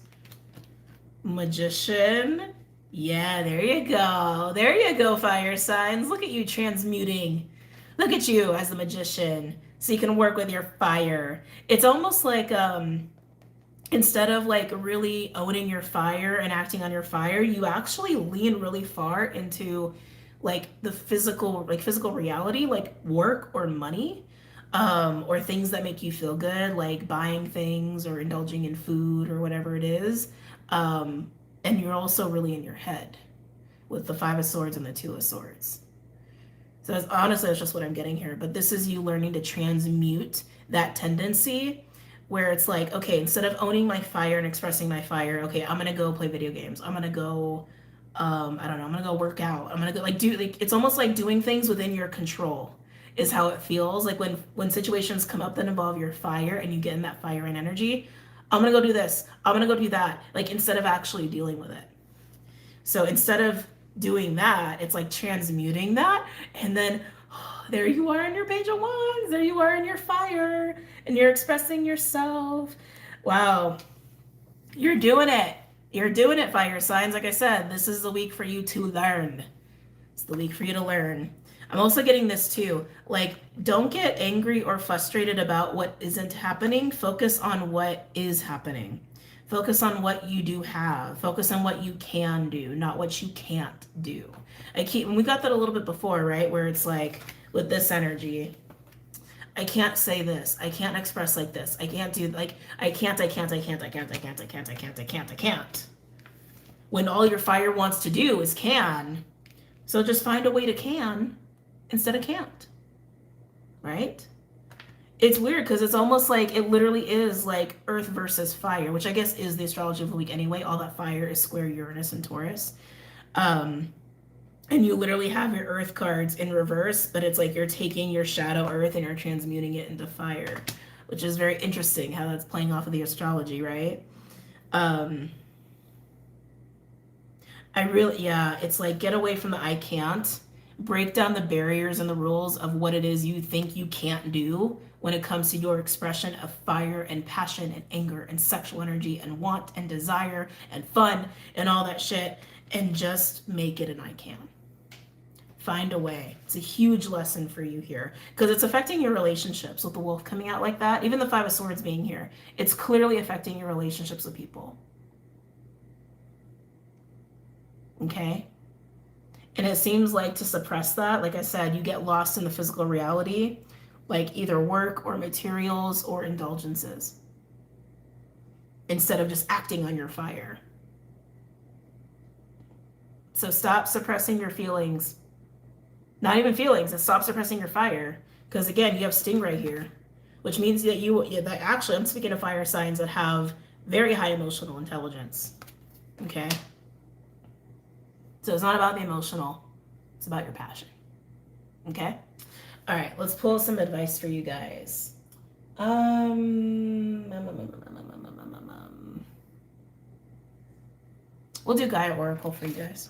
Magician. Yeah, there you go. There you go, fire signs. Look at you transmuting. Look at you as the magician. So you can work with your fire. It's almost like instead of like really owning your fire and acting on your fire, you actually lean really far into like the physical reality, like work or money. Or things that make you feel good, like buying things or indulging in food or whatever it is. And you're also really in your head with the 5 of Swords and the 2 of Swords. So that's just what I'm getting here. But this is you learning to transmute that tendency where it's like, okay, instead of owning my fire and expressing my fire, okay, I'm going to go play video games. I'm going to go I don't know, I'm gonna go work out. I'm gonna go like do like it's almost like doing things within your control is how it feels. Like when situations come up that involve your fire and you get in that fire and energy, I'm gonna go do this. I'm gonna go do that. Like instead of actually dealing with it. So instead of doing that, it's like transmuting that and then there you are in your page of wands. There you are in your fire and you're expressing yourself. Wow. You're doing it. You're doing it, fire signs. Like I said, this is the week for you to learn. It's the week for you to learn. I'm also getting this too. Like, don't get angry or frustrated about what isn't happening. Focus on what is happening. Focus on what you do have. Focus on what you can do, not what you can't do. And we got that a little bit before, right? Where it's like with this energy, I can't say this. I can't express like this. I can't do like I can't. When all your fire wants to do is can. So just find a way to can instead of can't. Right? It's weird because it's almost like it literally is like Earth versus fire, which I guess is the astrology of the week anyway. All that fire is square Uranus and Taurus. And you literally have your Earth cards in reverse, but it's like you're taking your shadow Earth and you're transmuting it into fire, which is very interesting how that's playing off of the astrology, right? It's like get away from the I can't, break down the barriers and the rules of what it is you think you can't do when it comes to your expression of fire and passion and anger and sexual energy and want and desire and fun and all that shit, and just make it an I can. Find a way. It's a huge lesson for you here because it's affecting your relationships with the wolf coming out like that. Even the Five of Swords being here, it's clearly affecting your relationships with people. Okay? And it seems like to suppress that, like I said, you get lost in the physical reality, like either work or materials or indulgences, instead of just acting on your fire. So stop suppressing your feelings. Not even feelings, and stop suppressing your fire. Because again, you have Sting right here, which means that actually, I'm speaking of fire signs that have very high emotional intelligence. Okay? So it's not about the emotional, it's about your passion. Okay? All right, let's pull some advice for you guys. We'll do Gaia Oracle for you guys.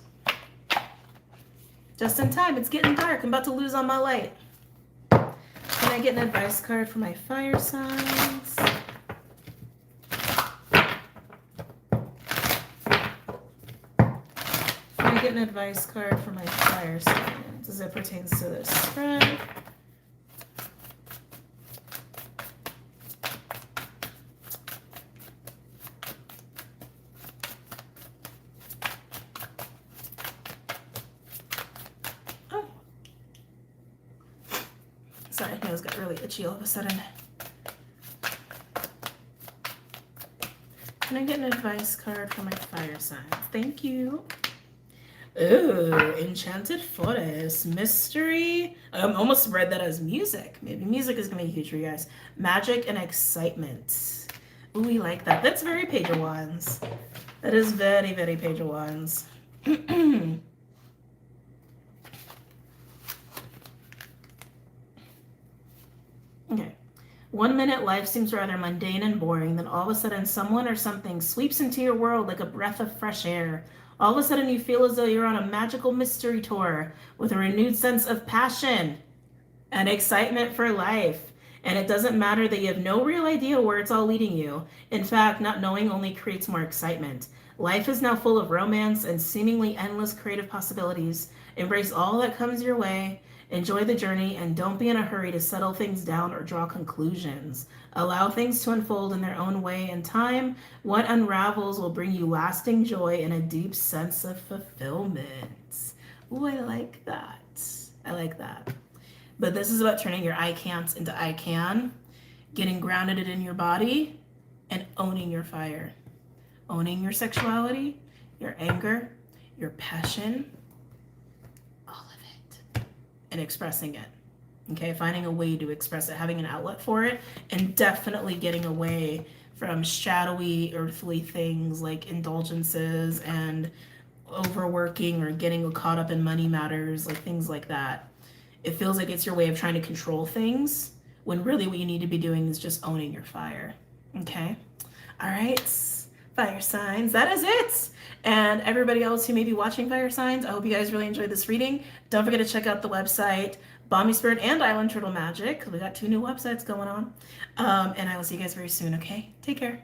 Just in time, it's getting dark. I'm about to lose all my light. Can I get an advice card for my fire signs? Can I get an advice card for my fire signs as it pertains to this spread? Sorry, my nose got really itchy all of a sudden. Can I get an advice card for my fire signs? Thank you. Ooh, Enchanted Forest. Mystery. I almost read that as music. Maybe music is going to be huge for you guys. Magic and excitement. Ooh, we like that. That's very Page of Wands. That is very, very Page of Wands. Okay. 1 minute life seems rather mundane and boring, then all of a sudden someone or something sweeps into your world like a breath of fresh air. All of a sudden you feel as though you're on a magical mystery tour with a renewed sense of passion and excitement for life. And it doesn't matter that you have no real idea where it's all leading you. In fact, not knowing only creates more excitement. Life is now full of romance and seemingly endless creative possibilities. Embrace all that comes your way. Enjoy the journey and don't be in a hurry to settle things down or draw conclusions. Allow things to unfold in their own way and time. What unravels will bring you lasting joy and a deep sense of fulfillment. Ooh, I like that. I like that. But this is about turning your I can'ts into I can, getting grounded in your body, and owning your fire. Owning your sexuality, your anger, your passion, and expressing it. Okay, finding a way to express it, having an outlet for it, and definitely getting away from shadowy, earthly things like indulgences and overworking or getting caught up in money matters, like things like that. It feels like it's your way of trying to control things when really what you need to be doing is just owning your fire. Okay? All right, fire signs, that is it. And everybody else who may be watching fire signs, I hope you guys really enjoyed this reading. Don't forget to check out the website, BOMISpirit and Island Turtle Magic. We got 2 new websites going on. And I will see you guys very soon, okay? Take care.